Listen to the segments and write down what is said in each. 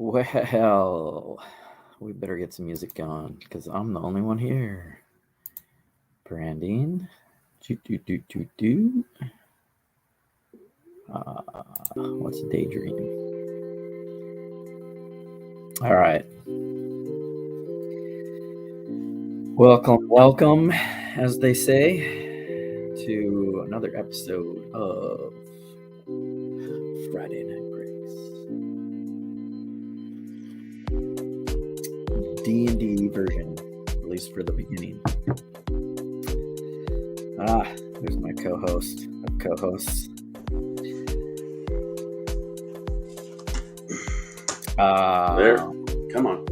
Well, we better get some music going because I'm the only one here. Branding. What's daydream? All right. Welcome, as they say, to another episode of Friday Night Breaks. D&D version, at least for the beginning. There's my co-host of co-hosts. There. Come on.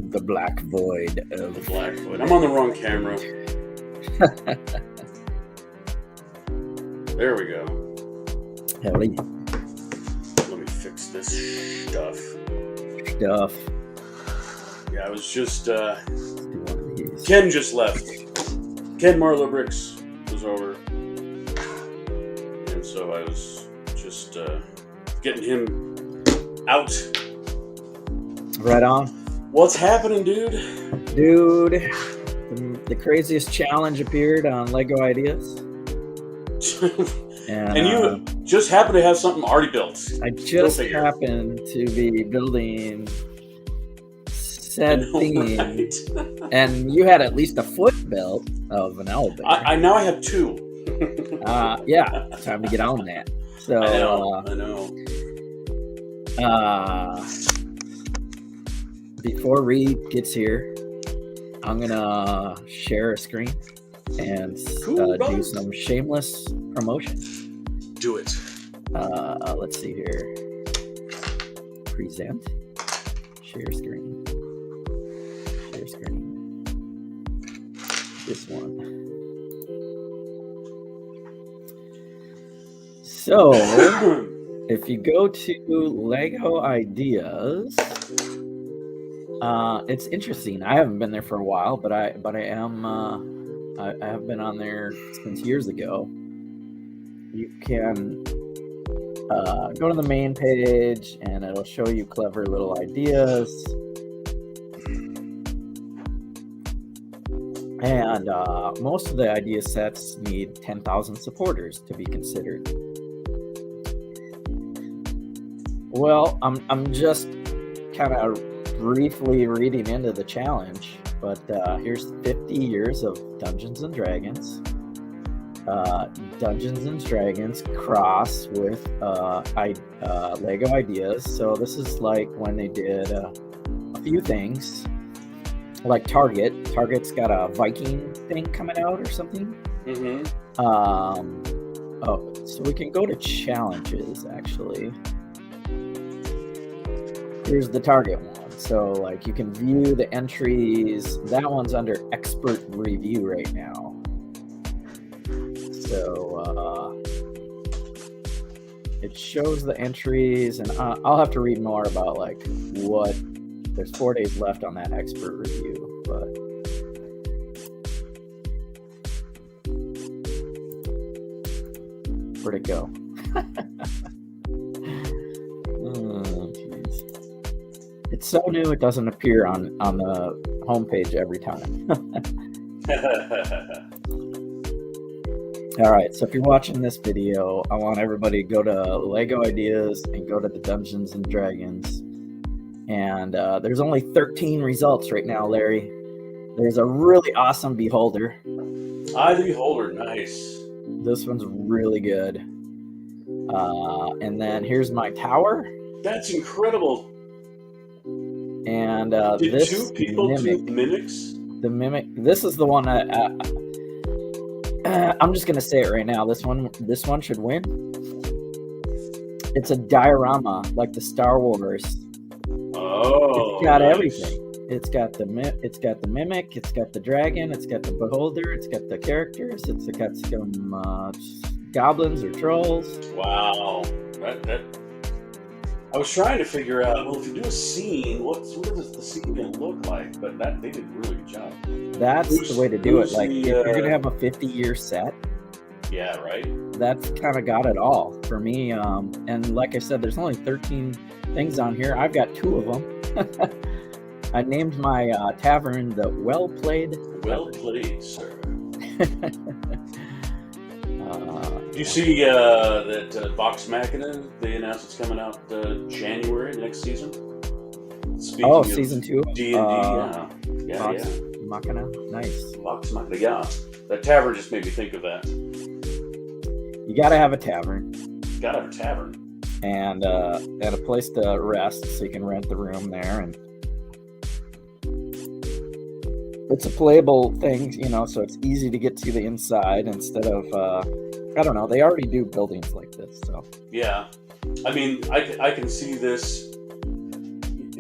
The Black Void of... The Black Void. I'm on the wrong camera. There we go. Howdy. Let me fix this stuff. Yeah, I was just... Ken just left. Ken Marlowe Bricks was over. And so I was just getting him out. Right on. What's happening, dude? The craziest challenge appeared on Lego Ideas. And you just happen to have something already built. I just happened to be building said thing. Right. And you had at least a foot built of an elevator. I now I have two. Yeah, time to get on that. So I know. Before Reed gets here, I'm gonna share a screen and do some shameless promotion. Do it. Let's see here. Present. Share screen. Share screen. This one. So, if you go to Lego Ideas, it's interesting. I haven't been there for a while, but I am. I have been on there since years ago. You can go to the main page, and it'll show you clever little ideas. And most of the idea sets need 10,000 supporters to be considered. Well, I'm just kind of briefly reading into the challenge, but here's 50 years of Dungeons and Dragons. Dungeons and Dragons cross with Lego Ideas. So this is like when they did a few things, like Target. Target's got a Viking thing coming out or something. Mm-hmm. So we can go to challenges actually. Here's the Target one. So like you can view the entries. That one's under expert review right now. So it shows the entries, and I'll have to read more about like what. There's 4 days left on that expert review, but where'd it go? Oh, geez. It's so new it doesn't appear on the homepage every time. All right, so if you're watching this video, I want everybody to go to Lego Ideas and go to the Dungeons and Dragons. And there's only 13 results right now, Larry. There's a really awesome Beholder. The Beholder, nice. This one's really good. And then here's my tower. That's incredible. And did this two people do mimics? The mimic. This is the one I'm just gonna say it right now. This one should win. It's a diorama like the Star Wars. Oh, it's got nice. Everything. It's got the mimic. It's got the dragon. It's got the beholder. It's got the characters. It's got some goblins or trolls. Wow, that. I was trying to figure out. Well, if you do a scene, what does the scene gonna look like? But they did a really good job. That's the way to do it. Like if you're gonna have a 50-year set, Yeah, right. That's kind of got it all for me. And like I said, there's only 13 things on here. I've got 2 of them. I named my tavern the Well Played. Well played, sir. Do you see that Vox Machina? They announced it's coming out January next season. Speaking of season 2. D&D, yeah. Vox Machina, nice. Vox Machina, yeah. That tavern just made me think of that. You gotta have a tavern. Gotta have a tavern. And a place to rest, so you can rent the room there, and it's a playable thing, so it's easy to get to the inside instead of I don't know. They already do buildings like this, so yeah. I mean, I can see this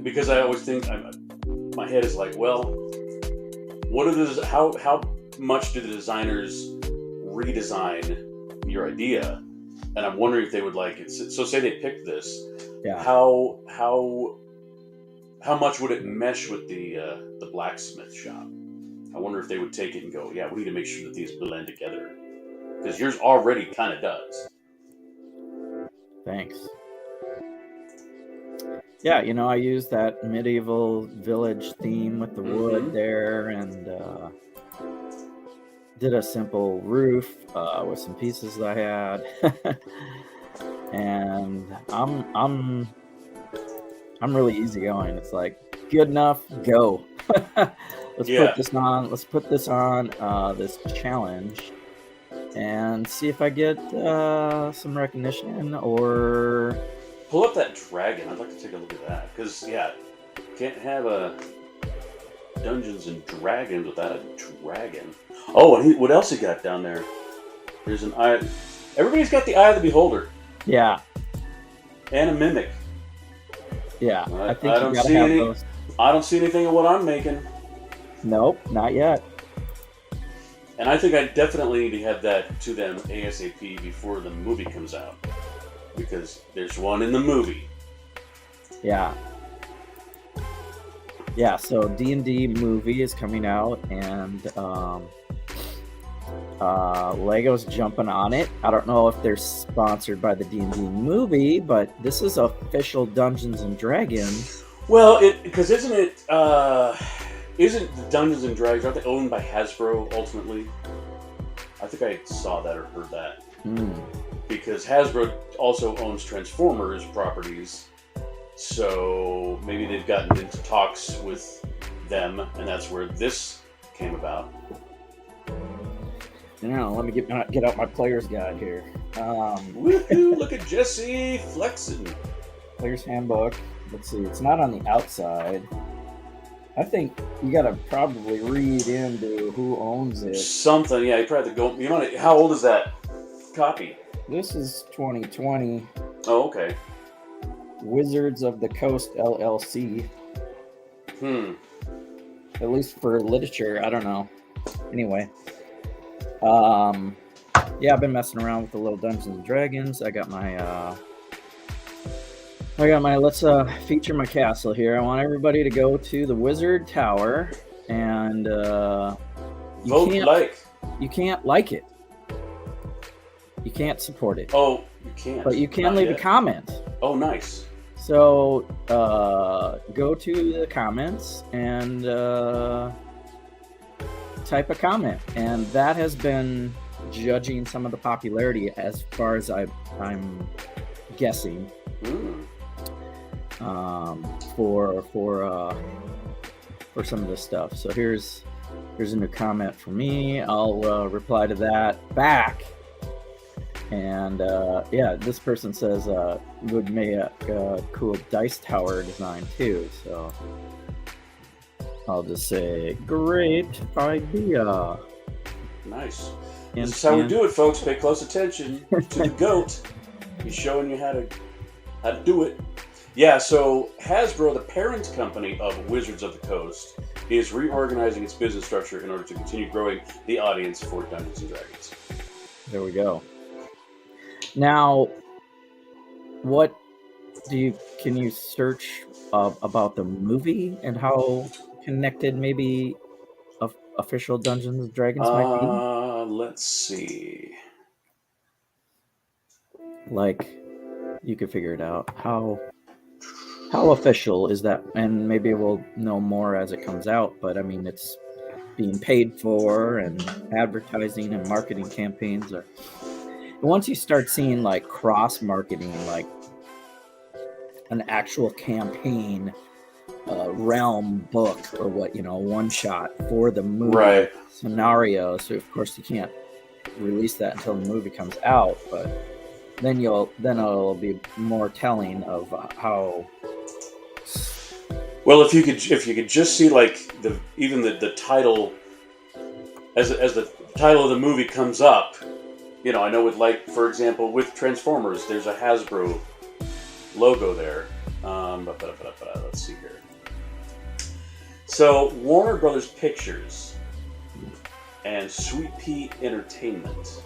because I always think my head is like, well, what are how much do the designers redesign your idea? And I'm wondering if they would like it. So say they picked this, yeah. How much would it mesh with the blacksmith shop? I wonder if they would take it and go, yeah, we need to make sure that these blend together. Because yours already kind of does. Thanks. Yeah, I use that medieval village theme with the wood there, and did a simple roof with some pieces that I had. And I'm really easygoing. It's like, good enough, go. Let's put this on this challenge and see if I get some recognition or pull up that dragon. I'd like to take a look at that because can't have a Dungeons and Dragons without a dragon. Oh, and what else he got down there? There's an eye. Everybody's got the eye of the beholder. Yeah. And a mimic. Yeah, I think I don't see those. I don't see anything of what I'm making. Nope, not yet. And I think I definitely need to have that to them ASAP before the movie comes out. Because there's one in the movie. Yeah. Yeah, so D&D movie is coming out, and Lego's jumping on it. I don't know if they're sponsored by the D&D movie, but this is official Dungeons and Dragons. Well, because isn't the Dungeons and Dragons, aren't they owned by Hasbro ultimately? I think I saw that or heard that. Because Hasbro also owns Transformers properties, so maybe they've gotten into talks with them, and that's where this came about. Let me get out my player's guide here. Woohoo! Look at Jesse flexing. Player's handbook. Let's see. It's not on the outside. I think you gotta probably read into who owns it. Something, yeah. You probably have to go. How old is that copy? This is 2020. Oh, okay. Wizards of the Coast LLC. At least for literature, I don't know. Anyway. Yeah, I've been messing around with the little Dungeons and Dragons. I got my let's feature my castle here. I want everybody to go to the Wizard Tower, and you can't like it. You can't support it. Oh, you can't. But you can leave a comment. Oh, nice. So go to the comments and type a comment, and that has been judging some of the popularity as far as I'm guessing. For some of this stuff. So here's a new comment for me. I'll reply to that back. And this person says would make a cool dice tower design too. So I'll just say great idea. Nice. This is how we do it, folks. Pay close attention to the goat. He's showing you how to do it. Yeah, so Hasbro, the parent company of Wizards of the Coast, is reorganizing its business structure in order to continue growing the audience for Dungeons and Dragons. There we go. Now, can you search about the movie and how connected maybe official Dungeons and Dragons might be? Let's see. like you could figure it out. How official is that? And maybe we'll know more as it comes out. But I mean, it's being paid for, and advertising and marketing campaigns are. Once you start seeing like cross marketing, like an actual campaign, realm book, or what, one shot for the movie scenario. So of course you can't release that until the movie comes out, but then it'll be more telling of how. Well, if you could just see like the title as the title of the movie comes up, I know with, like, for example, with Transformers, there's a Hasbro logo there. Let's see here. So Warner Brothers Pictures and Sweet Pea Entertainment.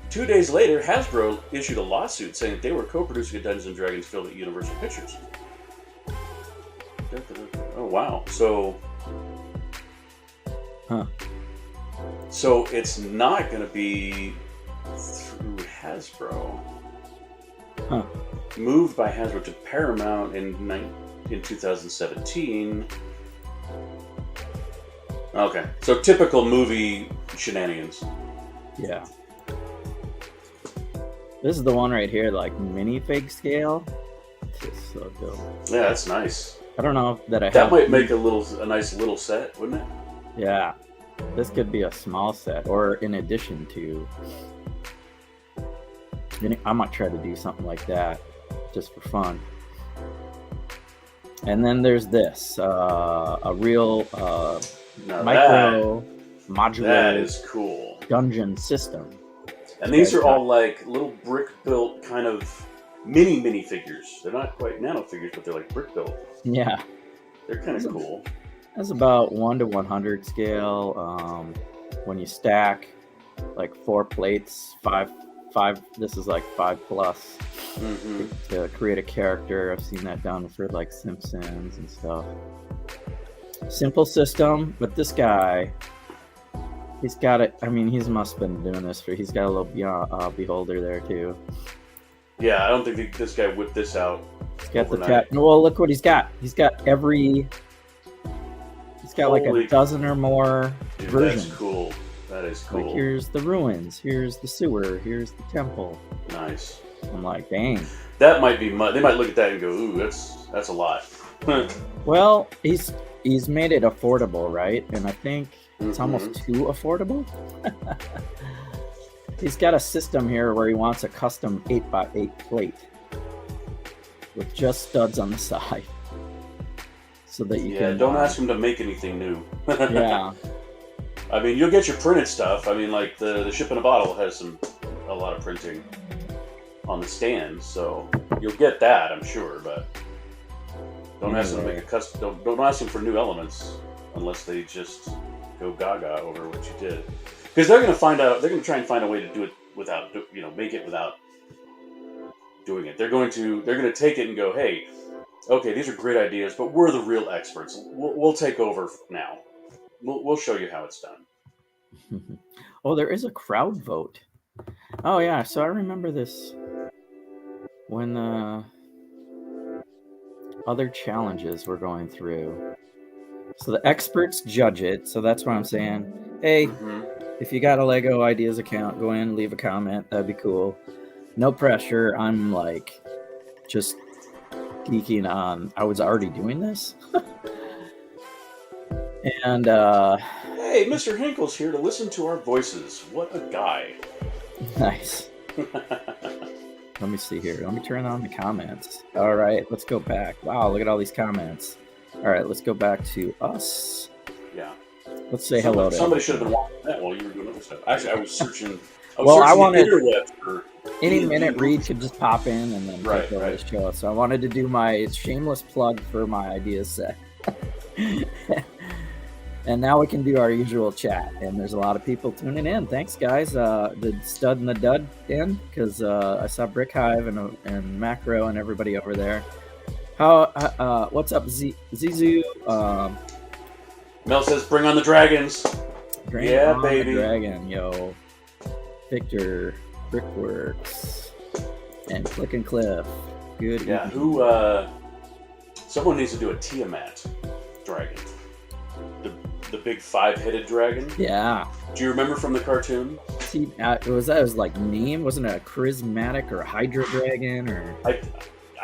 2 days later, Hasbro issued a lawsuit saying that they were co-producing a Dungeons & Dragons film at Universal Pictures. Oh, wow. So it's not going to be through Hasbro. Moved by Hasbro to Paramount in 2017. Okay, so typical movie shenanigans. Yeah. This is the one right here, like minifig scale. It's so dope. Yeah, that's nice. I don't know that that might make a nice little set, wouldn't it? Yeah, this could be a small set, or in addition to. I might try to do something like that, just for fun. And then there's this, a real micro modular. That is cool. Dungeon system. And these are all like little brick built kind of mini figures. They're not quite nano figures, but they're like brick built. Yeah. They're kind of cool. That's about 1 to 100 scale. When you stack like 4 plates, five. This is like 5+. To create a character. I've seen that done for like Simpsons and stuff. Simple system, but this guy, he's got it. I mean, he's must have been doing this for. He's got a little beholder there too. Yeah, I don't think this guy whipped this out. He's got overnight. The tap. Well, look what he's got. He's got every. He's got like a dozen or more versions. That's cool. That is cool. Like, here's the ruins. Here's the sewer. Here's the temple. Nice. I'm like, dang. That might be. They might look at that and go, "Ooh, that's a lot." Well, he's made it affordable, right? And I think it's almost too affordable. He's got a system here where he wants a custom 8x8 plate with just studs on the side, so that you can. Yeah, don't ask him to make anything new. Yeah. I mean, you'll get your printed stuff. I mean, like the ship in a bottle has a lot of printing on the stand, so you'll get that, I'm sure. But don't ask them to make a custom. Don't ask them for new elements unless they just go gaga over what you did, because they're going to find out. They're going to try and find a way to do it without, make it without doing it. They're going to take it and go, hey, okay, these are great ideas, but we're the real experts. We'll take over now. We'll show you how it's done. Oh, there is a crowd vote. Oh, yeah. So I remember this when other challenges were going through. So the experts judge it. So that's why I'm saying, hey, if you got a Lego Ideas account, go in, leave a comment. That'd be cool. No pressure. I'm like just geeking on. I was already doing this. And hey, Mr. Hinkle's here to listen to our voices. What a guy. Nice. Let me see here. Let me turn on the comments. All right, let's go back. Wow, look at all these comments. All right, let's go back to us. Yeah. Let's say hello to somebody should have been watching that while you were doing other stuff. Actually, I was searching. I wanted the internet for any minute Reed could just pop in and then take over the show. So I wanted to do my shameless plug for my ideas set. And now we can do our usual chat, and there's a lot of people tuning in. Thanks, guys. The stud and the dud in, because I saw Brick Hive and Macro and everybody over there. What's up, Zizu? Mel says, "Bring on the dragons." Yeah, baby. Dragon, yo. Victor, Brickworks, and Click and Cliff. Good. Yeah, someone needs to do a Tiamat dragon. The big 5-headed dragon. Yeah. Do you remember from the cartoon? See, it was like name, wasn't it a charismatic or a Hydra dragon or? I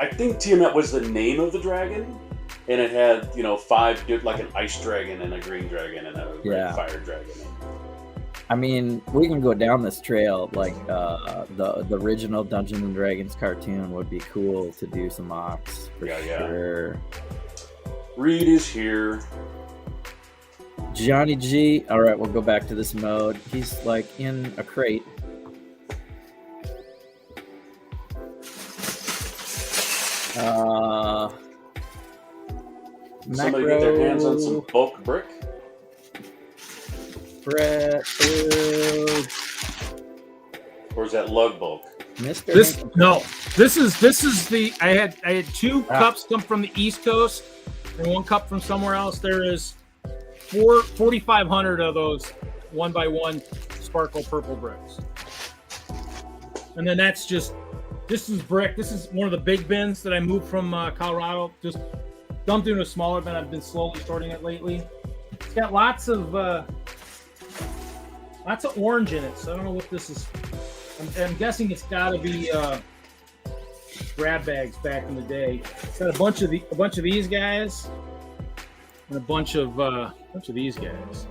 think Tiamat was the name of the dragon, and it had 5, like an ice dragon and a green dragon and a red fire dragon. I mean, we can go down this trail. Like the original Dungeons and Dragons cartoon would be cool to do some MOCs for sure. Reed is here. Johnny G. All right, we'll go back to this mode. He's like in a crate. Somebody get their hands on some bulk brick. Brett, or is that lug bulk? Mr. This is the I had 2 cups come from the East Coast and 1 cup from somewhere else. There is 4,500 of those 1x1 sparkle purple bricks, and then this is brick. This is one of the big bins that I moved from Colorado. Just dumped into a smaller bin. I've been slowly sorting it lately. It's got lots of orange in it, so I don't know what this is. I'm guessing it's got to be grab bags back in the day. It's got a bunch of these guys and a bunch of these guys.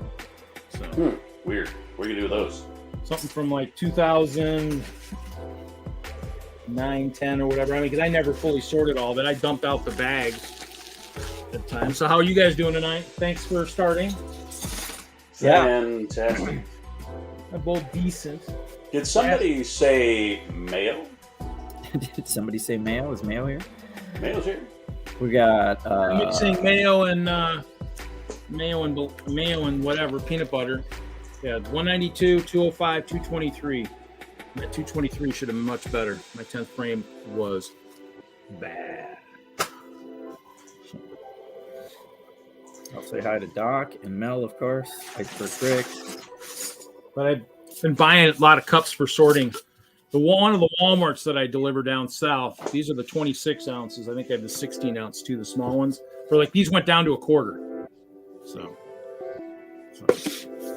So weird. What are you gonna do with those? Something from like 2009, 10, or whatever. I mean, because I never fully sorted all of it. I dumped out the bags at the time. So how are you guys doing tonight? Thanks for starting. Yeah. Fantastic. I'm both decent. Did somebody say mayo? Did somebody say mayo? Is mayo here? Mayo's here. We got I'm mixing mayo and whatever peanut butter. Yeah, 192, 205, 223. That 223 should have been much better. My 10th frame was bad. I'll say hi to Doc and Mel, of course. Thanks for Frick. But I've been buying a lot of cups for sorting. One of the Walmarts that I deliver down south, these are the 26 ounces. I think I have the 16 ounce too, the small ones. For like these went down to a quarter. So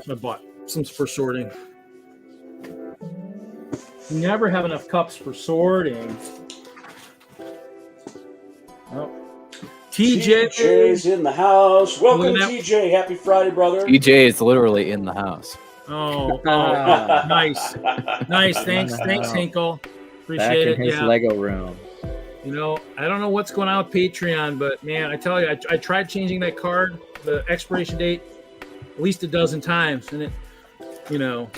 I bought some for sorting. You never have enough cups for sorting. Oh. TJ's in the house. Welcome, TJ. Happy Friday, brother. TJ is literally in the house. Oh, nice. Thanks, Hinkle. Appreciate it. Back in his Lego room. I don't know what's going on with Patreon, but man, I tell you, I tried changing that card, the expiration date, at least a dozen times, and it, I don't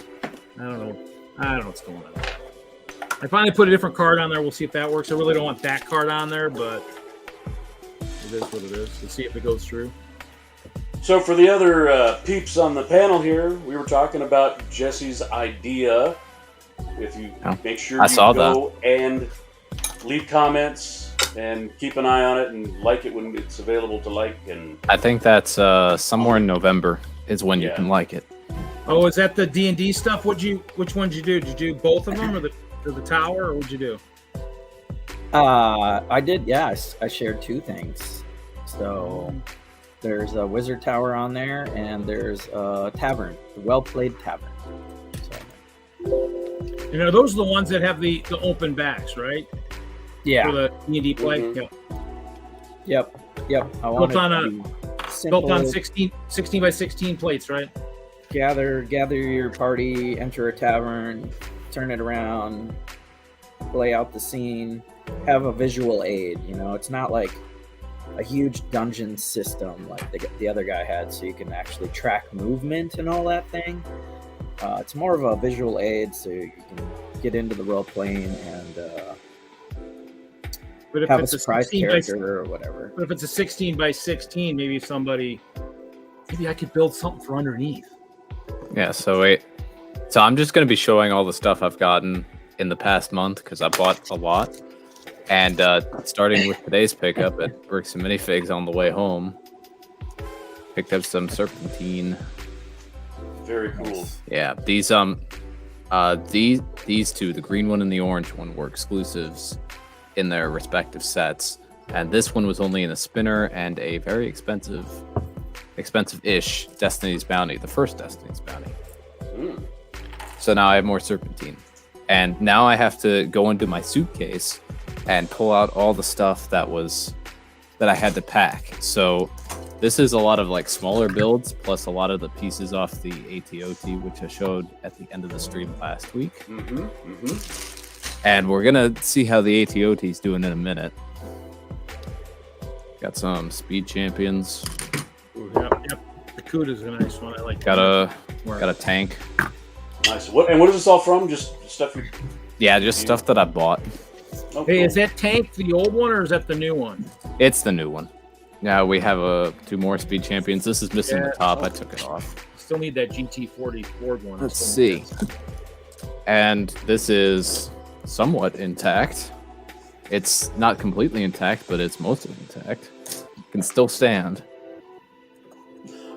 know what's going on. I finally put a different card on there. We'll see if that works. I really don't want that card on there, but it is what it is. We'll see if it goes through. So for the other peeps on the panel here, we were talking about Jesse's idea. If you make sure you go and leave comments and keep an eye on it and like it when it's available to like. And I think that's somewhere in November is when you can like it. Oh, is that the D&D stuff? Which one did you do? Did you do both of them or the tower, or what'd you do? I did. Yeah, I shared 2 things. So there's a wizard tower on there, and there's a tavern, a well-played tavern. So. Those are the ones that have the open backs, right? Yeah. For the D&D play. Mm-hmm. Yep. I built on 16 by 16 plates, right? Gather your party, enter a tavern, turn it around, lay out the scene, have a visual aid. It's not like a huge dungeon system like the other guy had, so you can actually track movement and all that thing. It's more of a visual aid, so you can get into the role playing and have a surprise character or whatever. But if it's a 16 by 16, maybe I could build something for underneath. Yeah, so I'm just going to be showing all the stuff I've gotten in the past month because I bought a lot. And starting with today's pickup at Bricks and Minifigs on the way home, picked up some serpentine. Very cool. Yeah, these two, the green one and the orange one, were exclusives in their respective sets, and this one was only in a spinner and a very expensive-ish Destiny's Bounty, the first Destiny's Bounty. Mm. So now I have more serpentine, and now I have to go into my suitcase and pull out all the stuff that I had to pack. So this is a lot of like smaller builds, plus a lot of the pieces off the ATOT, which I showed at the end of the stream last week. Mm-hmm. Mm-hmm. And we're gonna see how the ATOT is doing in a minute. Got some speed champions. Ooh, yep. The Cuda's a nice one. I like. Got a tank. Nice. What is this all from? Just stuff you... Yeah, just stuff that I bought. Oh, Hey, cool. is that tank the old one or is that the new one? It's the new one. Now we have two more speed champions. This is missing the Yeah. top. I took it off. Still need that GT40 Ford one. Let's Still see. need that. And this is somewhat intact. It's not completely intact, but it's mostly intact. It can still stand.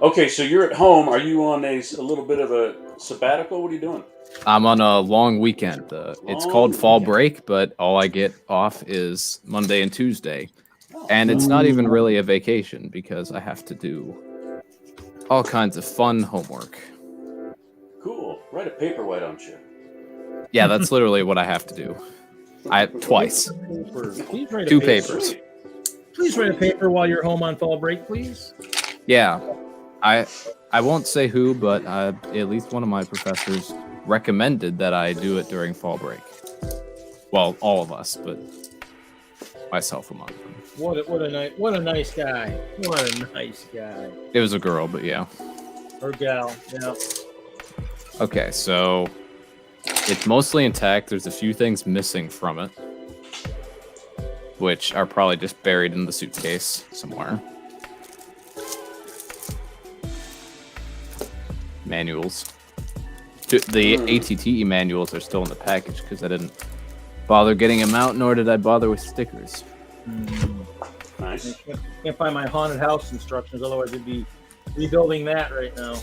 Okay, so you're at home. Are you on a little bit of a sabbatical? What are you doing? I'm on a long weekend. It's called fall break, but all I get off is Monday and Tuesday. And it's not even really a vacation because I have to do all kinds of fun homework. Cool. Write a paper, why don't you? Yeah, that's literally what I have to do. Twice. Please write a 2 paper. papers. Please write a paper while you're home on fall break, please. Yeah. I won't say who, but at least one of my professors recommended that I do it during fall break. Well, all of us, but myself among them. What a nice guy. What a nice guy. It was a girl, but yeah. Or gal. Yeah. Okay, so it's mostly intact. There's a few things missing from it, which are probably just buried in the suitcase somewhere. Manuals. The ATTE manuals are still in the package because I didn't bother getting them out, nor did I bother with stickers. Nice. Can't find my haunted house instructions, otherwise I'd be rebuilding that right now.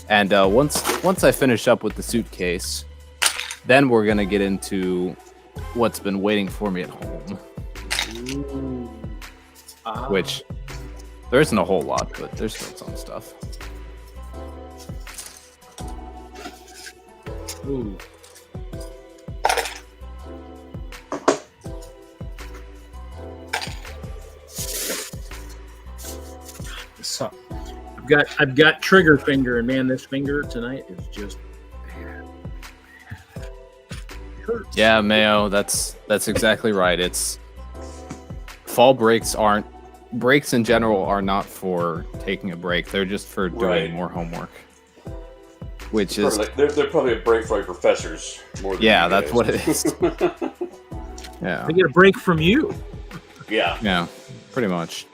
And once I finish up with the suitcase, then we're gonna get into what's been waiting for me at home. Which there isn't a whole lot, but there's still some stuff. Ooh. So, I've got trigger finger, and man, this finger tonight is just bad. It hurts. Yeah, Mayo, that's exactly right. It's fall breaks in general are not for taking a break. They're just for doing more homework. Which is they're probably a break for your professors more than yeah, you that's guys. what it is. Yeah. I get a break from you. Yeah. Yeah, pretty much.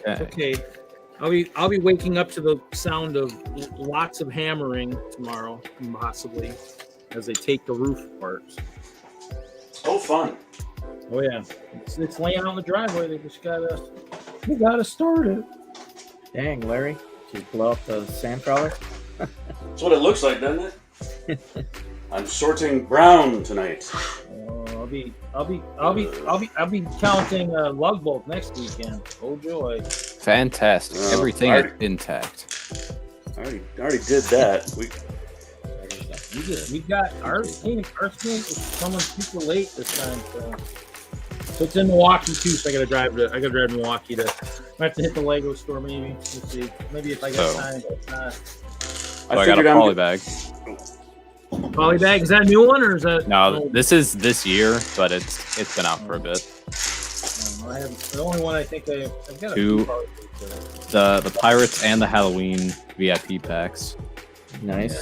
Okay. I'll be waking up to the sound of lots of hammering tomorrow, possibly, as they take the roof apart. Oh, fun. Oh yeah, it's laying out in the driveway. They just gotta start it. Dang, Larry, did you blow up the sand crawler? That's what it looks like, doesn't it? I'm sorting brown tonight. I'll be counting lug bolt next weekend. Oh joy! Fantastic. Everything is intact. I already did that. We got our tank is coming super late this time. So it's in Milwaukee too. So I gotta drive to Milwaukee to. I have to hit the Lego store maybe. We'll see. Maybe if I got time. But I got a poly bag. Poly bag, is that a new one or is that? No, this is this year, but it's been out for a bit. I have the only one I think I've got. Two. The Pirates and the Halloween VIP packs. Nice.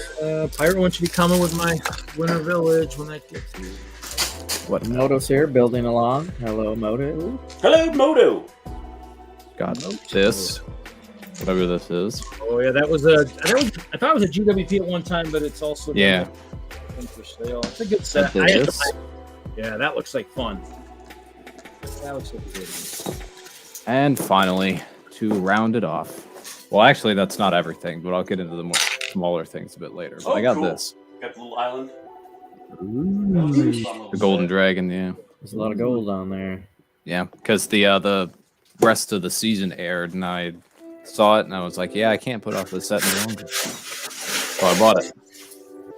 Pirate one should be coming with my Winter Village when that gets here. What, Moto's here, building along. Hello, Moto. Hello, Moto. Got this. Whatever this is. Oh yeah, I thought it was a GWP at one time, but it's also Yeah. for sale. It's a good set. Yeah, that looks like fun. That looks like good. And finally, to round it off, Well, actually, that's not everything, but I'll get into the more smaller things a bit later. But I got this. Got the little island. Ooh, The Golden Dragon, yeah. there's a lot of gold on there. Yeah, because the rest of the season aired, and I saw it, and I was like, yeah, I can't put off the set any longer. So I bought it.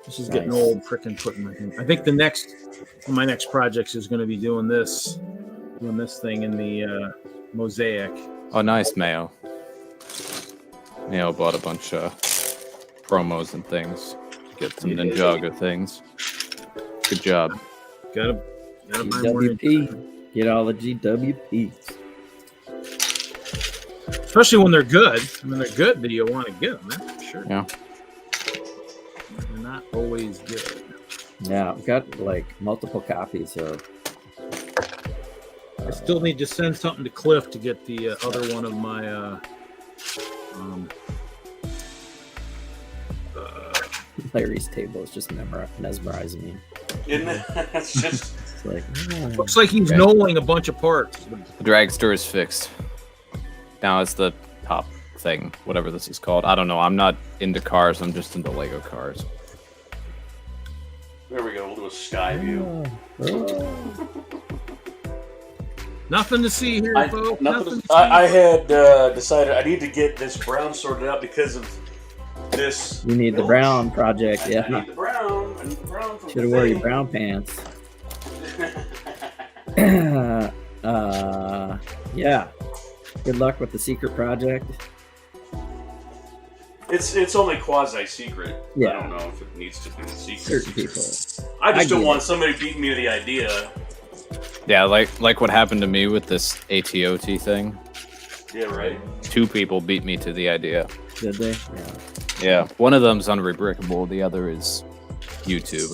This is getting old, freaking putting. I think one of my next projects is going to be doing this thing in the mosaic. Oh, nice, Mayo. Mayo bought a bunch of promos and things. Get some Ninjago things. Good job. Gotta buy more GWP. Get all the GWPs. Especially when they're good. I mean, they're good, but you want to get them, that's for sure. Yeah. They're not always good. Yeah, I've got like multiple copies of. I still need to send something to Cliff to get the other one of my Larry's table is just mesmerizing me. Isn't it? It's just. It's like, looks like he's knolling a bunch of parts. The dragster is fixed. Now it's the top thing, whatever this is called. I don't know. I'm not into cars. I'm just into Lego cars. There we go. We'll do a sky view. Nothing to see here, folks. I had decided I need to get this brown sorted out because of this. You need the brown project, yeah. I need the brown. I need the brown. Should have worn your brown pants. Yeah. Good luck with the secret project. It's only quasi secret. Yeah. I don't know if it needs to be secret. Certain people. I just don't want somebody beating me to the idea. Yeah, like what happened to me with this ATOT thing. Yeah, right. 2 people beat me to the idea. Did they? Yeah. Yeah, one of them's unrebrickable. The other is YouTube.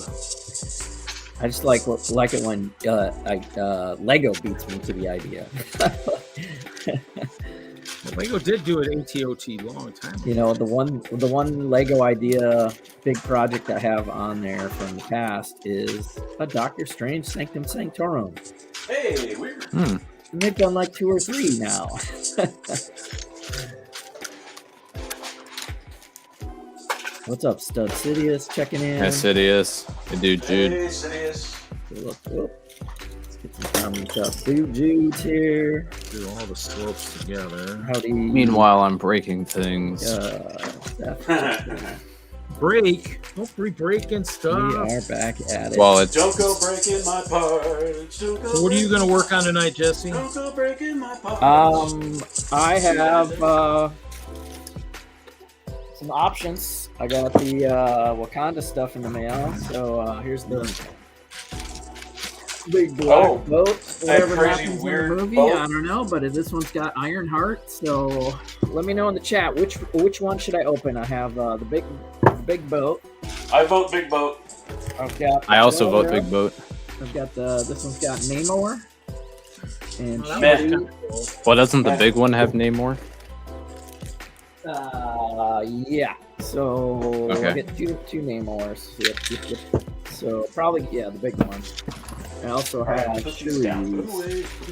I just like it when Lego beats me to the idea. Lego did do an ATOT long time ago. You know, the one Lego idea big project I have on there from the past is a Doctor Strange Sanctum Sanctorum. Hey, weird. And they've done like 2 or 3 now. What's up, Stud Sidious checking in? Hey, Sidious. Hey, dude, Jude. Hey, Sidious. Let's get some comments up. Dude, Jude's here. Do all the slopes together. Howdy. Meanwhile, I'm breaking things. Break. Don't be breaking stuff. We are back at it. Well, it's Don't go breaking my parts. So what are you going to work on tonight, Jesse? Don't go breaking my parts. I have some options. I got the Wakanda stuff in the mail. So here's the big black boat. Whatever happens in the movie, boat. I don't know. But this one's got Iron Heart. So let me know in the chat which one should I open. I have the big boat. I vote big boat. I also vote big boat. I've got this one's got Namor. And Well, doesn't the big one have Namor? yeah. So Okay. I'll get two Namors. Yep. So probably the big one. I also have Shuri's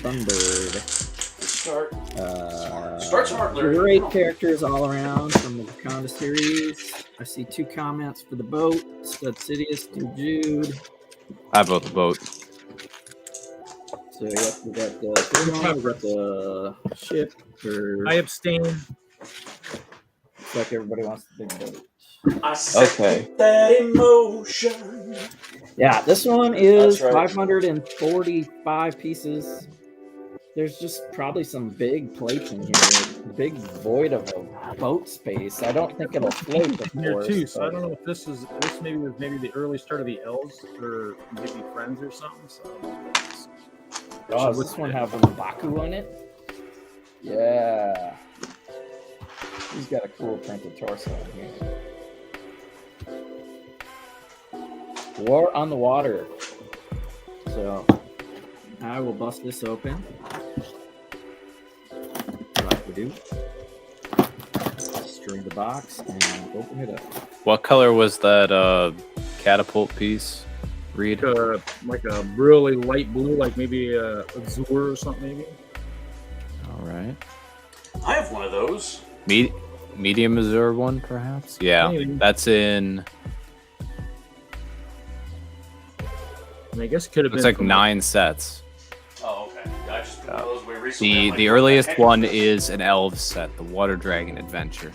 Thunderbird. Start. Start smart, Larry. Great characters all around from the Wakanda series. I see 2 comments for the boat. Stud Sidious to Jude. I vote the boat. So we got the ship. I abstain. Looks like everybody wants the big boat. I second that emotion. Yeah, this one is That's right. 545 pieces. There's just probably some big plates in here. Big void of a boat space. I don't think it'll float, of Here course. too. So I but- don't know if this maybe was the early start of the L's or maybe Friends or something. So Oh, does this one have M'Baku on it? Yeah. He's got a cool printed torso in here. War on the Water. So I will bust this open. Like we do. String the box and open it up. What color was that catapult piece? Reed? like a really light blue, like maybe a Azure or something, maybe. All right. I have one of those. medium reserve one, perhaps. Yeah, Maybe. that's in. I guess it could have been. Looks like 9 sets. Oh, okay. I just put those away recently. The earliest one is an Elves set, the Water Dragon Adventure.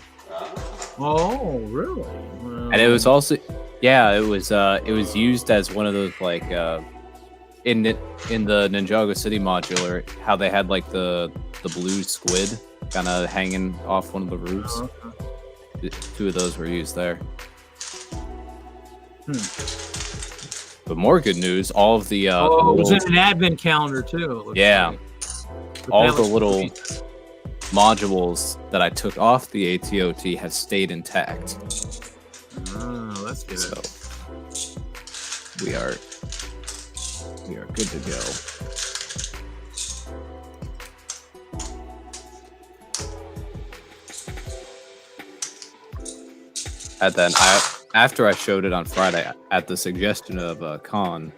Oh, really? Well, And it was also, yeah, it was used as one of those like in the Ninjago City modular, how they had like the blue squid kind of hanging off one of the roofs. okay. 2 of those were used there. But more good news, all of the it was in an advent calendar too. it looks Yeah. like. But all that the was little sweet. modules that I took off the ATOT have stayed intact. Oh, that's good. So we are good to go. And then after I showed it on Friday, at the suggestion of Khan,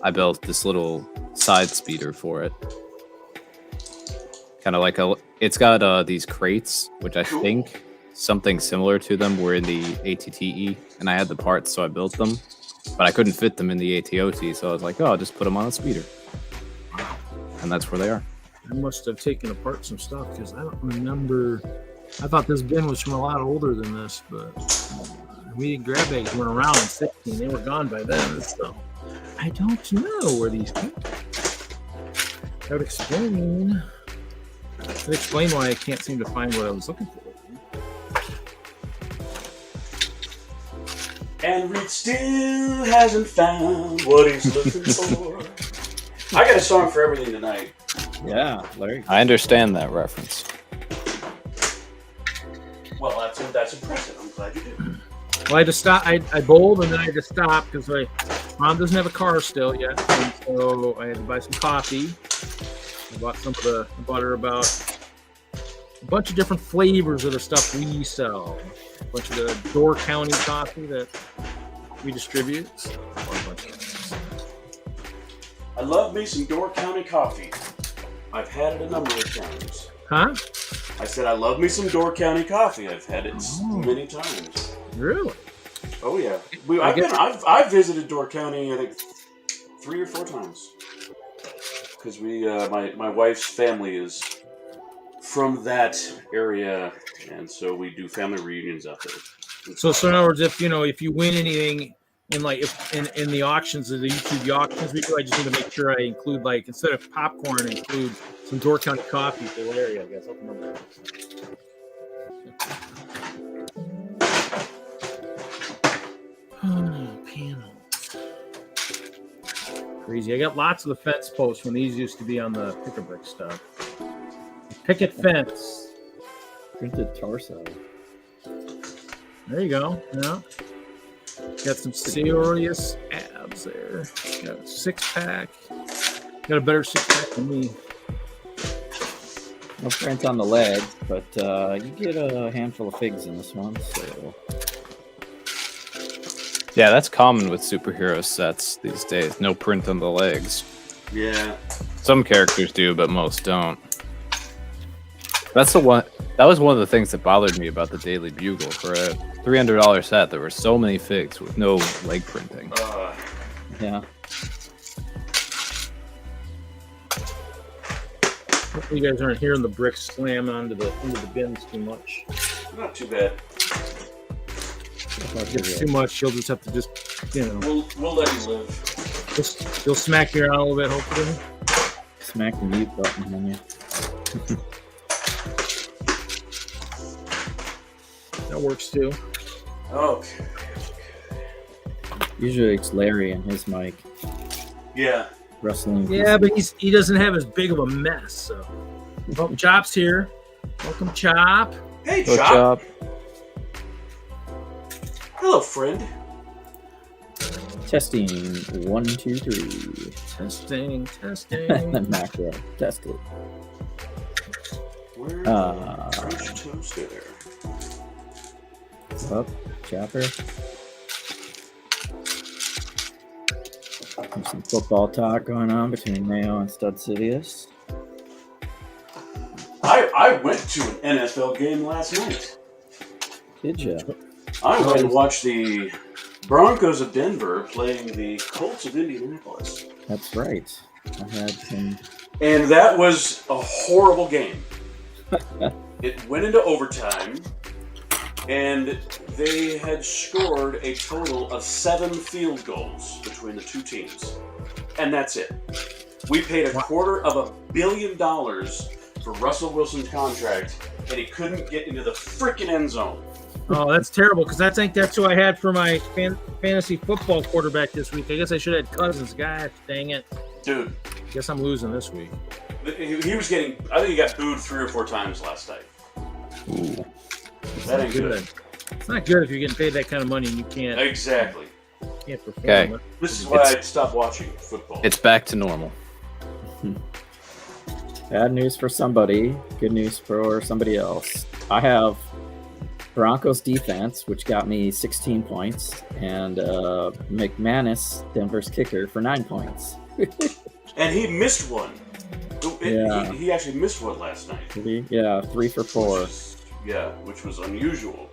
I built this little side speeder for it. Kind of like it's got these crates, which I think something similar to them were in the ATTE, and I had the parts, so I built them. But I couldn't fit them in the ATOT, so I was like, oh, I'll just put them on a speeder. And that's where they are. I must have taken apart some stuff because I don't remember. I thought this bin was from a lot older than this, but we grab bags weren't around in 16. They were gone by then, so I don't know where these came from. That would explain. That would explain why I can't seem to find what I was looking for. And Reed still hasn't found what he's looking for. I got a song for everything tonight. Yeah, Larry. I understand that reference. Well, that's impressive. I'm glad you did. Well, I had to stop. I bowled and then I had to stop because Mom doesn't have a car still yet, and so I had to buy some coffee. I bought her about a bunch of different flavors of the stuff we sell. A bunch of the Door County coffee that we distribute. So, a bunch of things. I love me some Door County coffee. I've had it a number of times. Huh? I said I love me some Door County coffee. I've had it many times. Really? Oh yeah. I've visited Door County I think 3 or 4 times. Because my wife's family is from that area, and so we do family reunions out there. So in other words, if you win anything in in the auctions, the YouTube auctions we do, I just need to make sure I include instead of popcorn, include some Door County coffee for Larry. I guess I'll remember that. Panels. Crazy. I got lots of the fence posts when these used to be on the pick-a-brick stuff. Picket fence. Printed torso. There you go. Yeah. Got some serious abs there. Got a 6-pack. Got a better 6-pack than me. No print on the legs, but you get a handful of figs in this one. So Yeah, that's common with superhero sets these days. No print on the legs. Yeah. Some characters do, but most don't. That's the one. That was one of the things that bothered me about the Daily Bugle. For a $300 set, there were so many figs with no leg printing. yeah. Hopefully you guys aren't hearing the bricks slam into the bins too much. Not too bad. If it gets too much, you'll just have to We'll let you live. You'll smack you around a little bit, hopefully. Smack the mute button on you. That works too. Okay. Usually it's Larry and his mic. Yeah. Wrestling. Yeah, but he doesn't have as big of a mess. So, oh, Chop's here. Welcome, Chop. Hey, Good Chop. job. Hello, friend. Testing 1, 2, 3. Testing. Macro. Test it. Where's French toast there? What's up, Chopper? There's some football talk going on between Mayo and Stud Sidious. I went to an NFL game last night. Did you? I went and watched the Broncos of Denver playing the Colts of Indianapolis. That's right. I had some. And that was a horrible game. It went into overtime, and they had scored a total of 7 field goals between the two teams. And that's it. We paid $250 million for Russell Wilson's contract, and he couldn't get into the freaking end zone. Oh, that's terrible, because I think that's who I had for my fantasy football quarterback this week. I guess I should have had Cousins. Gosh, dang it. Dude. Guess I'm losing this week. He was getting, I think he got booed 3 or 4 times last night. Ooh. That ain't good. It's not good if you're getting paid that kind of money and you can't. Exactly. Can't perform. Okay. This is why I stopped watching football. It's back to normal. Bad news for somebody, good news for somebody else. I have Broncos defense, which got me 16 points, and McManus, Denver's kicker, for 9 points. And he missed one. Yeah. He actually missed one last night. Yeah, 3 for 4. Which was unusual.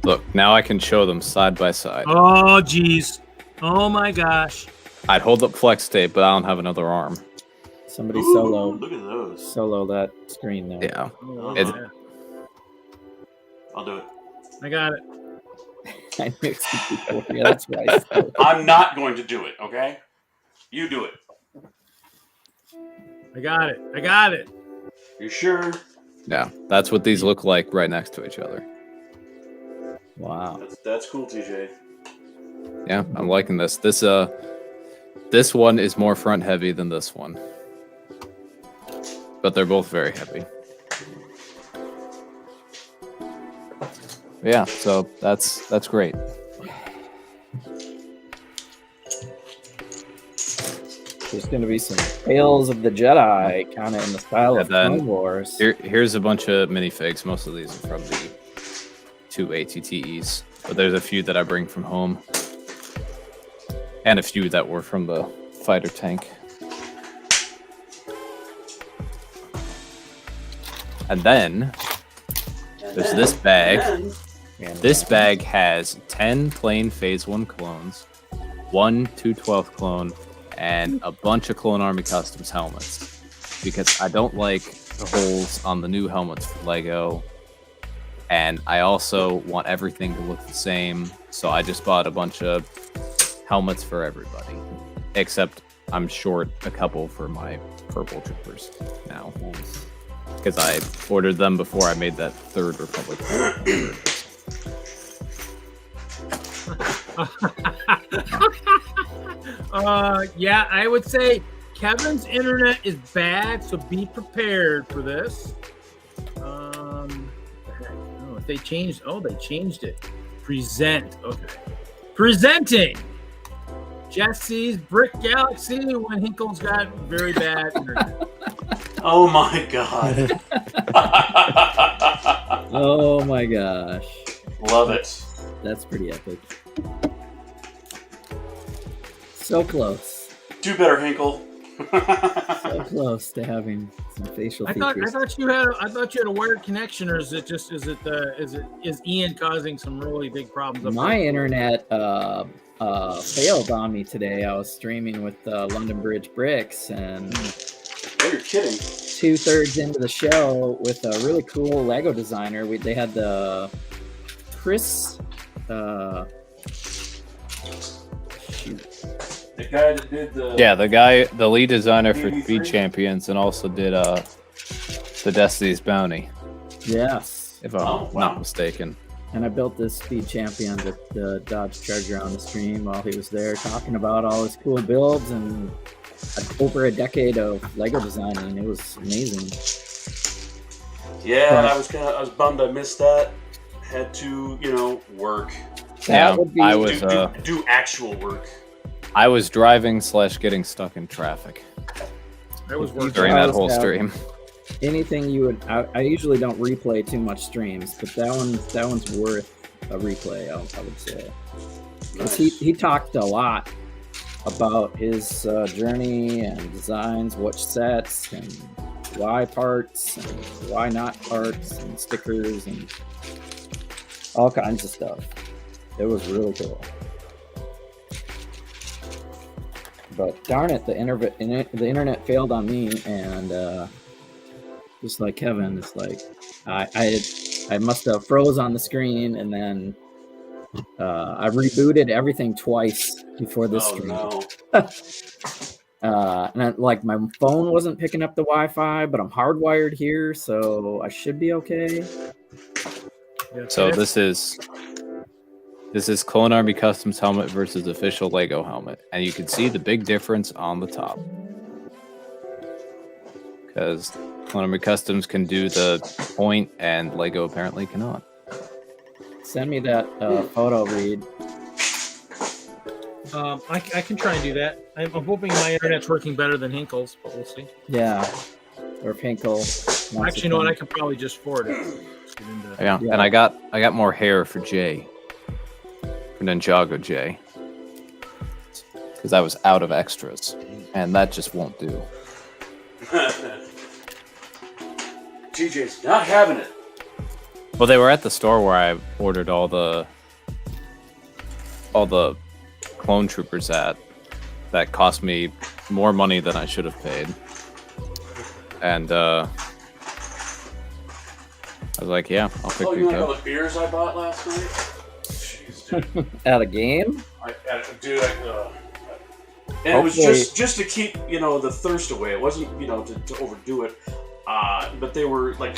Look, now I can show them side by side. Oh, geez. Oh, my gosh. I'd hold up flex tape, but I don't have another arm. Somebody Look at those. solo that screen there. Yeah. Oh, It's- yeah. I'll do it. I got it. I mixed it before. Yeah, that's right. I'm not going to do it, okay? You do it. I got it. I got it. You sure? Yeah, that's what these look like right next to each other. Wow. That's cool, TJ. Yeah, I'm liking this. This one is more front heavy than this one. But they're both very heavy. Yeah, so that's great. There's going to be some Tales of the Jedi, kind of in the style of Clone Wars. Here's a bunch of minifigs. Most of these are from the 2 ATTEs, but there's a few that I bring from home, and a few that were from the fighter tank. And then there's this bag. This bag has 10 plain Phase 1 clones, 1 2/12 clone, and a bunch of Clone Army Customs helmets. Because I don't like the holes on the new helmets for Lego. And I also want everything to look the same. So I just bought a bunch of helmets for everybody. Except I'm short a couple for my purple troopers now. Because I ordered them before I made that Third Republic. Yeah, I would say Kevin's internet is bad, so be prepared for this. If they changed, they changed it. Present, okay. Presenting Jesse's Brick Galaxy when Hinkle's got very bad internet. Oh my god. Oh my gosh. Love it. That's pretty epic. So close. Do better, Hinkle. So close to having some facial I features. thought you had a wired connection, or is Ian causing some really big problems up My there? internet failed on me today. I was streaming with London Bridge Bricks, and Oh, you're kidding. 2/3 into the show with a really cool Lego designer. They had the Chris. Shoot. The guy that did the... Yeah, the lead designer for DB3? Speed Champions, and also did the Destiny's Bounty, Yes. if I'm Oh, wow. not mistaken. And I built this Speed Champion with the Dodge Charger on the stream while he was there talking about all his cool builds and over a decade of Lego designing. It was amazing. Yeah, I was bummed I missed that. Had to, work. Yeah, That would be I was Do actual work. I was driving / getting stuck in traffic I was working. during that whole Yeah. stream. anything you would. I usually don't replay too much streams, but that one's worth a replay. I would say. 'Cause he talked a lot about his journey and designs, which sets and why parts and why not parts and stickers, and all kinds of stuff. It was really cool. But darn it, the internet failed on me, and just like Kevin, it's like I must have froze on the screen, and then I rebooted everything twice before this stream. No. And like my phone wasn't picking up the Wi-Fi, but I'm hardwired here, so I should be okay. So this is Clone Army Customs helmet versus official Lego helmet, and you can see the big difference on the top. Because Clone Army Customs can do the point, and Lego apparently cannot. Send me that photo, Reed. I can try and do that. I'm hoping my internet's working better than Hinkle's, but we'll see. Yeah, or Hinkle. Actually, you know what? I could probably just forward it. Yeah, and I got more hair for Jay, for Ninjago Jay, because I was out of extras, and that just won't do. TJ's not having it. Well, they were at the store where I ordered all the clone troopers at. That cost me more money than I should have paid. And I was like, yeah, I'll pick you these know up. the beers I bought last night? Jeez, dude. At a game? And it was just to keep, the thirst away. It wasn't, to overdo it. But they were like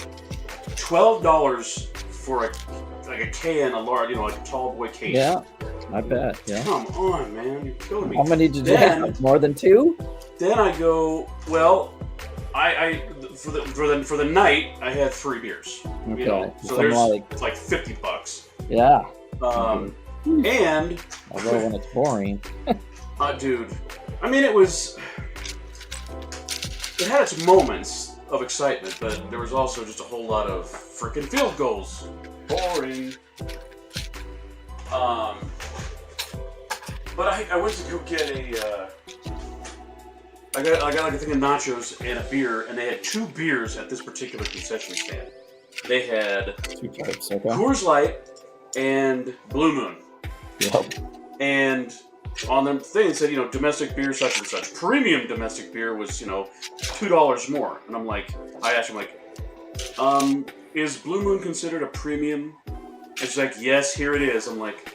$12 for a can, a large, like a tall boy case. Yeah, I bet. Yeah. Come on, man, you're killing me. How many did you have? More than 2? Then I go, well, I for the night I had 3 beers. Okay. So there's like $50. Yeah. And although when it's boring. Dude, I mean it had its moments of excitement, but there was also just a whole lot of freaking field goals. Boring. But I went to go get I got like a thing of nachos and a beer, and they had 2 beers at this particular concession stand. They had 2 types, okay. Coors Light and Blue Moon. Yep. And on the thing it said, domestic beer such and such. Premium domestic beer was, $2 more. And I asked him, is Blue Moon considered a premium? And she's like, yes, here it is. I'm like,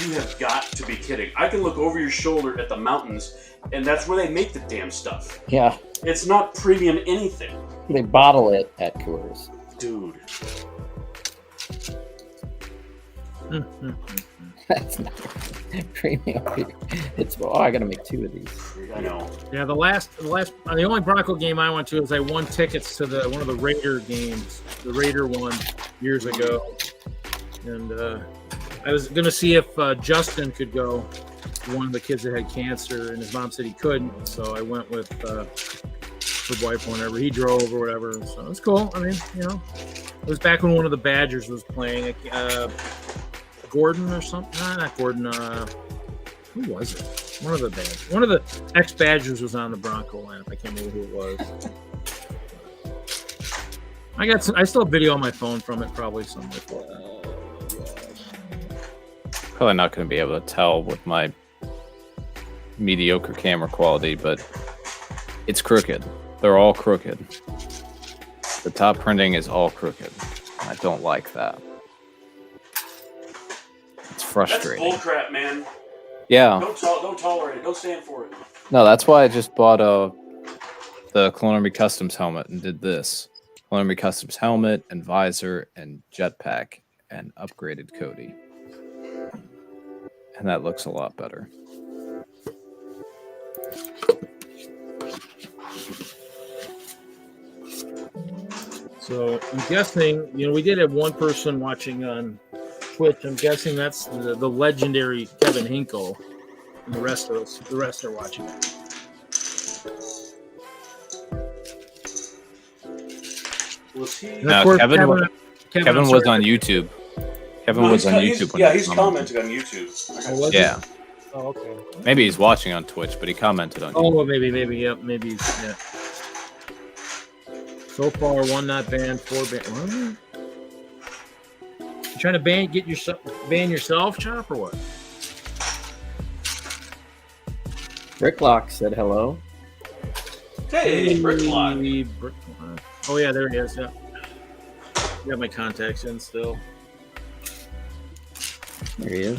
you have got to be kidding. I can look over your shoulder at the mountains, and that's where they make the damn stuff. Yeah. It's not premium anything. They bottle it at Coors. Dude. That's not premium beer. I gotta make 2 of these. I know. Yeah, the only Bronco game I went to is I won tickets to one of the Raider games, the Raider one years ago, and I was gonna see if Justin could go. One of the kids that had cancer, and his mom said he couldn't, so I went with the wife whenever he drove or whatever. So it was cool. I mean, it was back when one of the Badgers was playing. Gordon or something? Not Gordon. Who was it? One of the ex-Badgers was on the Bronco lineup. I can't remember who it was. I still have video on my phone from it, probably somewhere. Probably not going to be able to tell with my mediocre camera quality, but it's crooked. They're all crooked. The top printing is all crooked. I don't like that. It's frustrating. That's bullcrap, man. Yeah. Don't tolerate it. Don't stand for it. No, that's why I just bought the Clone Army Customs helmet and did this. Clone Army Customs helmet and visor and jetpack and upgraded Cody. And that looks a lot better. So I'm guessing, we did have one person watching on Twitch. I'm guessing that's the legendary Kevin Hinkle, and the rest are watching it. Was he? No, Kevin was on YouTube. Kevin was on YouTube. He's commenting on YouTube. Yeah. Oh, okay. Maybe he's watching on Twitch, but he commented on YouTube. Oh, well, maybe, yep, maybe, yeah. So far, 1 not banned, 4 banned. You trying to ban yourself, Chop, or what? Bricklock said hello. Hey, Bricklock. Oh yeah, there he is. Yeah, got my contacts in still. There he is.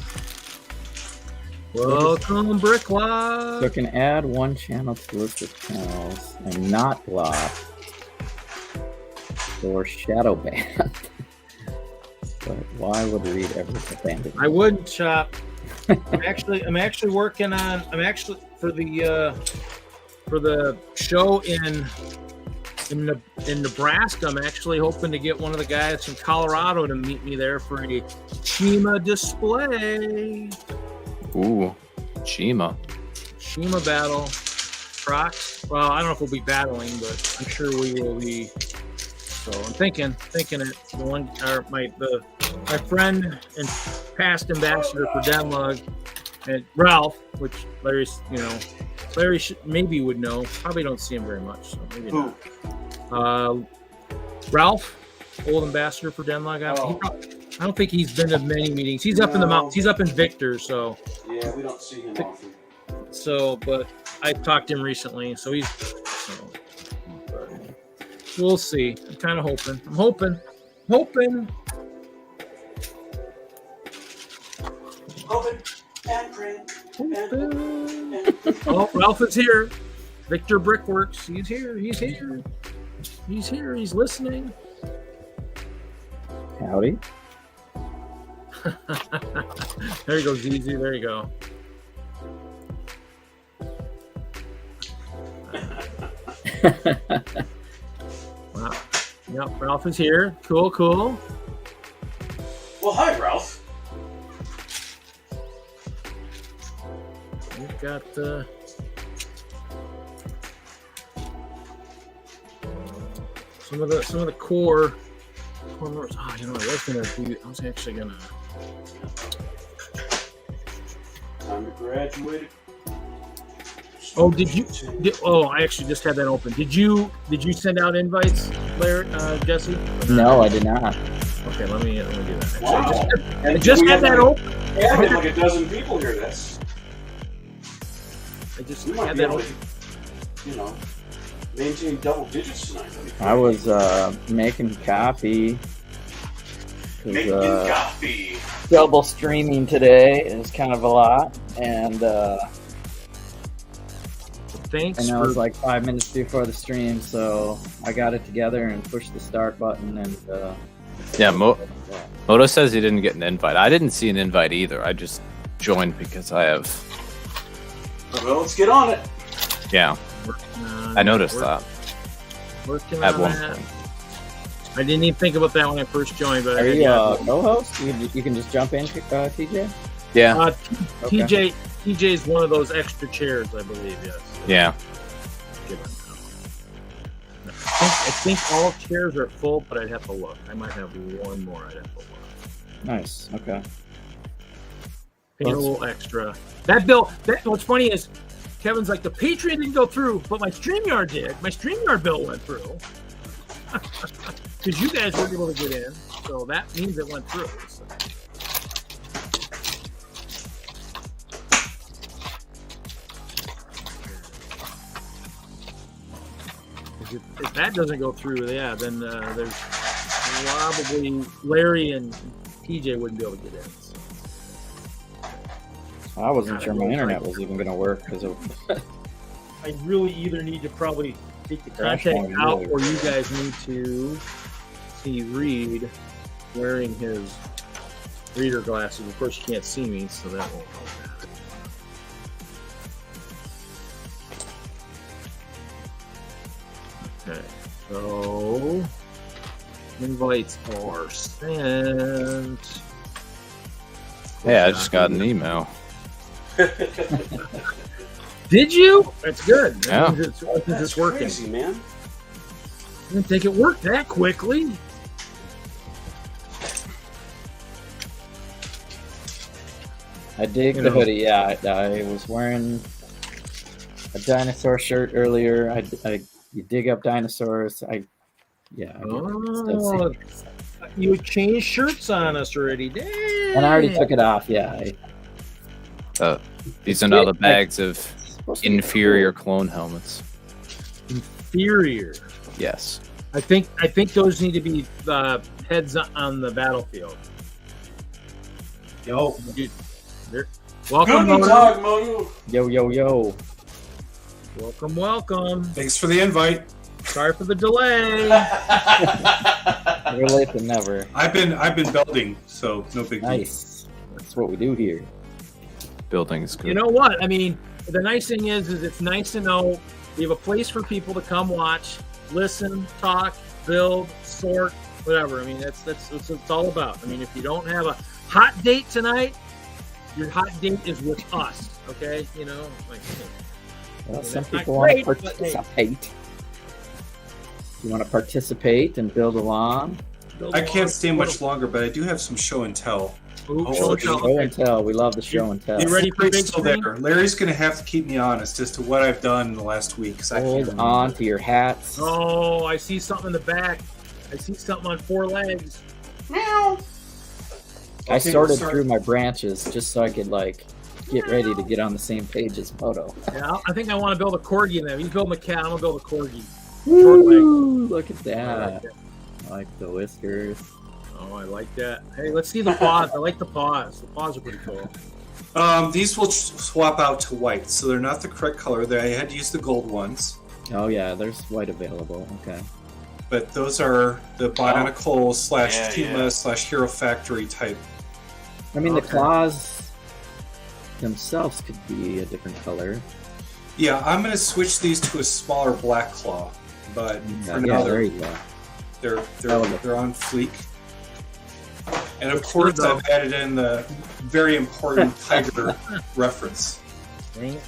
Welcome, Bricklock. So it can add one channel to list of channels and not block or shadow ban. But why would Reed ever abandon? I wouldn't, Chop. I'm actually working on. I'm actually for the show in Nebraska. I'm actually hoping to get one of the guys from Colorado to meet me there for a Shima display. Ooh, Shima battle. Crocs. Well, I don't know if we'll be battling, but I'm sure we will be. So I'm thinking it. The one, or my friend and past ambassador for DENLUG, and Ralph, which Larry maybe would know. Probably don't see him very much, so maybe not. Ralph, old ambassador for DENLUG. I don't think he's been to many meetings. He's up in the mountains. He's up in Victor, so yeah, we don't see him often. So, but I talked to him recently, so he's. We'll see. I'm kind of hoping. I'm hoping. Open and praying. Oh, Ralph is here. Victor Brickworks. He's here. He's listening. Howdy. There you go, ZZ. There you go. Wow. Yep, Ralph is here. Cool. Well, hi, Ralph. We've got some of the core members. Oh, I was actually gonna. Time to graduate. Oh, I actually just had that open. Did you send out invites, Larry, Jesse? No, I did not. Okay, let me do that. Wow. I just had that open. Yeah, we had like a dozen people hear this. I just We might had be that able open. to, maintain double digits tonight. I was making coffee. Making coffee. Double streaming today is kind of a lot, and Thanks. I was like 5 minutes before the stream, so I got it together and pushed the start button and. Yeah, Moto says he didn't get an invite. I didn't see an invite either. I just joined because I have. Well, let's get on it. Yeah, I noticed that. Working at on one that. point. I didn't even think about that when I first joined. But Are you co-host? You can just jump in, TJ? Yeah. Okay. TJ's one of those extra chairs, I believe. Yes. Yeah. I think all chairs are full, but I'd have to look. I might have one more. I'd have to look. Nice. Okay. Paying a little extra. That bill. What's funny is Kevin's like, the Patreon didn't go through, but my StreamYard did. My StreamYard bill went through because you guys weren't able to get in, so that means it went through. So. If that doesn't go through, yeah, then there's probably Larry and TJ wouldn't be able to get in. So. I wasn't sure my internet was even going to work because I really either need to probably take the Crash contact one, out, really. or you guys need to see Reed wearing his reader glasses. Of course, you can't see me, so that won't help that. Okay, so invites are sent. Hey, I just got an email. Did you? That's good. Yeah. It's working. Crazy, man. I didn't think it worked that quickly. I dig the hoodie. Yeah, I was wearing a dinosaur shirt earlier. You dig up dinosaurs. Oh, You changed shirts on us already. Dang. And I already took it off. Yeah. These are now the bags of inferior clone helmets. Inferior. Yes. I think those need to be heads on the battlefield. Yo. Welcome, Good Moto. talk, Moto. Yo. Welcome. Thanks for the invite. Sorry for the delay. Better late than never. I've been building, so no big deal. Nice. That's what we do here. Building is good. You know what? I mean, the nice thing is it's nice to know we have a place for people to come watch, listen, talk, build, sort, whatever. I mean, that's what it's all about. I mean, if you don't have a hot date tonight, your hot date is with us. Okay, you know, like. Well, some that's not people want to great, but hey. participate. You want to participate and build along? I can't stay much longer, but I do have some show and tell. Ooh, show Show and tell. We love the show and tell. You ready for big still screen? there. Larry's going to have to keep me honest as to what I've done in the last week. 'Cause I can't Hold remember. on to your hats. Oh, I see something in the back. I see something on 4 legs. I Okay, sorted we'll start. through my branches just so I could get ready to get on the same page as Moto. Yeah, I think I want to build a corgi in there. He's building a cat. I'm gonna build a corgi. Short leg. Woo, look at I that. like that. I like the whiskers. Oh, I like that. Hey, let's see the paws. I like the paws. The paws are pretty cool. These will swap out to white, so they're not the correct color. I had to use the gold ones, Oh yeah, there's white available. Okay. but those are the Bionicle Yeah, / Tuma / Hero Factory type. I mean, Okay. the claws themselves could be a different color. Yeah, I'm going to switch these to a smaller black claw, but for now there you go. they're on fleek. And of Looks course, good, though. I've added in the very important tiger reference. Dang it.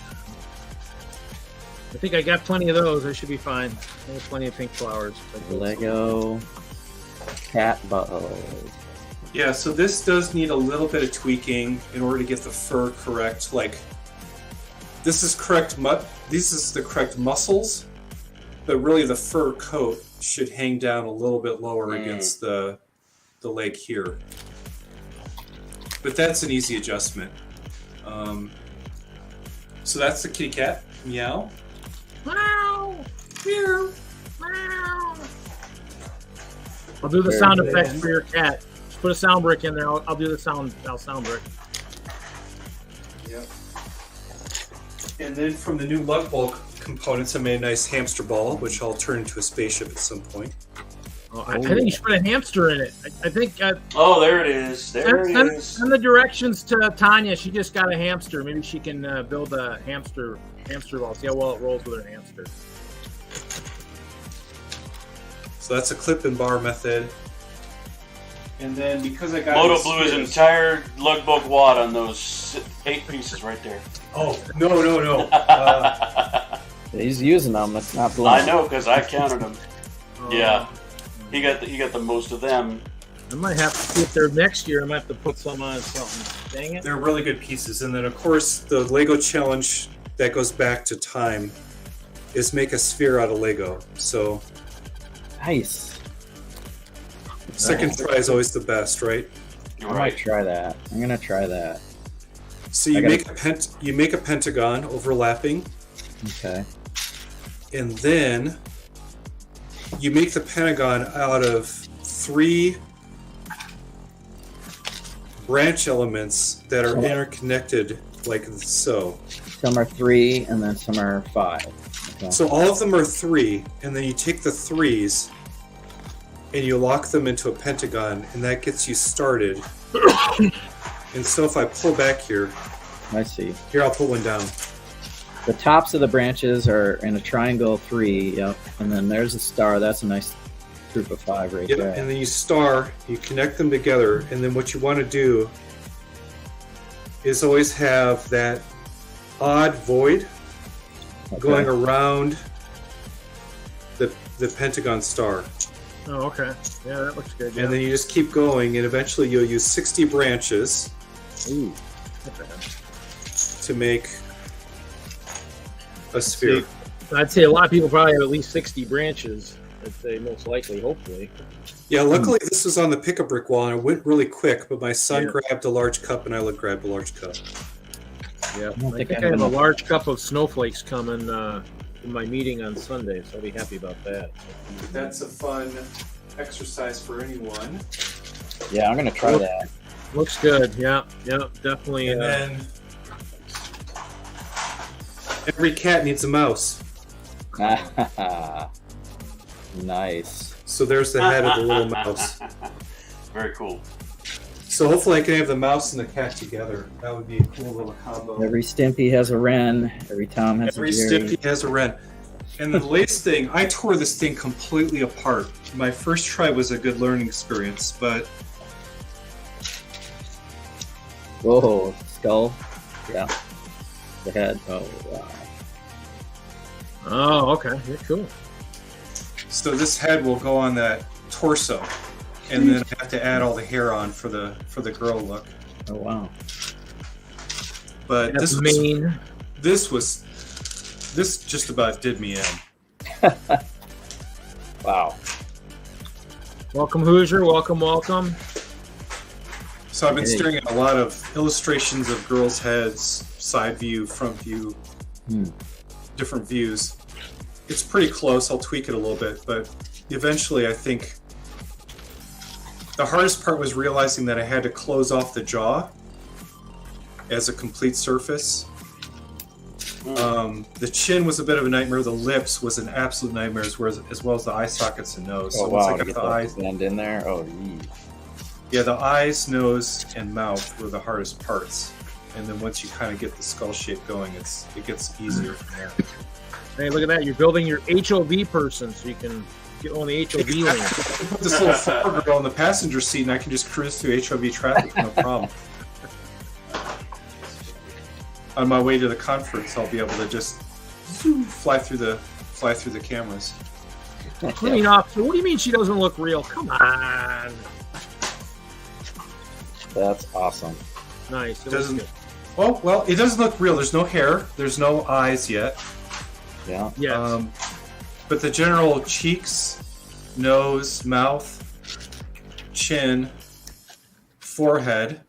I think I got plenty of those. I should be fine. I have plenty of pink flowers. Lego cat buttholes. Yeah, so this does need a little bit of tweaking in order to get the fur correct. Like, this is correct. This is the correct muscles, but really the fur coat should hang down a little bit lower against the leg here. But that's an easy adjustment. So that's the kitty cat. Meow. Meow. Meow. Meow. I'll do the Very sound good. effects for your cat. Put a sound brick in there. I'll do the sound. I'll sound brick. Yep. And then from the new lug bulk components, I made a nice hamster ball, which I'll turn into a spaceship at some point. Oh, I think you should put a hamster in it. I think. Oh, there it is. There it is. Send the directions to Tanya. She just got a hamster. Maybe she can build a hamster ball. See how well it rolls with her hamster. So that's a clip and bar method. And then because I got Moto these blew his spears- entire lug book wad on those 8 pieces right there. Oh no! He's using them. It's not blowing. I know because I counted them. Oh, Yeah. He got the most of them. I might have to see if they're next year. I might have to put some on something. Dang it. They're really good pieces. And then of course the Lego challenge that goes back to time is make a sphere out of Lego. So Nice. second try is always the best, right? I might try that. I'm gonna try that. So you make a pentagon overlapping, Okay. and then you make the pentagon out of 3 branch elements that are interconnected like so. Some are 3 and then some are 5. Okay. So all of them are 3, and then you take the 3s and you lock them into a pentagon, and that gets you started. And so if I pull back here, I see. I'll put one down. The tops of the branches are in a triangle 3. Yep. And then there's a star. That's a nice group of 5 right Yep. there. And then you connect them together, and then what you want to do is always have that odd void going around the pentagon star. Oh, okay. Yeah, that looks good. Yeah. And then you just keep going, and eventually you'll use 60 branches Ooh. Okay. to make a sphere. I'd say a lot of people probably have at least 60 branches. I'd say most likely, hopefully. Yeah, luckily this was on the pick-a-brick wall, and it went really quick, but my son Yeah. grabbed a large cup, and I grabbed a large cup. Yeah, don't I think think I I have a have large cup of snowflakes coming in my meeting on Sunday, so I'll be happy about that. That's a fun exercise for anyone. Yeah, I'm gonna try that. Looks good. Yeah, definitely. And then every cat needs a mouse. Nice. So there's the head of the little mouse. Very cool. So hopefully I can have the mouse and the cat together. That would be a cool little combo. Every Stimpy has a Wren. Every Tom has Every a Jerry. Stimpy has a Wren. And the latest thing, I tore this thing completely apart. My first try was a good learning experience, but Whoa, skull. Yeah. The head. Oh, wow. Oh, okay. Yeah, cool. so this head will go on that torso, and then I have to add all the hair on for the girl look. Oh, wow. But That's this just about did me in. Wow. Welcome, Hoosier. Welcome. So I've been Hey. staring at a lot of illustrations of girls' heads, side view, front view, different views. It's pretty close. I'll tweak it a little bit, but eventually I think the hardest part was realizing that I had to close off the jaw as a complete surface. The chin was a bit of a nightmare. The lips was an absolute nightmare, as well as the eye sockets and nose. Oh, So once wow. I To got get the that eyes, blend in there. Oh, yee. yeah, the eyes, nose, and mouth were the hardest parts. And then once you kind of get the skull shape going, it gets easier from there. Hey, look at that. You're building your HOV person, so you can get on the HOV lane. Put this little flower girl in the passenger seat, and I can just cruise through HOV traffic, no problem. On my way to the conference, I'll be able to just fly through the cameras. Clean officer. What do you mean she doesn't look real? Come on. That's awesome. Nice. It Doesn't- looks good. Oh well, it doesn't look real. There's no hair. There's no eyes yet. Yeah. Yes. But the general cheeks, nose, mouth, chin, forehead,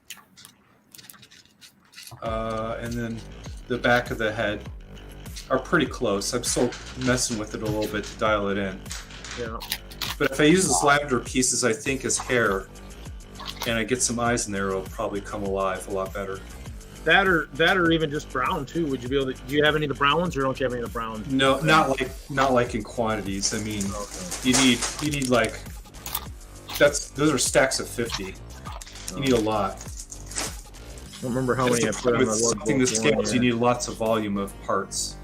and then the back of the head are pretty close. I'm still messing with it a little bit to dial it in. Yeah. But if I use this lavender pieces, I think as hair, and I get some eyes in there, it'll probably come alive a lot better. That or even just brown too. Would you be able to? Do you have any of the brown ones, or don't you have any of the brown? No, not like in quantities. I mean, you need like those are stacks of 50. You need a lot. I don't remember how many I put on With my something that scales, you need lots of volume of parts.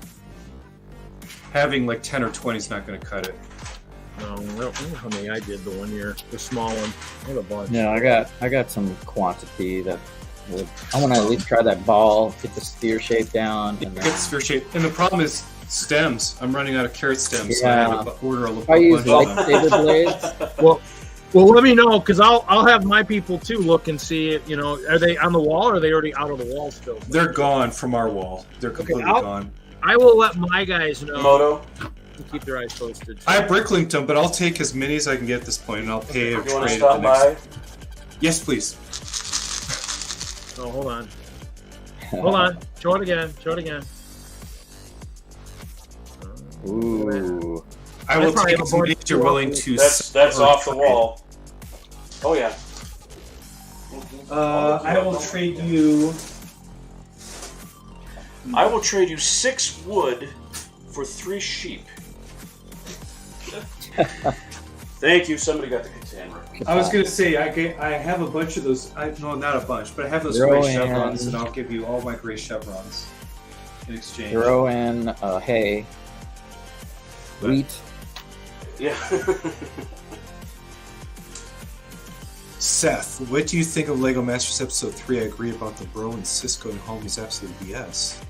Having like 10 or 20 is not going to cut it. No, I don't know how many I did the one year. The small one. I had a bunch. Yeah, I got some quantity that I want to at least try that ball, get the sphere shape down. It And gets sphere shape. And the problem is stems. I'm running out of carrot stems, so I Yeah. had to order a if I use bunch of them. lightsaber blades, Well, let me know, because I'll have my people too look and see it. You know, are they on the wall, or are they already out of the wall still? They're gone from our wall. They're completely gone. I will let my guys know. Moto, To keep their eyes posted. I bricklinked them, but I'll take as many as I can get at this point, and I'll pay or you want to trade stop by? Yes, please. Oh, hold on. Hold on. Show it again. Ooh. I will probably take have as a many bunch as you're willing to. That's off the wall. Oh yeah. I will trade you. I will trade you 6 wood for 3 sheep. Thank you. Somebody got the container. I was gonna say I have a bunch of those. No, not a bunch, but I have those Throw gray in- chevrons, and I'll give you all my gray chevrons in exchange. Throw in hay, wheat. Yeah. Seth, what do you think of Lego Masters Episode 3? I agree about the bro and Cisco and homies absolute BS.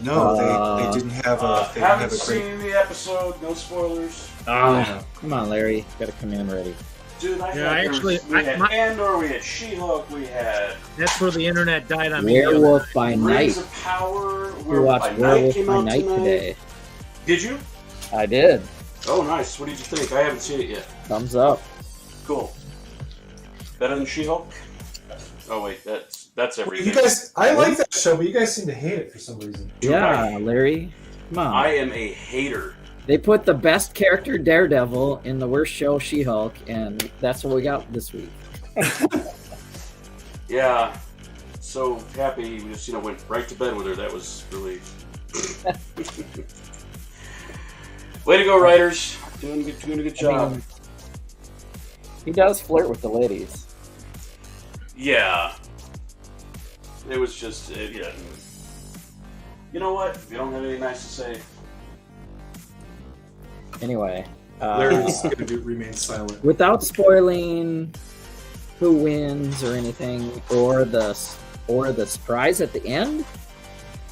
No, they didn't have a. They didn't Haven't have a great. seen the episode. No spoilers. Yeah. Come on, Larry. Got to come in ready. Dude, Yeah, actually, we had Andor, we had She-Hulk, we had That's where the internet died on me. Werewolf by Rings Night. of Power. We watched Werewolf came by out Night tonight. today. Did you? I did. Oh, nice. What did you think? I haven't seen it yet. Thumbs up. Cool. Better than She-Hulk? Oh wait, that's everything. You guys, I like that show, but you guys seem to hate it for some reason. Yeah, Larry. Come on. I am a hater. They put the best character, Daredevil, in the worst show, She-Hulk, and that's what we got this week. Yeah. So happy we just went right to bed with her. That was really. Way to go, writers! Doing a good job. I mean, he does flirt with the ladies. Yeah. It was just, yeah. You know what? If you don't have anything nice to say. Anyway. Larry's going to remain silent. Without spoiling who wins or anything, or the surprise at the end,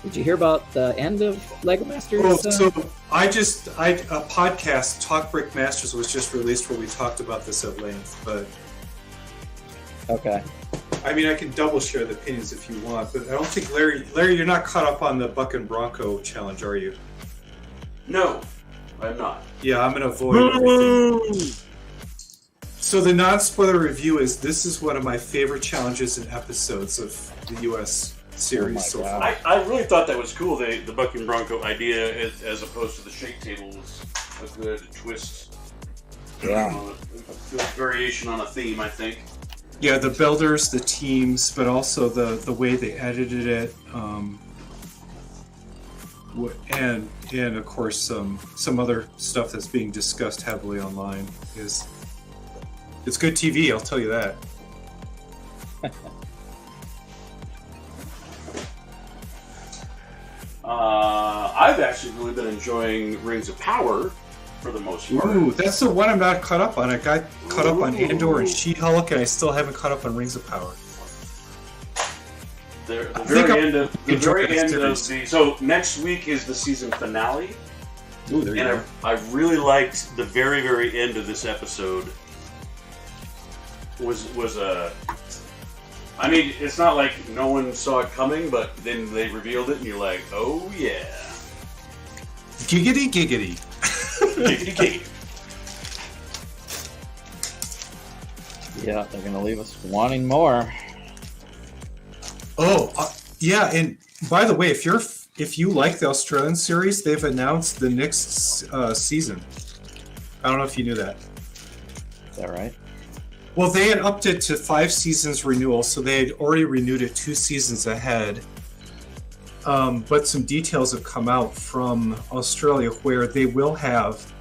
did you hear about the end of Lego Masters? Oh, so a podcast, Talk Brick Masters, was just released where we talked about this at length, but... Okay. I mean, I can double share the opinions if you want, but I don't think Larry, you're not caught up on the Buck and Bronco challenge, are you? No, I'm not. Yeah, I'm going to avoid everything. So the non-spoiler review is, this is one of my favorite challenges and episodes of the U.S. series so far. I really thought that was cool, the Buck and Bronco idea, as opposed to the shake table, was a good twist. Yeah. A variation on a theme, I think. Yeah, the builders, the teams, but also the way they edited it, and of course some other stuff that's being discussed heavily online. It's good TV, I'll tell you that. I've actually really been enjoying Rings of Power for the most part. Ooh, that's the one I'm not caught up on. I got caught up on Andor and She-Hulk, and I still haven't caught up on Rings of Power. The very end of the so next week is the season finale. Ooh, there you go. I really liked the very, very end of this episode. Was a. I mean, it's not like no one saw it coming, but then they revealed it, and you're like, oh yeah. Giggity, giggity. Giggity, giggity. Yeah, they're gonna leave us wanting more. Oh, yeah, and by the way, if you like the Australian series, they've announced the next season. I don't know if you knew that. Is that right? Well, they had upped it to 5 seasons renewal, so they had already renewed it 2 seasons ahead. But some details have come out from Australia where they will have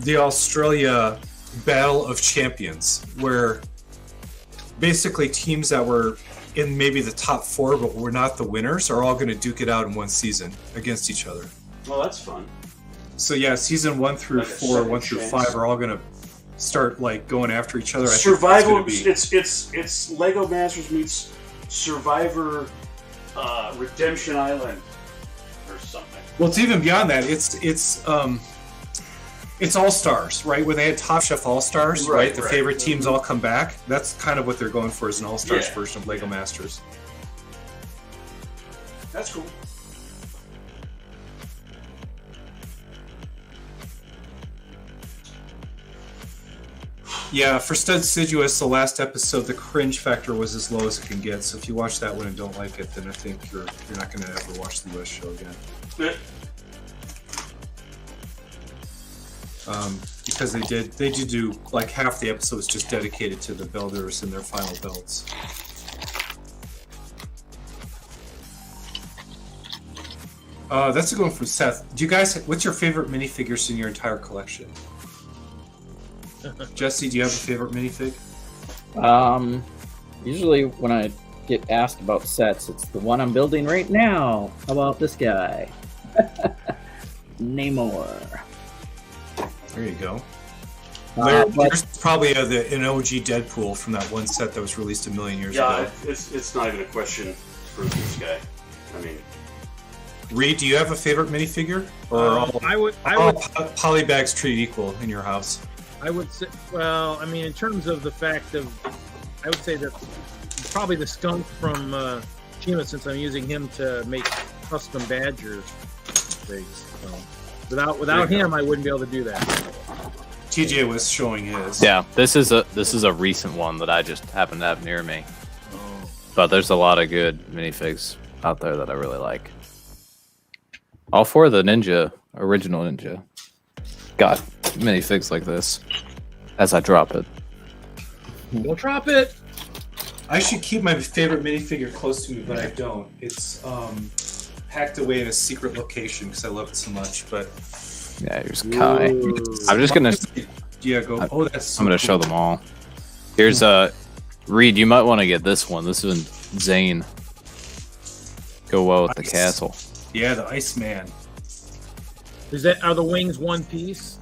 the Australia Battle of Champions, where basically teams that were in maybe the top 4 but were not the winners are all going to duke it out in one season against each other. Well, that's fun. So yeah, season 1 through Like a 4, second 1 through chance. 5 are all going to start like going after each other. Survival. I think It's Lego Masters meets Survivor Redemption Island or something. Well, it's even beyond that. It's All Stars, right? Where they had Top Chef All Stars, right? The favorite teams all come back. That's kind of what they're going for, is an All Stars version of Lego Masters. That's cool. Yeah, for Stud Siduous, the last episode, the cringe factor was as low as it can get. So if you watch that one and don't like it, then I think you're not going to ever watch the US show again. Yeah. Because they did do like half the episodes just dedicated to the builders and their final builds. That's a good one from Seth. Do you guys? What's your favorite minifigures in your entire collection? Jesse, do you have a favorite minifig? Usually when I get asked about sets, it's the one I'm building right now. How about this guy? Namor. There you go. There's But probably an OG Deadpool from that one set that was released a million years ago. It's not even a question for this guy. I mean, Reed, do you have a favorite minifigure? Or I would polybags treated equal in your house? I would say, well, I mean, in terms of the fact of, I would say that probably the skunk from Chima, since I'm using him to make custom badgers things. So. Without him, I wouldn't be able to do that. TJ was showing his. Yeah, this is a recent one that I just happen to have near me. But there's a lot of good minifigs out there that I really like. All four of the original Ninja, got minifigs like this. As I drop it. Don't drop it. I should keep my favorite minifigure close to me, but I don't. It's packed away in a secret location because I love it so much. But yeah, here's Kai. I'm just gonna. Yeah, go. Oh, that's. So I'm gonna show them all. Here's Reed. You might want to get this one. This is Zane. Go well with the castle. Yeah, the Iceman. Are the wings one piece?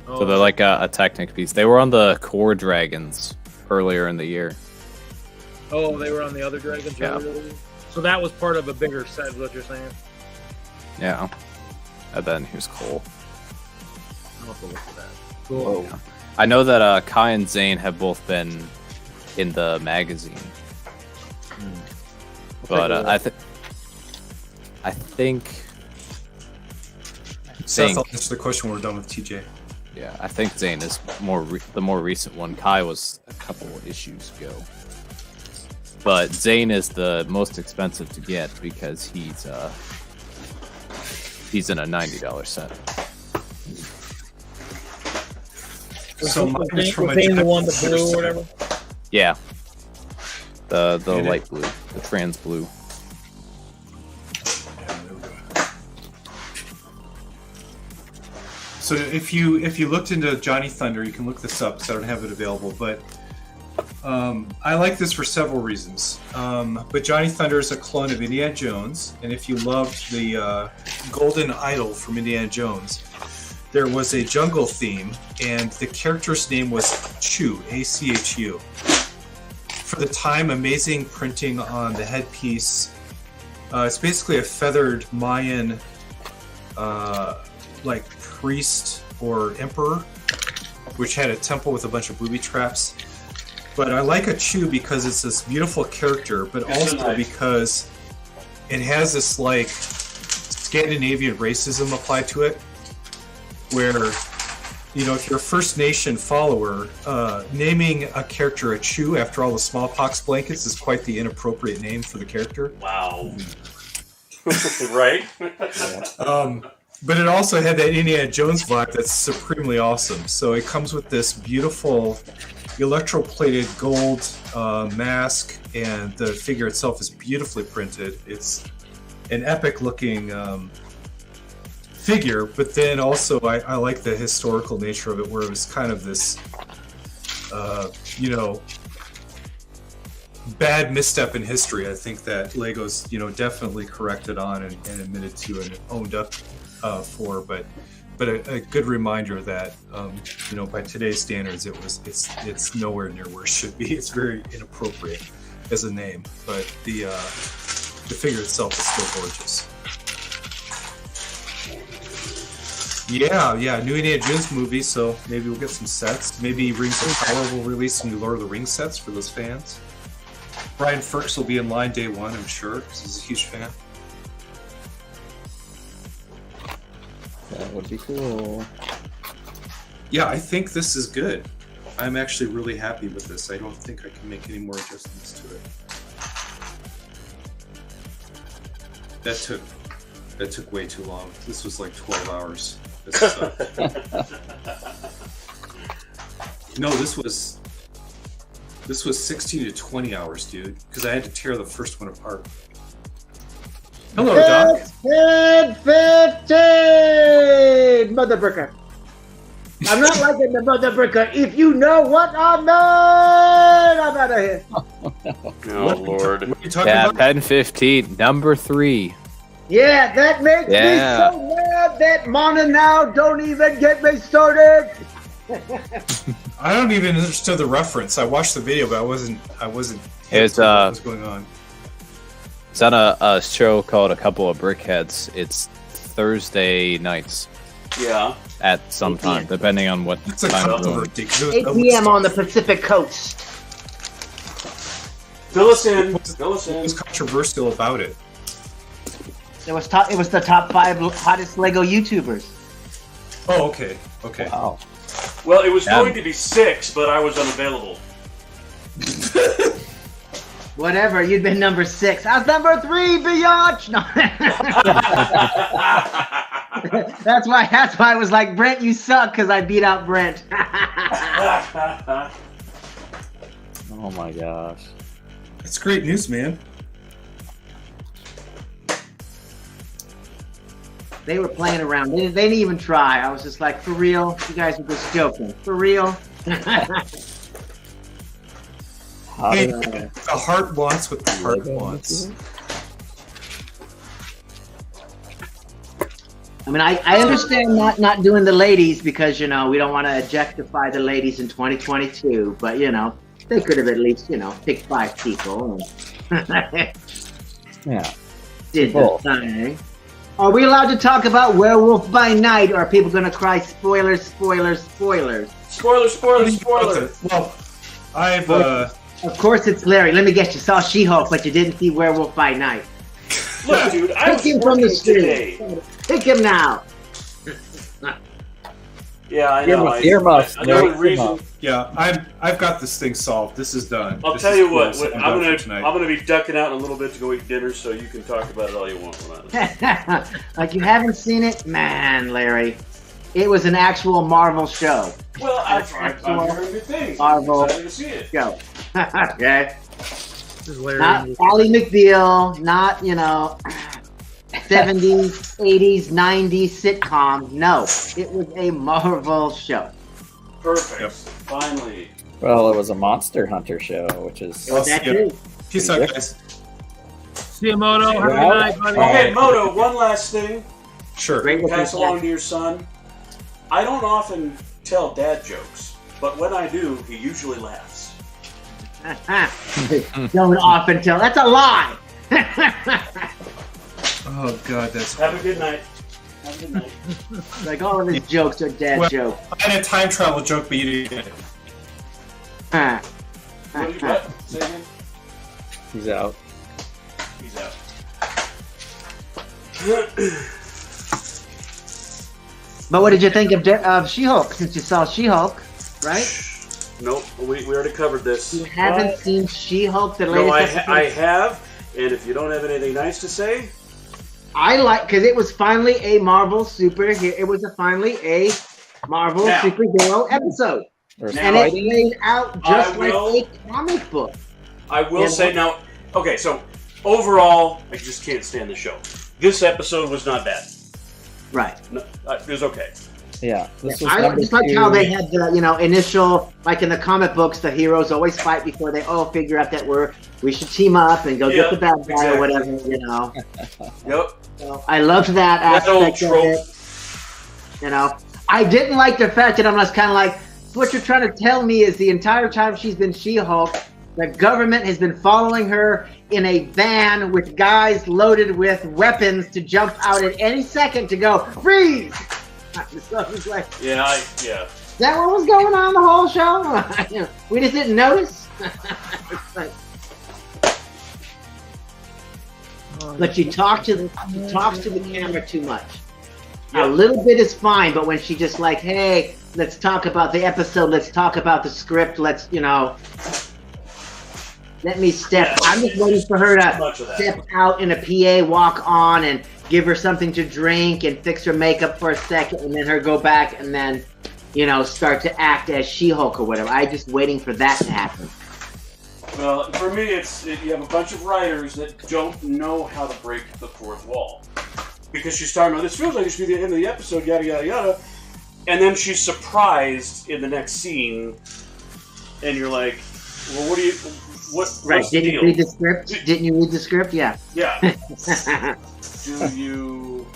So they're like a Technic piece. They were on the core dragons earlier in the year. Oh, they were on the other dragons. Yeah. So that was part of a bigger set, is what you're saying? Yeah. And then here's Cole. I'll have to look at that. Cool. Yeah. I know that Kai and Zane have both been in the magazine. But I think. Seth, I'll answer the question when we're done with TJ. Yeah, I think Zane is the more recent one. Kai was a couple of issues ago. But Zane is the most expensive to get because he's in a $90 set. So mine is from Zane the one, the blue or whatever? Yeah. The light blue, the trans blue. So if you looked into Johnny Thunder, you can look this up because I don't have it available. But I like this for several reasons. But Johnny Thunder is a clone of Indiana Jones, and if you loved the Golden Idol from Indiana Jones, there was a jungle theme, and the character's name was Chu, A-C-H-U. For the time, amazing printing on the headpiece. It's basically a feathered Mayan, like priest or emperor, which had a temple with a bunch of booby traps. But I like a Chu because it's this beautiful character, but also because it has this like Scandinavian racism applied to it, where, you know, if you're a First Nation follower, naming a character a Chu after all the smallpox blankets is quite the inappropriate name for the character. Wow. Right? But it also had that Indiana Jones vibe that's supremely awesome. So it comes with this beautiful electroplated gold mask, and the figure itself is beautifully printed. It's an epic looking figure, but then also I like the historical nature of it, where it was kind of this, you know, bad misstep in history. I think that Lego's, you know, definitely corrected on and admitted to and owned up for, but a good reminder that, you know, by today's standards, it's nowhere near where it should be. It's very inappropriate as a name, but the figure itself is still gorgeous. Yeah, new Indiana Jones movie, so maybe we'll get some sets. Maybe Rings of Power will release some new Lord of the Rings sets for those fans. Brian Firks will be in line day one, I'm sure, because he's a huge fan. That would be cool. Yeah, I think this is good. I'm actually really happy with this. I don't think I can make any more adjustments to it. That took way too long. This was like 12 hours. This is, no, this was 16 to 20 hours, dude, because I had to tear the first one apart. Hello, Doc. 15, Mother Bricker. I'm not liking the Mother Bricker. If you know what I mean, I'm out of here. Oh, Lord. What are you talking Yeah, about? Pen 15, number 3. Yeah, that makes me so mad that Mana now don't even get me started. I don't even understand the reference. I watched the video, but I wasn't. It's what was going on. It's on a show called A Couple of Brickheads. It's Thursday nights Yeah. at some time, depending on what It's a time zone. controversy. 8 p.m. on the Pacific Coast. Fill us in. What was controversial about it? It was the top 5 hottest Lego YouTubers. Oh, okay. Okay. Wow. Well, it was going to be 6, but I was unavailable. Whatever, you'd been number 6. I was number 3, biatch. No. That's why I was like, Brent, you suck, because I beat out Brent. Oh my gosh. It's great news, man. They were playing around. They didn't even try. I was just like, for real? You guys are just joking. For real? Hey, the heart wants what the heart wants. I mean, I understand not doing the ladies because, we don't want to objectify the ladies in 2022. But, they could have at least, picked 5 people. And Yeah. did the thing. Are we allowed to talk about Werewolf by Night, or are people going to cry spoilers, spoilers, spoilers? Spoilers, spoilers, spoilers. Well, I've Of course it's Larry. Let me guess, you saw She-Hulk, but you didn't see Werewolf by Night. Look, dude, I was Pick him from the working street. today. Pick him now. Yeah, I know. Earmuffs. I know the reason. yeah, I've got this thing solved. This is done. I'll This tell is you cool. what. So I'm done for tonight. gonna be ducking out in a little bit to go eat dinner, so you can talk about it all you want. Like you haven't seen it? Man, Larry. It was an actual Marvel show. Well, I'm hearing good things. Marvel. I'm excited to see it. Show. Okay. This is Larry. Not Ally McBeal, not, 70s, 80s, 90s sitcom. No, it was a Marvel show. Perfect. Yep. Finally. Well, it was a Monster Hunter show, which is Well, That yeah. too. Peace out, guys. See you, Moto. Have a good Well, night, buddy. Okay, Moto, one last thing. Sure. Great looking Pass along cat. to your son. I don't often tell dad jokes, but when I do, he usually laughs. Don't often tell. That's a lie. Oh God, that's. Have a good night. Have a good night. Like all of his jokes are dad Well- jokes. I had a time travel joke, but you didn't get it. What do you got? Say again? he's out. He's out. But what did you think of She-Hulk? Since you saw She-Hulk, right? Nope, we already covered this. You haven't seen She-Hulk, the No, latest episode? I have, and if you don't have anything nice to say, I like, because it was finally a Marvel superhero. It was finally a Marvel Now. superhero episode, There's and it fighting. played out just I like will- a comic book. I will Yeah. say now. Okay, so overall, I just can't stand the show. This episode was not bad. Right. No, it was okay. Yeah. This was I number just like 2. how they had the initial, like in the comic books, the heroes always fight before they figure out that we should team up and go Yeah, get the bad guy exactly. or whatever. Yep. So I loved that That old aspect of trope. it. I didn't like the fact that I'm just kind of like, what you're trying to tell me is the entire time she's been She-Hulk, the government has been following her in a van with guys loaded with weapons to jump out at any second to go, freeze! So I was like, Yeah, yeah. is that what was going on the whole show? We just didn't notice. But she talks to the camera too much. Yeah. A little bit is fine, but when she just like, hey, let's talk about the episode, let's talk about the script, let's, let me step. Yeah. I'm just waiting for her Too to much of that. step out in a PA, walk on, and give her something to drink and fix her makeup for a second, and then her go back and then, start to act as She-Hulk or whatever. I'm just waiting for that to happen. Well, for me, you have a bunch of writers that don't know how to break the fourth wall. Because she's talking about, this feels like it should be the end of the episode, yada, yada, yada. And then she's surprised in the next scene, and you're like, well, what's Right? the Didn't deal? you read the script? Didn't you read the script? Yeah. Yeah. Do you...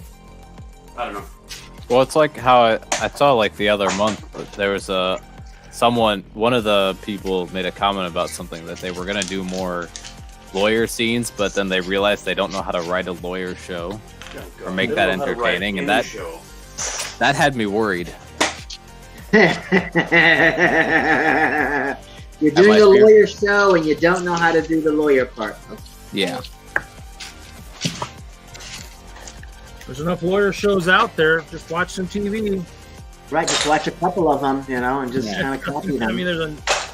I don't know. Well, it's like how I saw like the other month. There was one of the people made a comment about something that they were gonna do more lawyer scenes, but then they realized they don't know how to write a lawyer show or make They that don't know how to write entertaining, and any that show. that had me worried. You're That doing might a be- lawyer show and you don't know how to do the lawyer part. Yeah. There's enough lawyer shows out there. Just watch some TV. Right, just watch a couple of them, and just kind of copy them. I mean,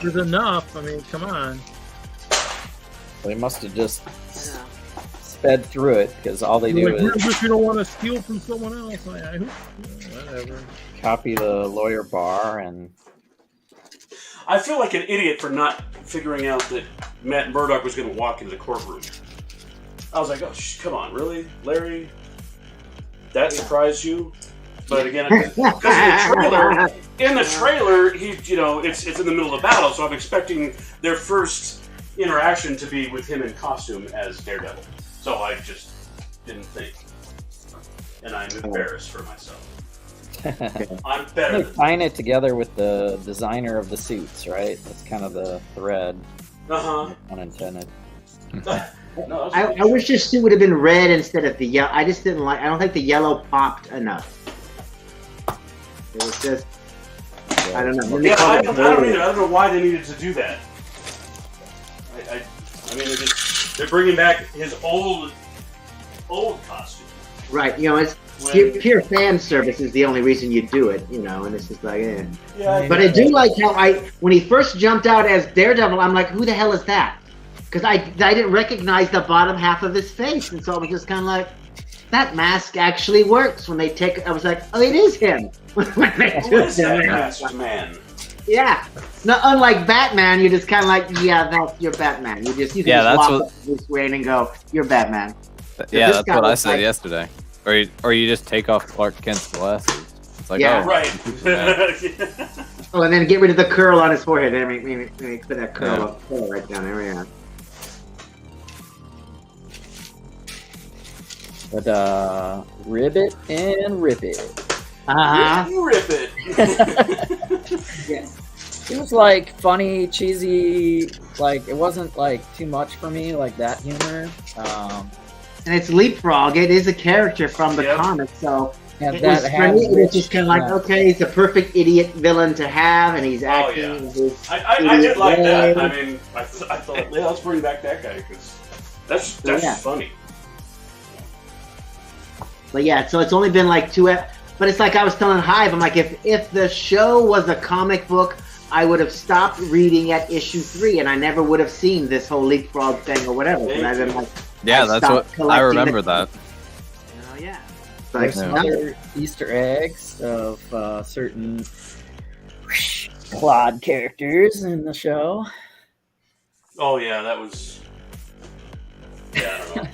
there's enough. I mean, come on. They must have just sped through it because all they do is if you don't want to steal from someone else. Whatever. Copy the lawyer bar and. I feel like an idiot for not figuring out that Matt Murdock was going to walk into the courtroom. I was like, oh, come on, really, Larry? That surprised you? But again, because in the trailer, he, it's in the middle of the battle, so I'm expecting their first interaction to be with him in costume as Daredevil. So I just didn't think, and I'm embarrassed for myself. I'm better. Tying it together with the designer of the suits, right? That's kind of the thread. Unintended. No, I wish this suit would have been red instead of the yellow. I just didn't like. I don't think the yellow popped enough. It was just. I don't know. Yeah, I don't either. I don't know why they needed to do that. I mean, they're bringing back his old costume. Right. It's pure fan service is the only reason you do it. And it's just like, eh. Yeah. But I do like how when he first jumped out as Daredevil, I'm like, who the hell is that? Because I didn't recognize the bottom half of his face, and so I was just kind of like, that mask actually works. When they take, I was like, oh, it is him. Who is that masked man? Yeah. No, unlike Batman, you're just kind of like, yeah, that's your Batman. You can just walk up Bruce Wayne and go, you're Batman. Yeah, that's what I said yesterday. Or you just take off Clark Kent's glasses. It's like, right. Oh, and then get rid of the curl on his forehead. Let me put that curl right down there. Yeah. But ribbit and rip it. Rip it. Yeah. It was like funny, cheesy. Like it wasn't like too much for me, like that humor. And it's Leapfrog. It is a character from the comics, so and it was for me. It's just kind of like, okay, he's a perfect idiot villain to have, and he's acting. I did like that. I mean, I thought, let's bring back that guy because that's funny. But yeah, so it's only been like 2. But it's like I was telling Hive, I'm like, if the show was a comic book, I would have stopped reading at issue 3, and I never would have seen this whole Leapfrog thing or whatever. And I've been like, that's what I remember that. Oh yeah. There's some other Easter eggs of certain Claude characters in the show. Oh yeah, that was. Yeah, I don't know.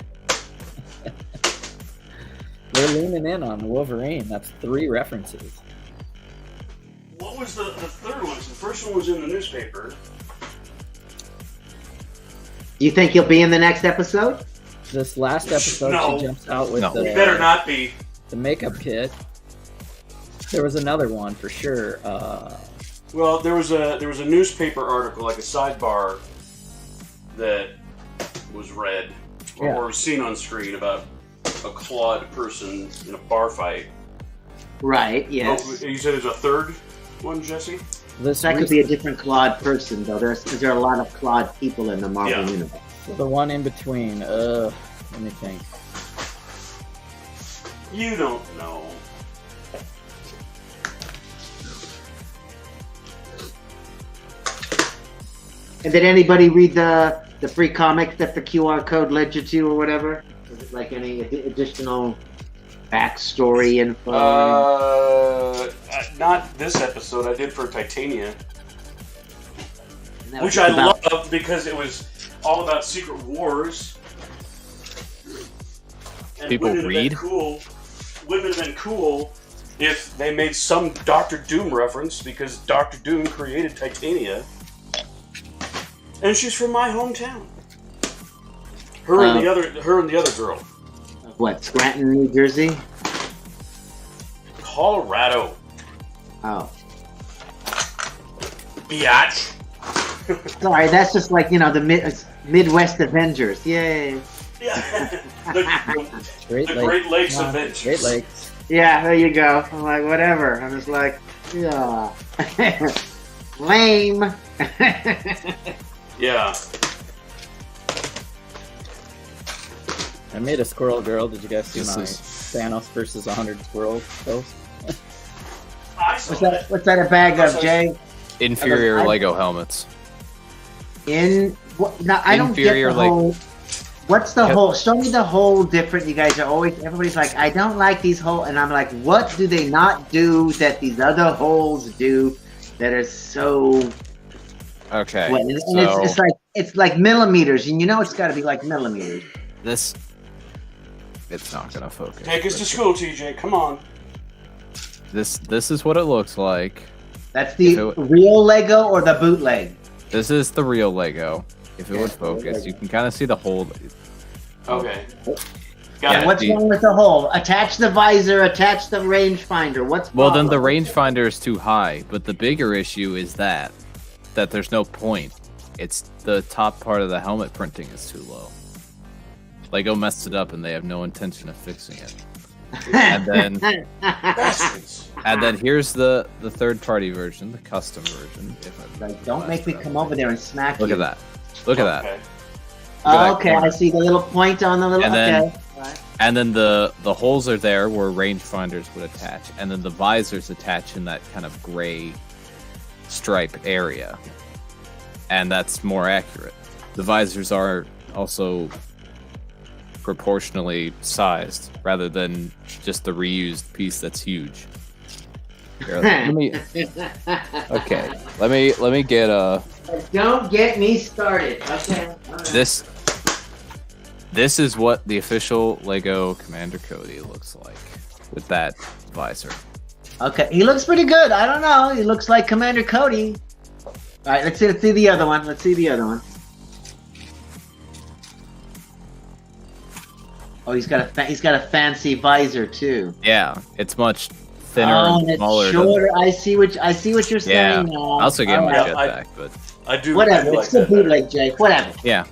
They're leaning in on Wolverine. That's 3 references. What was the third one? The first one was in the newspaper. You think he'll be in the next episode? This last episode, she jumps out with He better not be. The makeup kit. There was another one for sure. Well, there was a newspaper article, like a sidebar, that was read or seen on screen about a clawed person in a bar fight. Right. Yes. Oh, you said there's a third one, Jesse? That could be a different Claude person, though. There are a lot of Claude people in the Marvel universe. So the one in between. Let me think. You don't know. And did anybody read the free comic that the QR code led you to, or whatever? Was it like any additional backstory info? Not this episode. I did for Titania, which I loved because it was all about Secret Wars. And people read. Wouldn't it have been cool if they made some Doctor Doom reference because Doctor Doom created Titania, and she's from my hometown. Her and the other girl. What, Scranton, New Jersey? Colorado. Oh. Biatch. Sorry, that's just like, the Midwest Avengers. Yay. Yeah. the Great Lakes Avengers. Great Lakes. Yeah, there you go. I'm like, whatever. I'm just like, yeah. Lame. Yeah. I made a squirrel girl. Did you guys see Thanos versus 100 squirrels post? What's that a bag of, Jay? Inferior Lego helmets. Now, I don't get the whole. What's the whole? Show me the whole different. You guys are always. Everybody's like, I don't like these whole, and I'm like, what do they not do that these other holes do that are so? Okay. And it's like millimeters, and you know it's got to be like millimeters. It's not gonna focus. Take us to school, TJ. Come on. This is what it looks like. That's the real Lego or the bootleg? This is the real Lego. If it would focus, you can kind of see the hole. Okay. Got it. What's wrong with the hole? Attach the visor, attach the rangefinder. What's well, then the rangefinder is too high. But the bigger issue is that there's no point. It's the top part of the helmet printing is too low. Lego messed it up, and they have no intention of fixing it. And then here's the third-party version, the custom version. Don't make me come over there and smack you. Look at that. Look at that. Okay, I see the little point on the little. And then the holes are there where rangefinders would attach, and then the visors attach in that kind of gray stripe area, and that's more accurate. The visors are also proportionally sized rather than just the reused piece that's huge. Here, let me get a. Don't get me started. Okay. This is what the official Lego Commander Cody looks like with that visor. Okay, he looks pretty good. I don't know. He looks like Commander Cody. All right, let's see the other one. Let's see the other one. Oh, he's got a fancy visor too. Yeah, it's much thinner and smaller. It's shorter. I see what you're saying now. I also get my jetpack, but I do. Whatever. It's the bootleg, Jake. Whatever. Yeah.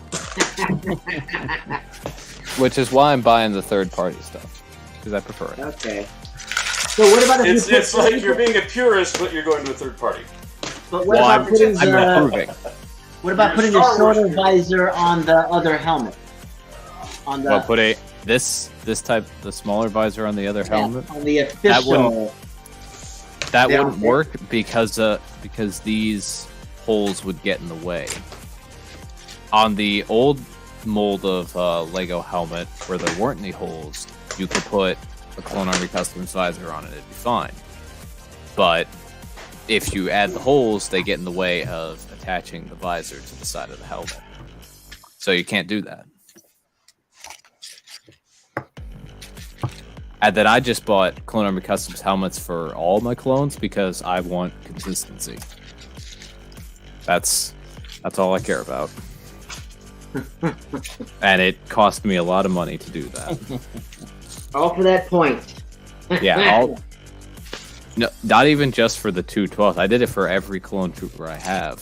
Which is why I'm buying the third-party stuff because I prefer it. Okay. So what about if it's like you're being a purist, but you're going to a third party. But what about putting I'm improving. What about putting a shorter visor on the other helmet? On the this type, the smaller visor on the other helmet. On the official. That wouldn't work because these holes would get in the way. On the old mold of Lego helmet, where there weren't any holes, you could put a Clone Army Customs visor on it, it'd be fine. But if you add the holes, they get in the way of attaching the visor to the side of the helmet. So you can't do that. And then I just bought Clone Army Customs helmets for all my clones because I want consistency. That's all I care about. And it cost me a lot of money to do that. All for that point. Yeah, no, not even just for the 212th. I did it for every clone trooper I have,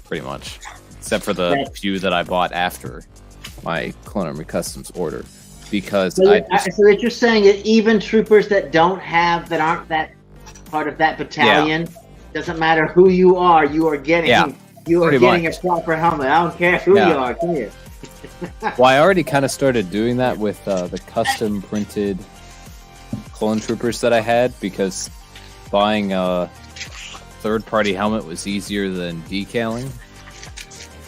pretty much, except for the few that I bought after my Clone Army Customs order. Because so what you're saying is even troopers that aren't that part of that battalion, doesn't matter who you are getting a proper helmet. I don't care who you are. Come here. Well, I already kind of started doing that with the custom printed clone troopers that I had because buying a third-party helmet was easier than decaling,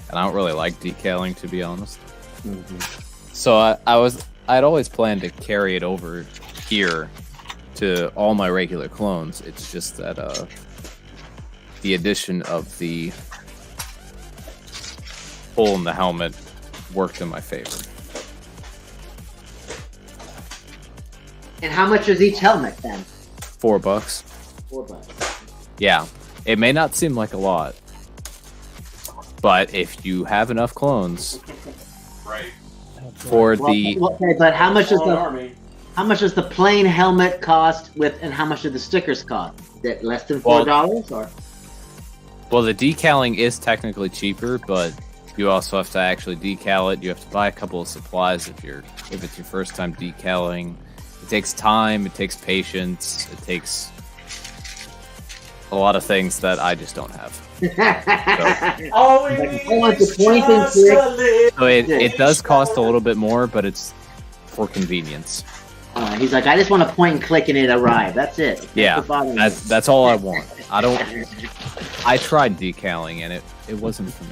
and I don't really like decaling, to be honest. Mm-hmm. So I'd always planned to carry it over here to all my regular clones. It's just that the addition of the hole in the helmet worked in my favor. And how much is each helmet then? $4. $4. Yeah, it may not seem like a lot, but if you have enough clones, right? But how much does the plain helmet cost and how much do the stickers cost? Is it less than $4 or? Well, the decaling is technically cheaper, but you also have to actually decal it. You have to buy a couple of supplies if it's your first time decaling. It takes time, it takes patience, it takes a lot of things that I just don't have. So it does cost a little bit more, but it's for convenience. He's like, I just want to point and click and it arrive. That's it. Yeah, that's all I want. I tried decaling and it wasn't for me.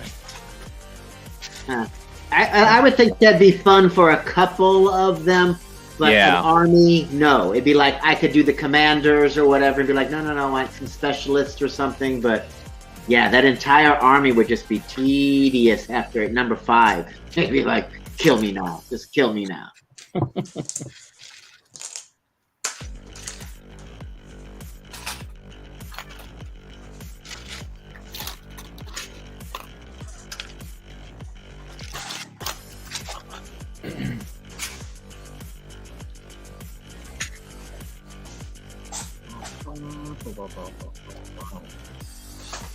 I would think that'd be fun for a couple of them, but an army, no. It'd be like I could do the commanders or whatever and be like, no, I want some specialists or something. But yeah, that entire army would just be tedious after number 5. It'd be like, kill me now. Just kill me now.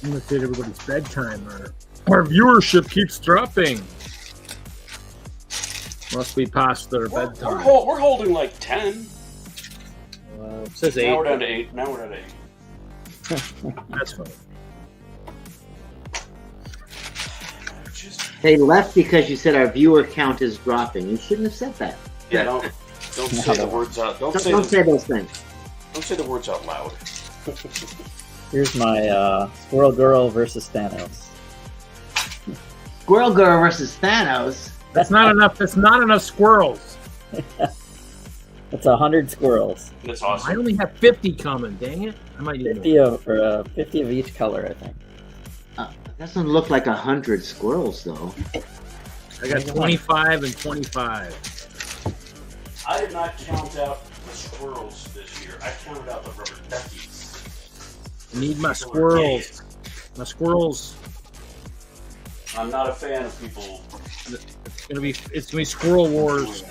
I'm gonna say everybody's bedtime. Our viewership keeps dropping. Must be past their bedtime. We're holding like 10. It says 8. Now we're down to 8. That's fine. They left because you said our viewer count is dropping. You shouldn't have said that. Yeah, don't say the words out. Don't say those things. Don't say the words out loud. Here's my Squirrel Girl versus Thanos. Squirrel Girl versus Thanos. That's not enough. That's not enough squirrels. That's 100 squirrels. That's awesome. I only have 50 coming. Dang it! I might need 50 of each color, I think. Doesn't look like 100 squirrels though. I got 25 and 25. I did not count out the squirrels this year. I counted out the rubber duckies. I need my squirrels. My squirrels. I'm not a fan of people. It's gonna be squirrel wars.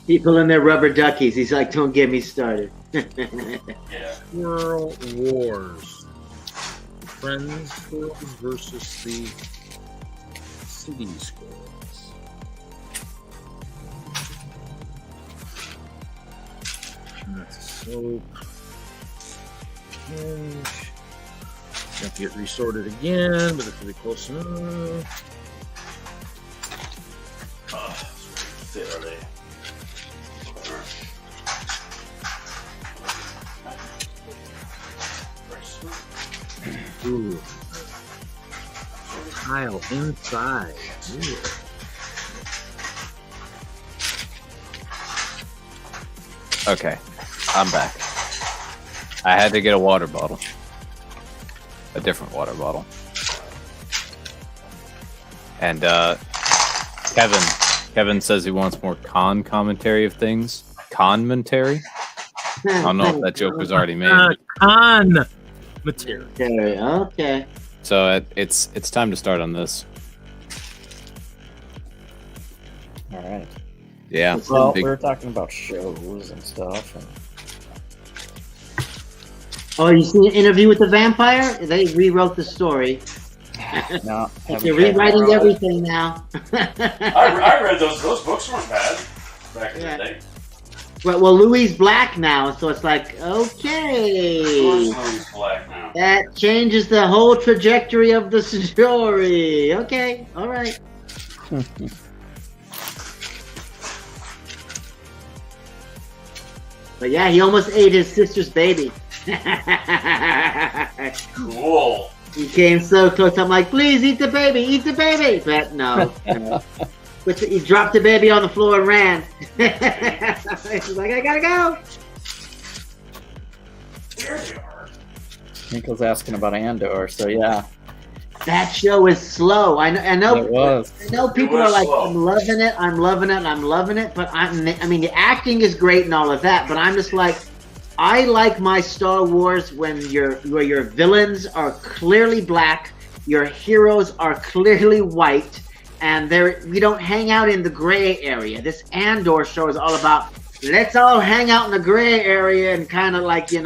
People in their rubber duckies. He's like, don't get me started. Yeah. Squirrel wars. Friends squirrels versus the city squirrels. And that's a soap. Hinge. Have to get resorted again, but it's really close enough. Fit are they? Ooh. Tile inside. Ooh. Okay, I'm back. I had to get a water bottle. A different water bottle. And Kevin says he wants more commentary of things. Commentary? I don't know if that joke was already made. Material. Okay. So it's time to start on this. All right. Yeah. Well, we were talking about shows and stuff. Oh, you seen an interview with the vampire? They rewrote the story. No, They're rewriting everything now. I read those books weren't bad back in the day. Well, Louis Black now, so it's like, okay. Louis Black now. That changes the whole trajectory of the story. Okay, all right. But yeah, he almost ate his sister's baby. Cool. He came so close. I'm like, please eat the baby, But no. But he dropped the baby on the floor and ran. He's like, I gotta go. There they are. Nico's asking about Andor, so yeah. That show is slow. I know. It was. I know people are like, slow. I'm loving it. But I mean, the acting is great and all of that. But I'm just like, I like my Star Wars where your villains are clearly black, your heroes are clearly white, and we don't hang out in the gray area. This Andor show is all about let's all hang out in the gray area and kind of like, man,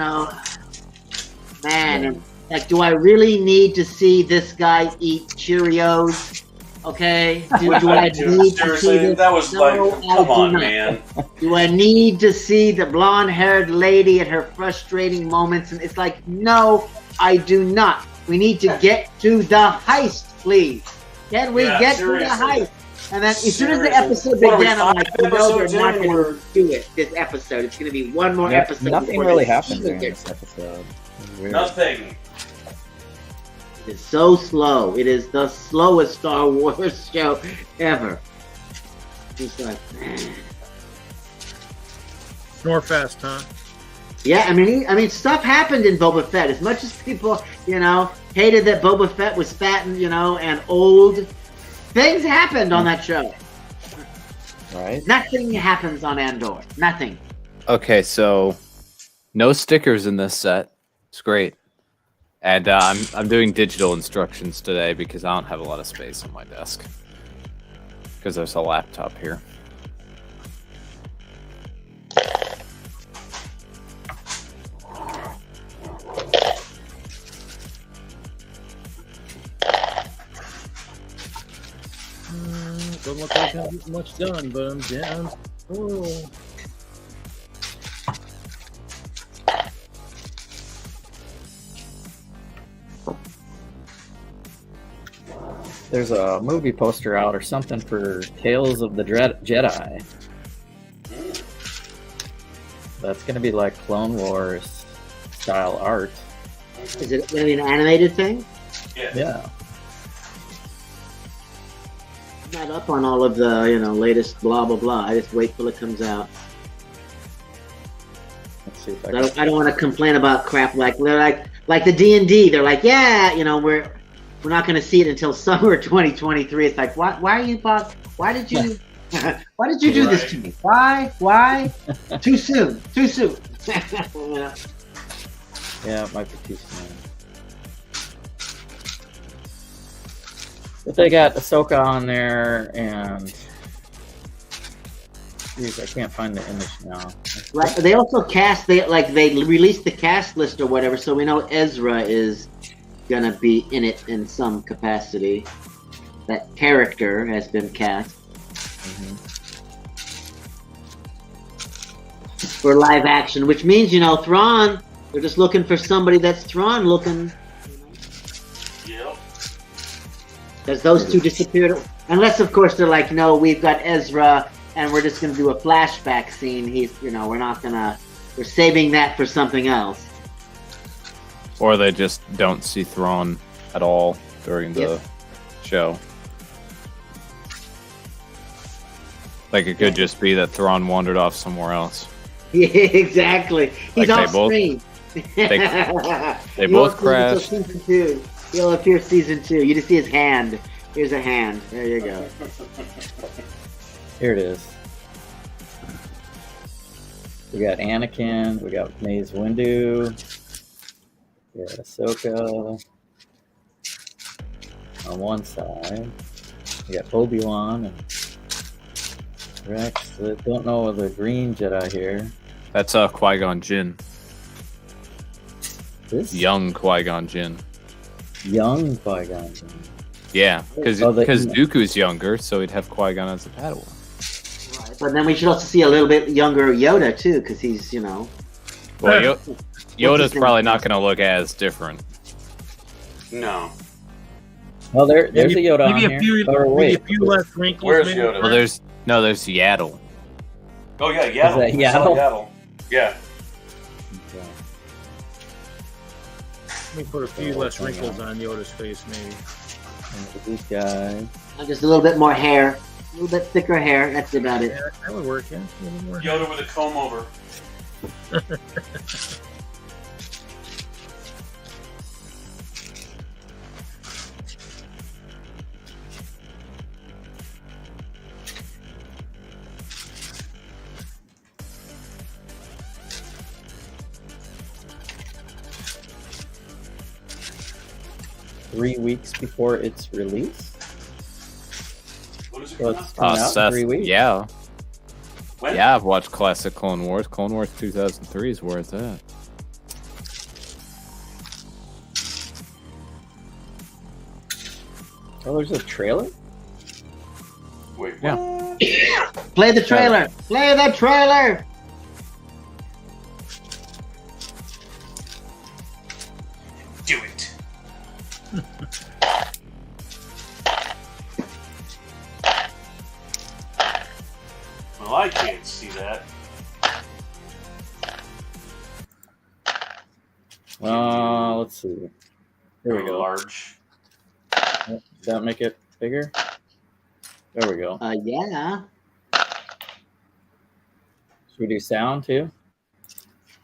and like, do I really need to see this guy eat Cheerios? Okay, do I need to see this? That was come on, man. Do I need to see the blonde-haired lady at her frustrating moments? And it's like, no, I do not. We need to get to the heist, please. Can we get to the heist? And then as soon as the Seriously. episode What are we, began, I'm like, 5 you know, they're episodes not in? going We're- to do it this episode. It's going to be one more Yeah, episode. nothing before really they happened even during get this episode. It's weird. Nothing. It's so slow. It is the slowest Star Wars show ever. Just like, man. Snore fast, huh? Yeah, I mean, stuff happened in Boba Fett. As much as people, hated that Boba Fett was fat and and old, things happened on that show. Right? Nothing happens on Andor. Nothing. Okay, so no stickers in this set. It's great. And I'm doing digital instructions today because I don't have a lot of space on my desk. Because there's a laptop here. Don't look like I have much done, but I'm down. Oh. There's a movie poster out or something for Tales of the Jedi. That's going to be like Clone Wars style art. Is it going to be an animated thing? Yeah. I'm not up on all of the latest blah blah blah. I just wait till it comes out. Let's see if I I can. don't want to complain about crap like they're like the D&D. They're like, yeah, we're not going to see it until summer 2023. It's like, why are you why did you why did you do this to me? Why? Too soon. Yeah, it might be too soon. But they got Ahsoka on there, and geez, I can't find the image now. Like they also cast they released the cast list or whatever, so we know Ezra is gonna be in it in some capacity. That character has been cast for live action, which means Thrawn. They're just looking for somebody that's Thrawn looking. Yep. Because those two disappeared. Unless, of course, they're like, no, we've got Ezra, and we're just going to do a flashback scene. We're not going to... We're saving that for something else. Or they just don't see Thrawn at all during the show. Like, it could just be that Thrawn wandered off somewhere else. Yeah, exactly. He's Like, off screen. They both crashed. Season 2. He'll appear season 2. You just see his hand. Here's a hand. There you go. Here it is. We got Anakin, we got Mace Windu, we got Ahsoka on one side. We got Obi-Wan and Rex. I don't know the green Jedi here. That's Qui-Gon Jinn. This Young Qui-Gon Jinn. young Qui-Gon Jinn. Yeah, because Dooku's younger, so he'd have Qui-Gon as a Padawan. Right. But then we should also see a little bit younger Yoda, too, because he's, Well, Yoda's probably not going to look as different. No. Well, there's a Yoda on maybe here. a few, Or maybe wait, a few less wrinkles. Where's maybe. Yoda? Well, there's Yaddle. Oh yeah, Yaddle. Is that Yaddle? Yaddle. Yeah. Let me put a few less wrinkles on Yoda's face, maybe. and these guys. just a little bit more hair. A little bit thicker hair. That's about it. Yeah, that would work. Yeah, a little more. Yoda with a comb over. 3 weeks before its release. What is it So coming it's out? coming out in Seth, 3 weeks. yeah. When? Yeah, I've watched classic Clone Wars. Clone Wars 2003 is where it's at. Oh, there's a trailer? Wait, what? Yeah. Play the trailer. Play the trailer. Do it. Well, I can't see that. Let's see. Here we go. Large. Does that make it bigger? There we go. Yeah. Should we do sound too?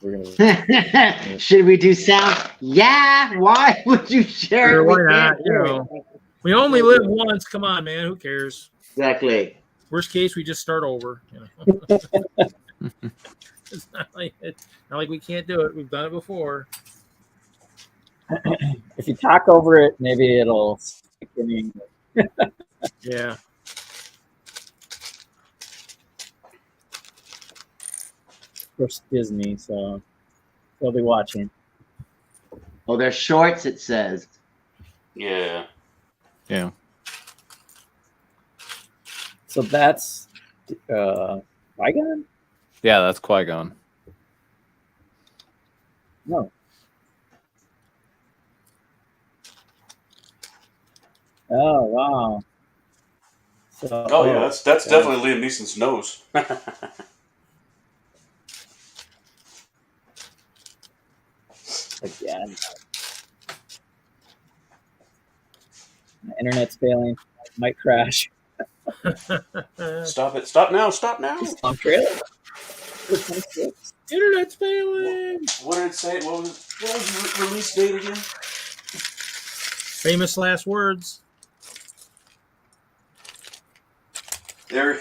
We're gonna. Should we do sound? Yeah. Why would you share Sure, it? why We not? can't You do know, it. we only live once. Come on, man. Who cares? Exactly. Worst case, we just start over. You know? It's not like we can't do it. We've done it before. If you talk over it, maybe it'll stick in English. Yeah. Of course, Disney, so they'll be watching. Oh, they're shorts, it says. Yeah. Yeah. So that's Qui-Gon? Yeah, that's Qui-Gon. No. Oh wow. So, Oh yeah, that's definitely Liam Neeson's nose. Again. My internet's failing. Might crash. Stop it! Stop now! Stop now! Long trailer. Internet's failing. What did it say? What was the release date again? Famous last words. There.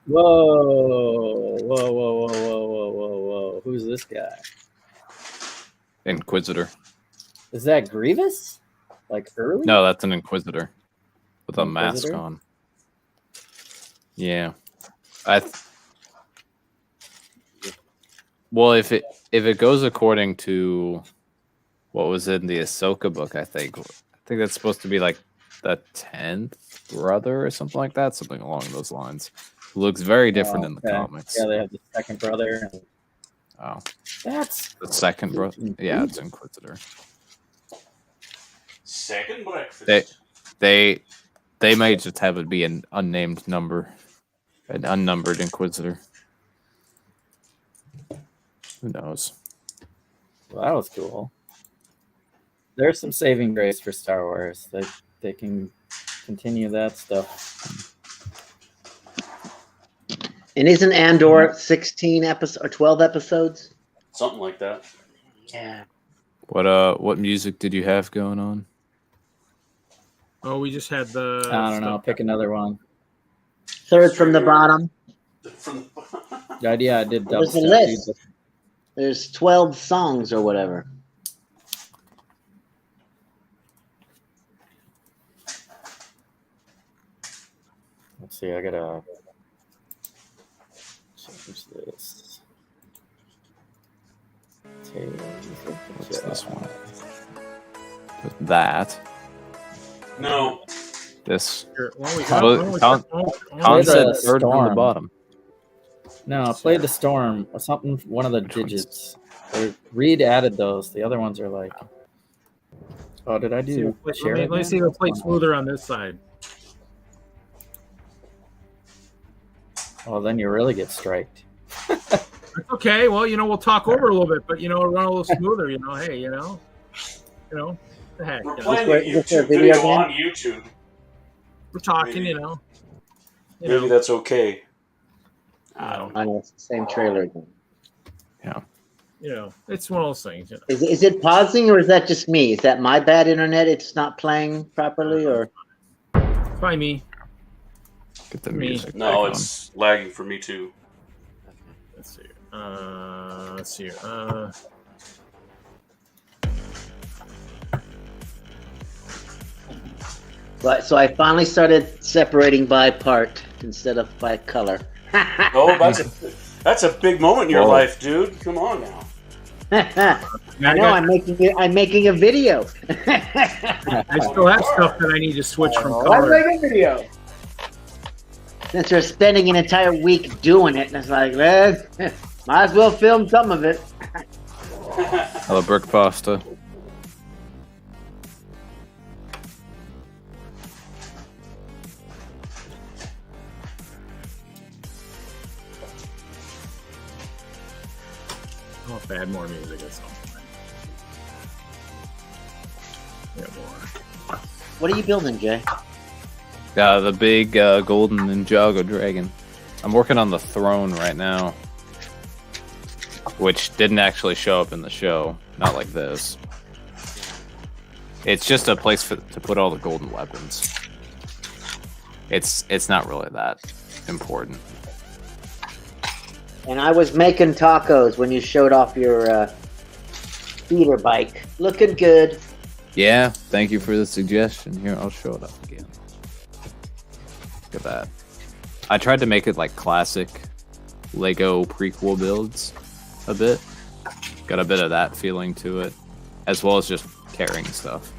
Whoa. Whoa, whoa, whoa, whoa, whoa, whoa, whoa. Who's this guy? Inquisitor. Is that Grievous? Like early? No, that's an Inquisitor with a mask Inquisitor? on. Yeah. Well, if it goes according to what was in the Ahsoka book, I think that's supposed to be like the 10th brother or something like that, something along those lines. Looks very different in the Okay. comics. Yeah, they have the second brother. Oh, That's the second brother. Yeah, it's Inquisitor. Second breakfast. They may just have it be an unnamed number, an unnumbered Inquisitor. Who knows? well, that was cool. There's some saving grace for Star Wars. They can continue that stuff. And isn't Andor 16 episodes or 12 episodes? Something like that. Yeah. What music did you have going on? Oh, we just had the. I don't know. Pick another one. Third from the bottom. From Yeah, I did There's a dubstep. list. Dude. There's 12 songs or whatever. Let's see. I gotta change this. What's this one? That. no. This. Here, why don't we- Well, why don't we- Con- oh, Con the said third from the storm. bottom. No, play the storm or something. One of the Which one's- digits. Reed added those. The other ones are like. Oh, did I do? share Let me it see now? if it's played smoother on this side. Oh, then you really get striked. Okay, well, we'll talk over a little bit, but run a little smoother. Hey, the heck, We're you know, playing This a was a YouTube video video game? on YouTube. we're talking. Maybe. You know, That's okay. I don't. I know it's the same trailer again. It's one of those things. Is it pausing or is that just me? Is that my bad internet? It's not playing properly or? Probably me. Get the Me. music. back No, on. it's lagging for me too. Let's see. Let's see. So I finally started separating by part instead of by color. Oh, that's a big moment in your Whoa. life, dude. Come on now. I know I'm making a video. I still have stuff that I need to switch from I'm color. making a video. Since we're spending an entire week doing it, and it's like, might as well film some of it. Hello, brick pasta. if I had more music at some point. Yeah, more. What are you building, Jay? The big golden Ninjago dragon. I'm working on the throne right now, which didn't actually show up in the show. Not like this. It's just a place to put all the golden weapons. It's not really that important. And I was making tacos when you showed off your speeder bike. Looking good. Yeah, thank you for the suggestion. Here, I'll show it up again. Look at that. I tried to make it like classic Lego prequel builds a bit. Got a bit of that feeling to it, as well as just carrying stuff.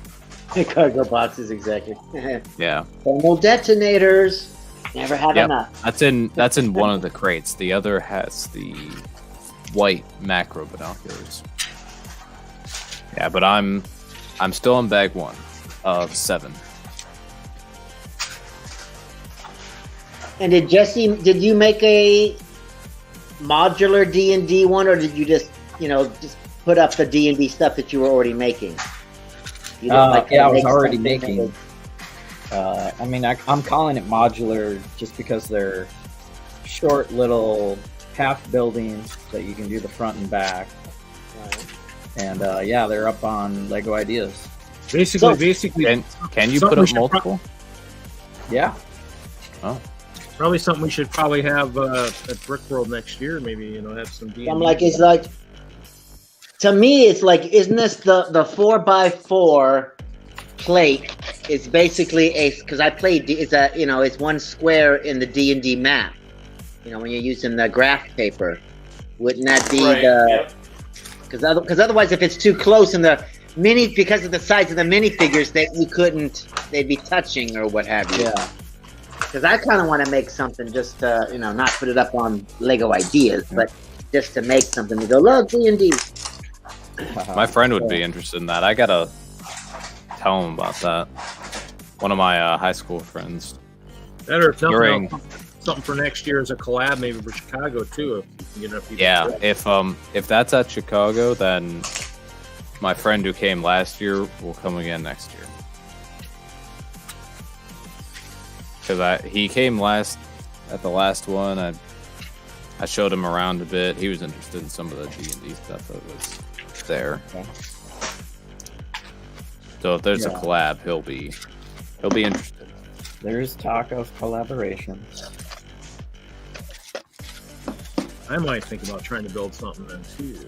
Cargo boxes, exactly. Yeah. Thermal detonators. Never have enough. That's in one of the crates. The other has the white macro binoculars. Yeah, but I'm still on bag 1 of 7. And did you make a modular D&D one, or did you just put up the D&D stuff that you were already making? I was already making. I'm calling it modular just because they're short little half buildings that you can do the front and back. Right. And they're up on Lego Ideas. Basically, can you put up multiple? Yeah. Oh. Probably something we should probably have at Brick World next year. Maybe have some D&D. I'm like, it's like, to me, it's like, isn't this the 4x4 plate? It's basically because I played. It's one square in the D&D map. When you're using the graph paper, wouldn't that be the? Because otherwise, if it's too close in the mini, because of the size of the minifigures, they'd be touching or what have you. Yeah. Because I kind of want to make something just to, not put it up on Lego Ideas, but just to make something to go, look, D&D. My friend would be interested in that. I gotta tell him about that. One of my high school friends. Better something for next year as a collab, maybe for Chicago too. If you can get enough people. Yeah, if that's at Chicago, then my friend who came last year will come again next year. Because he came at the last one. I showed him around a bit. He was interested in some of the D&D stuff that was there. Okay. So if there's a collab, he'll be interested. There's talk of collaboration. I might think about trying to build something then too.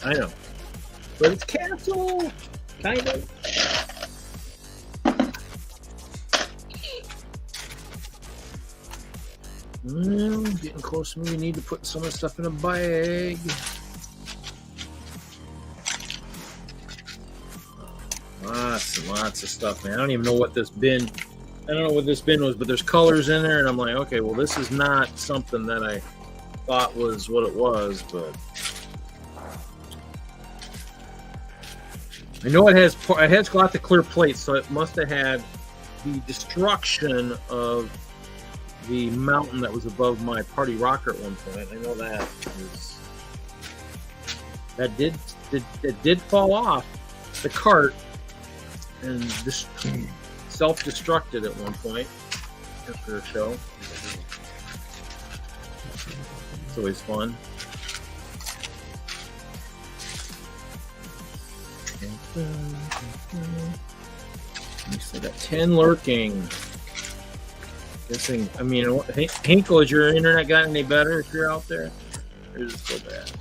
I know, but it's canceled, kind of. Getting close to me. We need to put some of the stuff in a bag. Lots and lots of stuff, man. I don't even know what this bin. I don't know what this bin was, but there's colors in there, and I'm like, okay, well, this is not something that I thought was what it was, but I know it has got the clear plates, so it must have had the destruction of the mountain that was above my party rocker at one point. I know that did fall off the cart and just self-destructed at one point after a show. It's always fun. You still got 10 lurking. Guessing, Hinkle, has your internet gotten any better if you're out there? Or is it still bad?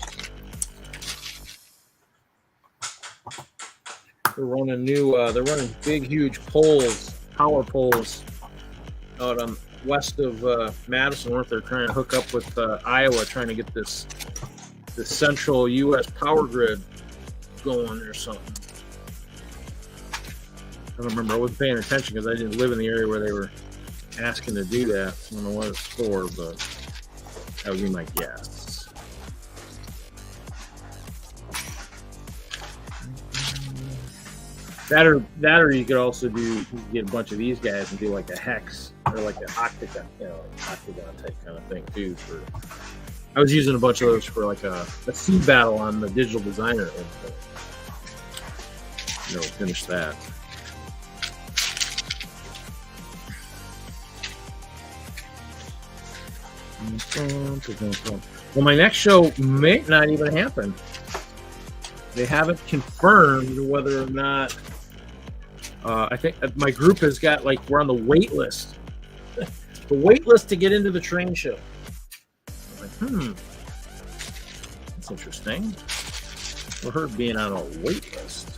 They're running big, huge poles, power poles out on west of Madison, where they're trying to hook up with Iowa, trying to get this central U.S. power grid going or something. I don't remember. I wasn't paying attention because I didn't live in the area where they were asking to do that. I don't know what it's for, but that would be my guess. That or you could also get a bunch of these guys and do like a hex or like an octagon, octagon type kind of thing too for I was using a bunch of those for like a seed battle on the digital designer. And, finish that. Well, my next show may not even happen. They haven't confirmed whether or not. I think my group has got we're on the wait list. The wait list to get into the train show. I'm like, that's interesting. For her being on a wait list.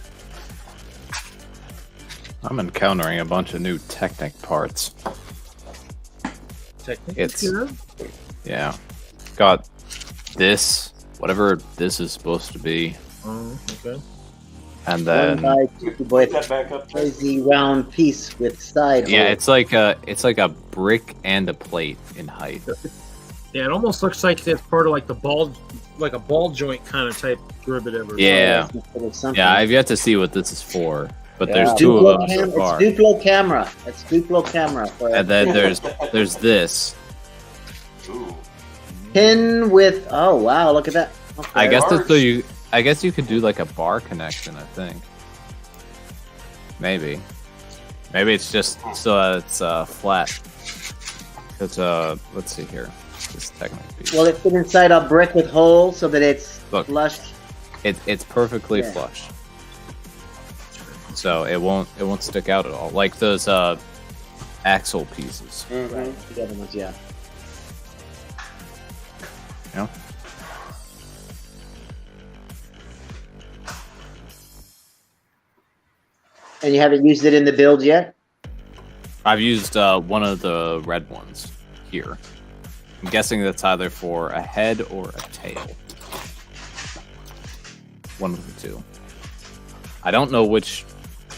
I'm encountering a bunch of new Technic parts. Yeah. Got this, whatever this is supposed to be. Oh, okay. And then that back up. Crazy round piece with side. Yeah, hole. it's like a brick and a plate in height. Yeah, it almost looks like it's part of the ball, like a ball joint kind of type derivative. Yeah. Yeah, I've yet to see what this is for, but there's two of them so far. It's Duplo camera. It's Duplo camera. And then there's this. Ooh. Pin with. Oh wow! Look at that. Okay. I guess that's so you. I guess you could do like a bar connection. I think. Maybe it's just so it's flat. Because let's see here. This technique piece. Well, it's been inside a brick with holes so that it's flush. It's perfectly flush. So it won't stick out at all. Like those axle pieces. Right. The other ones, yeah. Yeah. And you haven't used it in the build yet? I've used one of the red ones here. I'm guessing that's either for a head or a tail. One of the two. I don't know which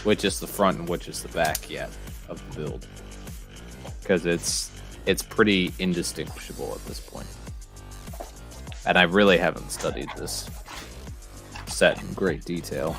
is the front and which is the back yet of the build. Because it's pretty indistinguishable at this point. And I really haven't studied this set in great detail.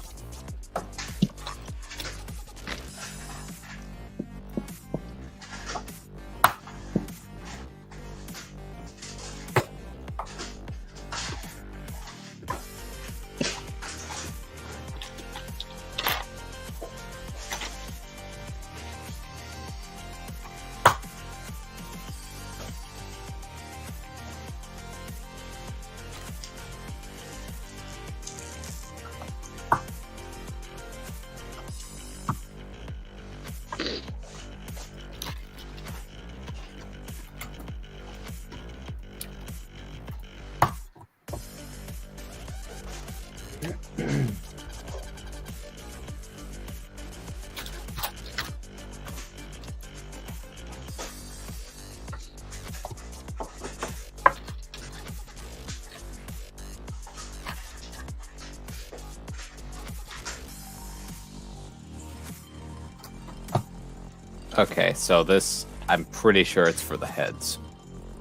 Okay, so this, I'm pretty sure it's for the heads.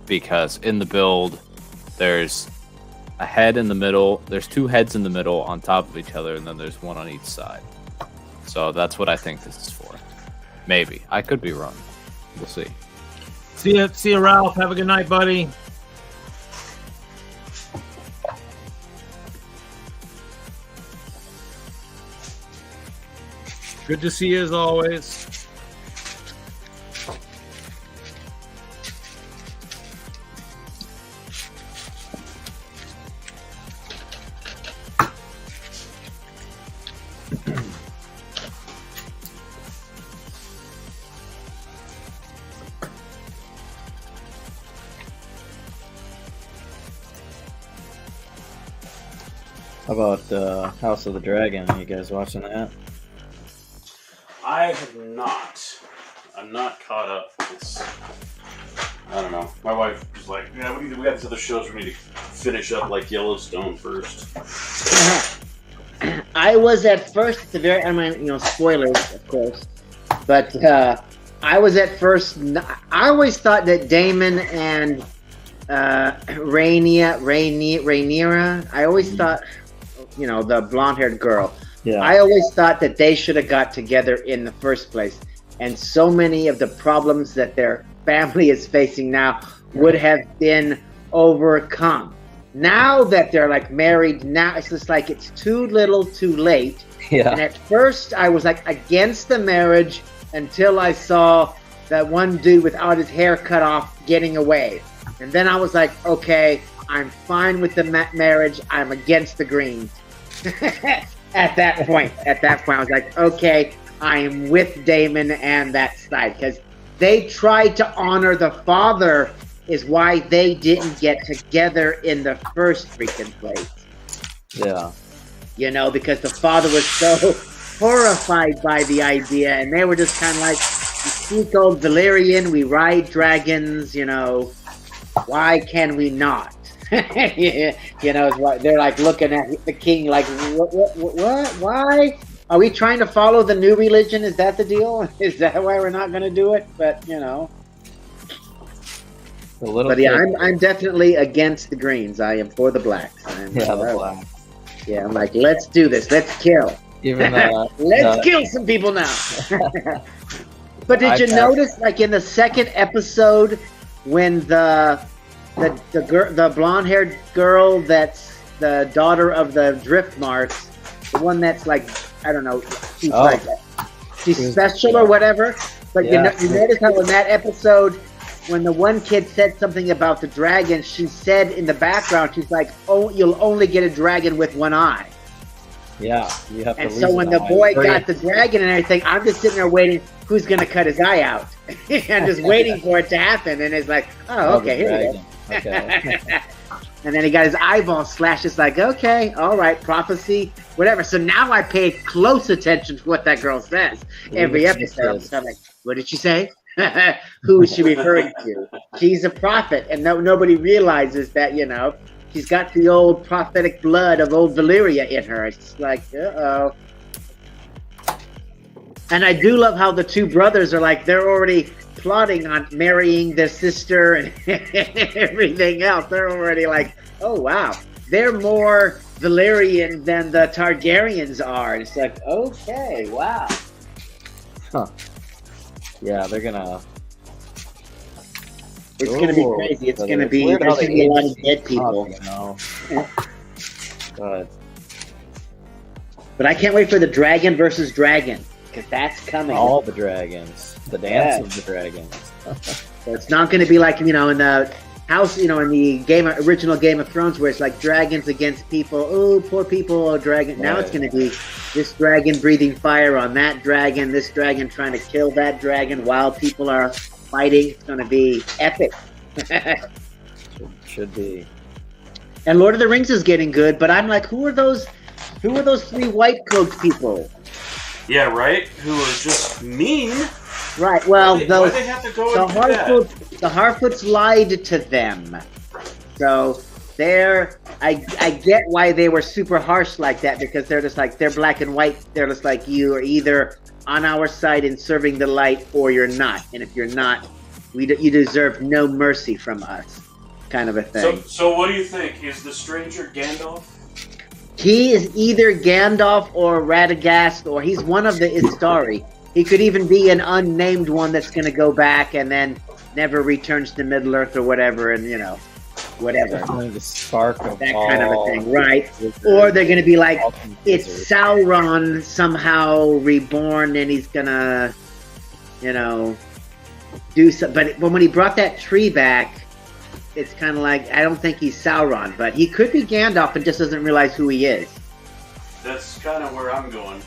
Because in the build, there's a head in the middle, there's two heads in the middle on top of each other, and then there's one on each side. So that's what I think this is for. Maybe. I could be wrong. We'll see. See ya, Ralph. Have a good night, buddy. Good to see you as always. How about House of the Dragon? You guys watching that? I have not. I'm not caught up. I don't know. My wife was like, "Yeah, we got these other shows. We need to finish up like Yellowstone first." I was at first at the very. I mean, spoilers, of course, but I was at first. I always thought that Damon and Rhaenyra. I always thought, the blonde-haired girl. Yeah. I always thought that they should have got together in the first place. And so many of the problems that their family is facing now would have been overcome. Now that they're like married, now it's just like it's too little too late. Yeah. And at first I was like against the marriage until I saw that one dude without his hair cut off getting away. And then I was like, okay, I'm fine with the marriage. I'm against the Greens. At that point, I was like, okay, I am with Damon and that side. Because they tried to honor the father is why they didn't get together in the first freaking place. Yeah. You know, because the father was so horrified by the idea, and they were just kind of like, we speak old Valyrian, we ride dragons, you know, why can we not? You know, they're like looking at the king like, what, why? Are we trying to follow the new religion? Is that the deal? Is that why we're not going to do it? But, you know. But yeah, I'm definitely against the Greens. I am for the blacks. The blacks. Yeah, I'm like, let's do this. Let's kill. Even let's kill some people now. But did you notice, like in the second episode, when the blonde-haired girl that's the daughter of the Driftmarks, the one that's like, I don't know, she's special or whatever. But you notice how in that episode, when the one kid said something about the dragon, she said in the background, she's like, "Oh, you'll only get a dragon with one eye." Yeah, you have to. And so when the boy got the dragon and everything, I'm just sitting there waiting. Who's gonna cut his eye out? I'm just waiting for it to happen, and it's like, "Oh, okay, here we go." Okay. And then he got his eyeball slashed. It's like, okay, all right, prophecy, whatever. So now I pay close attention to what that girl says every episode. So I'm like, what did she say? Who is she referring to? She's a prophet, and nobody realizes that, you know, she's got the old prophetic blood of old Valyria in her. It's like, uh-oh. And I do love how the two brothers are like, they're already plotting on marrying their sister and everything else. They're already like, oh, wow. They're more Valyrian than the Targaryens are. It's like, okay, wow. Huh. Yeah, they're gonna. It's gonna be crazy. It's gonna be. There's gonna be a lot of dead people. You know. But I can't wait for the dragon versus dragon, because that's coming. All the dragons, the dance of the dragons. So it's not gonna be like, you know, in the house, you know, in the original Game of Thrones, where it's like dragons against people. Oh, poor people, oh, dragon. Now it's gonna be this dragon breathing fire on that dragon, this dragon trying to kill that dragon while people are fighting. It's going to be epic. Should be. And Lord of the Rings is getting good, but I'm like, who are those three white cloaked people? Yeah, right? Who are just mean. Right, well, why they have to go the Harfoots lied to them. So I get why they were super harsh like that, because they're just like, they're black and white. They're just like, you are either on our side in serving the light or you're not. And if you're not, you deserve no mercy from us, kind of a thing. So what do you think? Is the stranger Gandalf? He is either Gandalf or Radagast, or he's one of the Istari. He could even be an unnamed one that's going to go back and then never returns to Middle-earth or whatever, and, you know, whatever. The spark of that kind of a thing, right? Or they're going to be like, it's Sauron somehow reborn, and he's going to, you know, do something. But when he brought that tree back, it's kind of like, I don't think he's Sauron, but he could be Gandalf and just doesn't realize who he is. That's kind of where I'm going.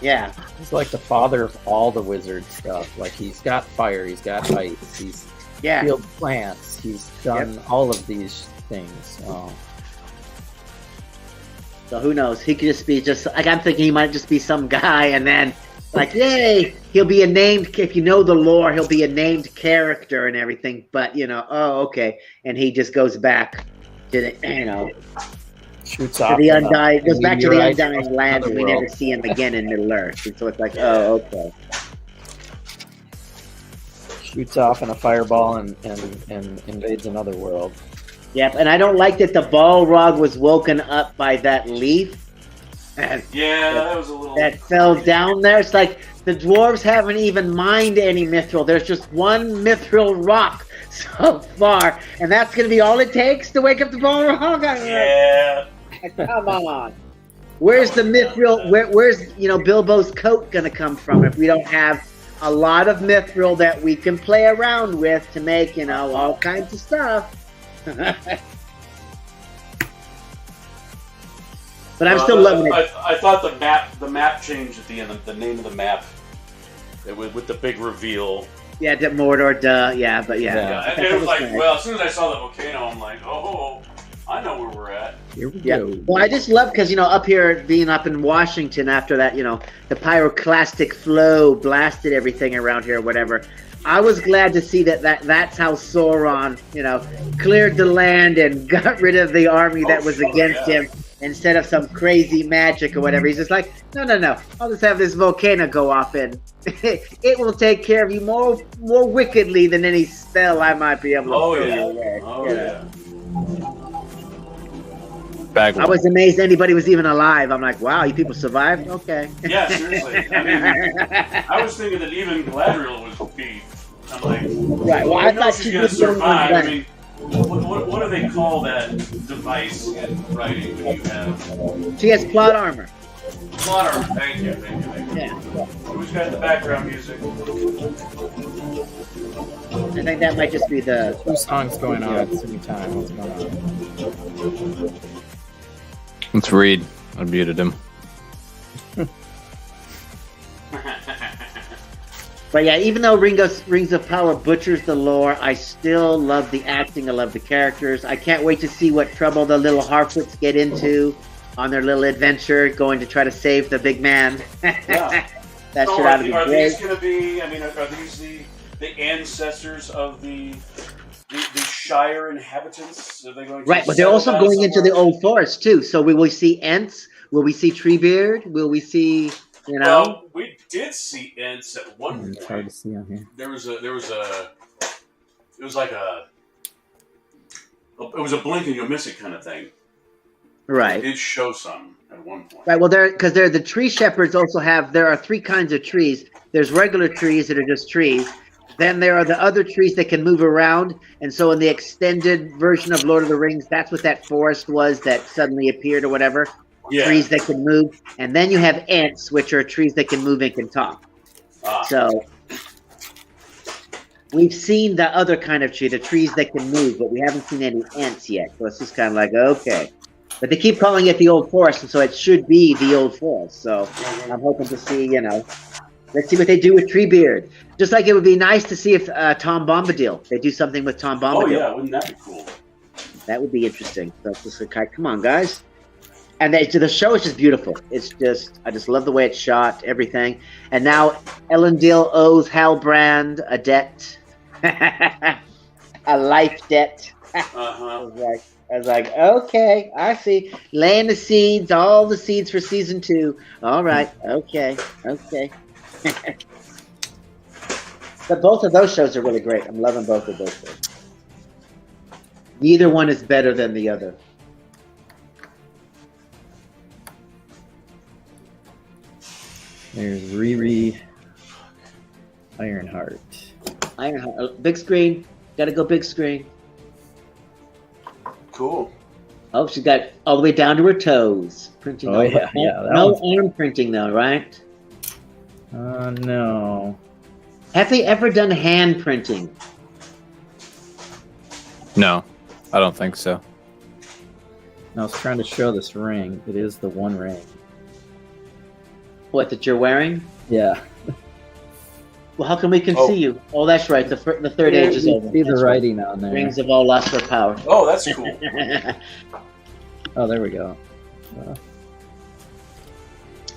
Yeah. He's like the father of all the wizard stuff. Like, he's got fire, he's got ice, he's killed plants, he's done all of these things. So who knows? He could just be like, I'm thinking he might just be some guy, and then like, yay, he'll be a named, if you know the lore, he'll be a named character and everything, but, you know, oh, okay. And he just goes back to the, you know, shoots to off the undying, goes back to the meteorite undying land, and we never see him again in Middle Earth. And so it's like, oh, okay. Shoots off in a fireball and invades another world. Yep, and I don't like that the Balrog was woken up by that leaf. That was a little... That fell down there. It's like the dwarves haven't even mined any mithril. There's just one mithril rock so far, and that's going to be all it takes to wake up the Balrog. Yeah. Come on. Where's the mithril? Where's Bilbo's coat going to come from if we don't have a lot of mithril that we can play around with to make all kinds of stuff? But I'm still loving it. I thought the map changed at the end. The name of the map, with the big reveal. Yeah, Mordor, duh. Yeah, but yeah. Yeah, and it was like, well, as soon as I saw the volcano, I'm like, oh, I know where we're at. Here we go. Well, I just love because up here, being up in Washington after that, the pyroclastic flow blasted everything around here or whatever. I was glad to see that's how Sauron, cleared the land and got rid of the army that was against him. Instead of some crazy magic or whatever, he's just like, no. I'll just have this volcano go off, and it will take care of you more wickedly than any spell I might be able to throw your way. Yeah. I was amazed anybody was even alive. I'm like, wow, you people survived? Okay. Yeah, seriously. I mean, I was thinking that even Galadriel was beat. I'm like, right. Well, I thought she's going to survive. I mean, what do they call that device in writing when you have? She has plot armor. Plot armor. Thank you. Yeah. Who's got the background music? I think that might just be the 2 songs going on at the same time. What's going on? Let's read. I muted him. But yeah, even though Rings of Power butchers the lore, I still love the acting. I love the characters. I can't wait to see what trouble the little Harfoots get into on their little adventure, going to try to save the big man. Yeah. That should ought to be are great. These going to be? I mean, are these the ancestors of the Shire inhabitants? Are they going to right, but they're also going into the old forest too. So we will see Ents. Will we see Treebeard? Will we see? Well, we did see Ents at one point. It's hard to see on here. It was a blink and you'll miss it kind of thing. Right. It did show some at one point. Right. Well, because the tree shepherds also there are 3 kinds of trees. There's regular trees that are just trees. Then there are the other trees that can move around. And so in the extended version of Lord of the Rings, that's what that forest was that suddenly appeared or whatever. Yeah. Trees that can move. And then you have Ents, which are trees that can move and can talk. So we've seen the other kind of tree, the trees that can move, but we haven't seen any Ents yet. So it's just kind of like, okay. But they keep calling it the Old Forest, and so it should be the Old Forest. So I'm hoping to see, let's see what they do with Treebeard. Just like it would be nice to see if Tom Bombadil, they do something with Tom Bombadil. Oh, yeah, wouldn't that be cool? That would be interesting. So it's just like, come on, guys. And the show is just beautiful. I just love the way it's shot, everything. And now Elendil owes Halbrand a debt, a life debt. Uh-huh. I was like, okay, I see. Laying the seeds, all the seeds for season 2. All right, okay. But both of those shows are really great. I'm loving both of those shows. Neither one is better than the other. There's Riri Ironheart. Big screen. Gotta go big screen. Cool. Oh, she got all the way down to her toes. Printing. Oh, yeah. No arm printing, though, right? No. Have they ever done hand printing? No, I don't think so. I was trying to show this ring. It is the one ring. What, that you're wearing? Yeah. Well, how come we can see you? Oh, that's right. The third age is over. See the writing on there. Rings of all lust for power. Oh, that's cool. Oh, there we go.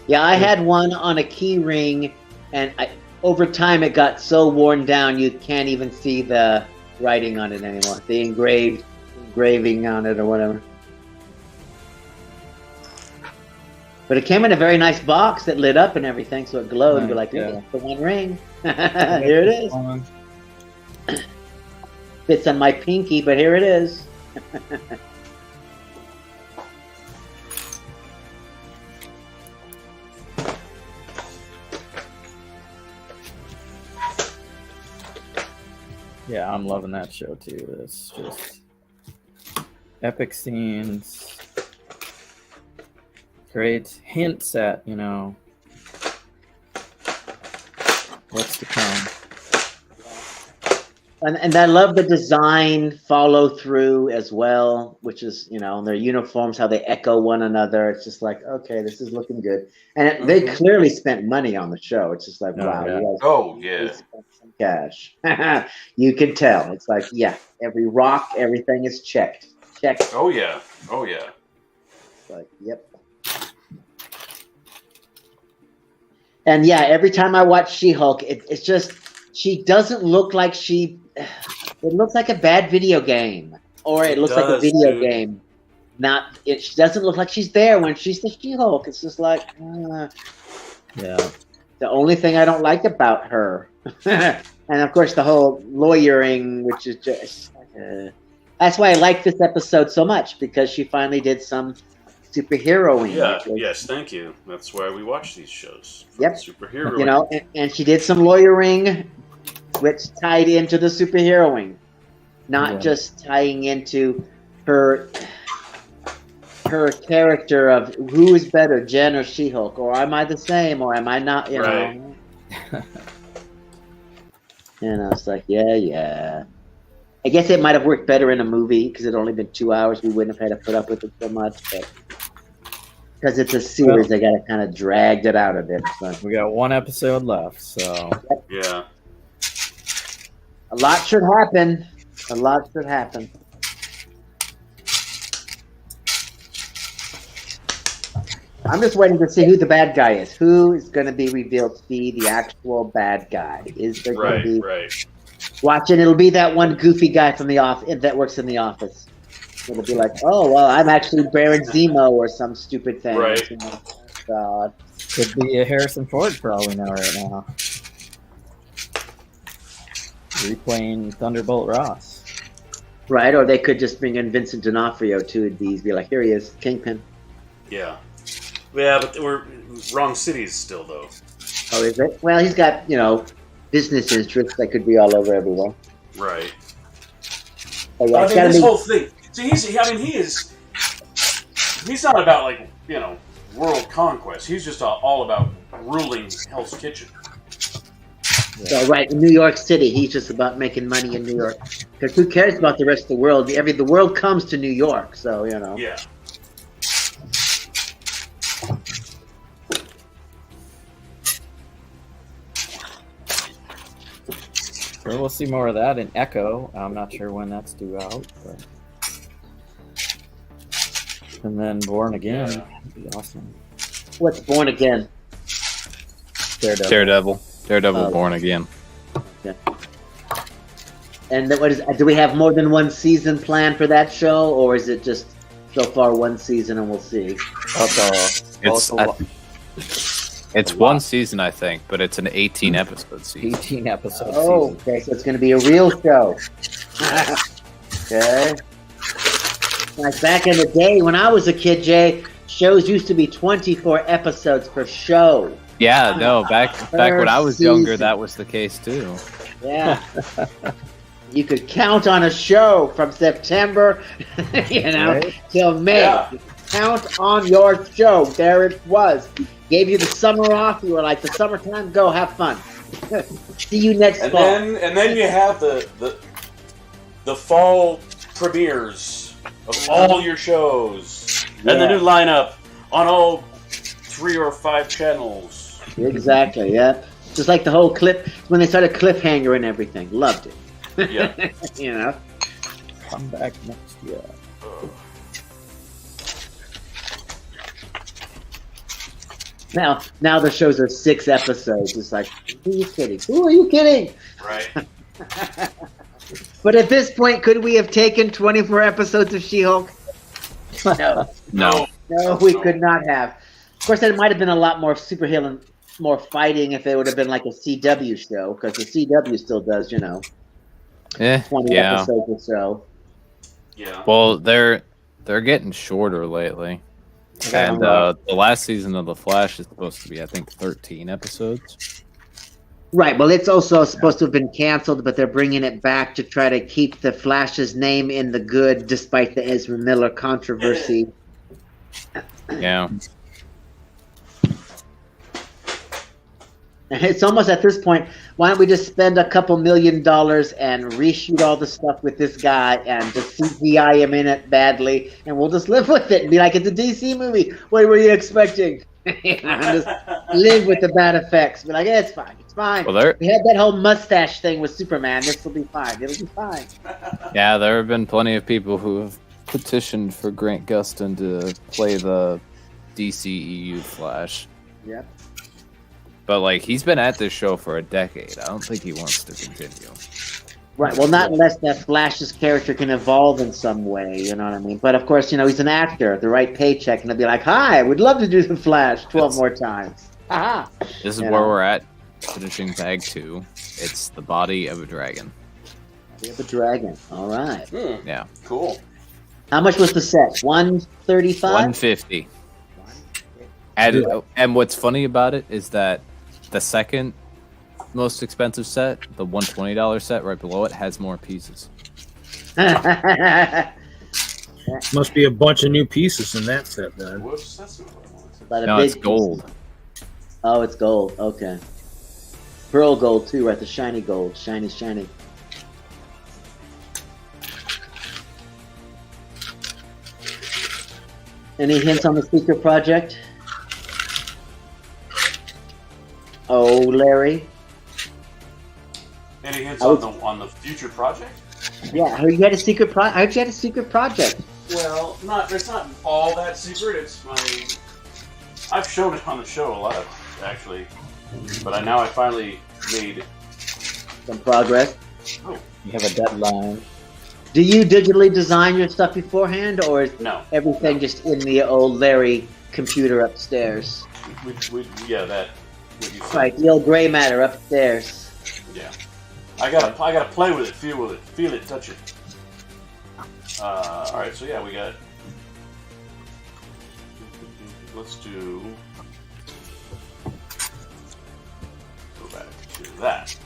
Yeah, I had one on a key ring, and over time it got so worn down you can't even see the writing on it anymore. The engraving on it or whatever. But it came in a very nice box that lit up and everything, so it glowed. Nice, You're like, yeah. it's the one ring. Here it is. Fits on my pinky, but here it is. Yeah, I'm loving that show too. It's just epic scenes, great hints at, what's to come. And I love the design follow through as well, which is, their uniforms, how they echo one another. It's just like, okay, this is looking good. And they clearly spent money on the show. It's just like, wow, yeah. you guys really spent some cash. You can tell. It's like, yeah, every rock, everything is checked. Checked. Oh, yeah. It's like, yep. And yeah, every time I watch She-Hulk, it's just, she doesn't look like it looks like a bad video game, or it looks like a video game. She doesn't look like she's there when she's the She-Hulk. It's just like, yeah. The only thing I don't like about her, and of course the whole lawyering, which is just, that's why I like this episode so much, because she finally did some superheroing. Yeah, yes, thank you. That's why we watch these shows. Yep. Superheroing. And she did some lawyering, which tied into the superheroing, not just tying into her character of who is better, Jen or She-Hulk, or am I the same, or am I not? You know. And I was like, yeah. I guess it might have worked better in a movie because it only been 2 hours. We wouldn't have had to put up with it so much, but because it's a series, they got to kind of dragged it out a bit. So. We got one episode left, so yeah. A lot should happen. I'm just waiting to see who the bad guy is. Who is going to be revealed to be the actual bad guy? Is there going to be? Right. Watching, it'll be that one goofy guy from the office that works in the office. It'll be like, oh well, I'm actually Baron Zemo or some stupid thing. Right. God. Could be a Harrison Ford for all we know right now. Replaying Thunderbolt Ross. Right, or they could just bring in Vincent D'Onofrio too. It'd be like, here he is, Kingpin. Yeah. Yeah, but we're wrong cities still, though. Oh, is it? Well, he's got, business interests that could be all over everywhere. Right. But yeah, this whole thing. See, he's not about, world conquest. He's just all about ruling Hell's Kitchen. So, right, in New York City, he's just about making money in New York. Because who cares about the rest of the world? The world comes to New York, so, Yeah. So we'll see more of that in Echo. I'm not sure when that's due out, but and then Born Again would be awesome. What's Born Again? Daredevil, Born Again. Yeah. And do we have more than one season planned for that show, or is it just so far one season and we'll see? It's one season, I think, but it's an 18-episode season. 18 episodes. Oh, okay, so it's going to be a real show. Okay. Like back in the day when I was a kid, Jay, shows used to be 24 episodes per show. Yeah, no, back when I was younger, that was the case too. Yeah. You could count on a show from September, till May. Yeah. Count on your show. There it was. Gave you the summer off. You were like, the summertime, go have fun. See you next fall. And then you have the fall premieres of all your shows. Yeah. And the new lineup on all 3 or 5 channels. Exactly, yeah. Just like the whole clip, when they started Cliffhanger and everything. Loved it. Yeah. Come back next year. Now the shows are 6 episodes. It's like, who are you kidding? Who are you kidding? Right. But at this point, could we have taken 24 episodes of She-Hulk? No, we could not have. Of course, there might have been a lot more superhero, more fighting if it would have been like a CW show, because the CW still does, 20 episodes or so. Yeah. Well, they're getting shorter lately. And the last season of The Flash is supposed to be, I think, 13 episodes. Right. Well, it's also supposed to have been canceled, but they're bringing it back to try to keep the Flash's name in the good, despite the Ezra Miller controversy. Yeah. It's almost at this point, why don't we just spend a couple $1 million and reshoot all the stuff with this guy and just CGI him in it badly, and we'll just live with it and be like, it's a DC movie. What were you expecting? And just live with the bad effects. Be like, yeah, it's fine. It's fine. Well, we had that whole mustache thing with Superman. This will be fine. It'll be fine. Yeah, there have been plenty of people who have petitioned for Grant Gustin to play the DCEU Flash. Yep. But, like, he's been at this show for a decade. I don't think he wants to continue. Right. Well, not unless that Flash's character can evolve in some way. You know what I mean? But, of course, he's an actor. The right paycheck. And they'll be like, hi, we'd love to do the Flash 12 more times. Aha. This is where we're at, finishing bag 2. It's the body of a dragon. Body of a dragon. All right. Yeah. Cool. How much was the set? $135? $150. And what's funny about it is that the second most expensive set, the $120 set right below it, has more pieces. Must be a bunch of new pieces in that set then. Whoops, that's not what I wanted. No, it's gold. Oh, it's gold. Okay. Pearl gold too, right? The shiny gold. Shiny, shiny. Any hints on the secret project? Oh, Larry. Any hints on the future project? Yeah, I heard you had a secret project. I heard you had a secret project. Well, it's not all that secret. It's I've shown it on the show a lot, actually. But I finally made some progress. Oh, you have a deadline. Do you digitally design your stuff beforehand, or is everything just in the old Larry computer upstairs? Yeah, that. Right, the old gray matter upstairs. Yeah, I gotta play with it, feel it, touch it. All right, so yeah, we got. Let's do. Go back to that.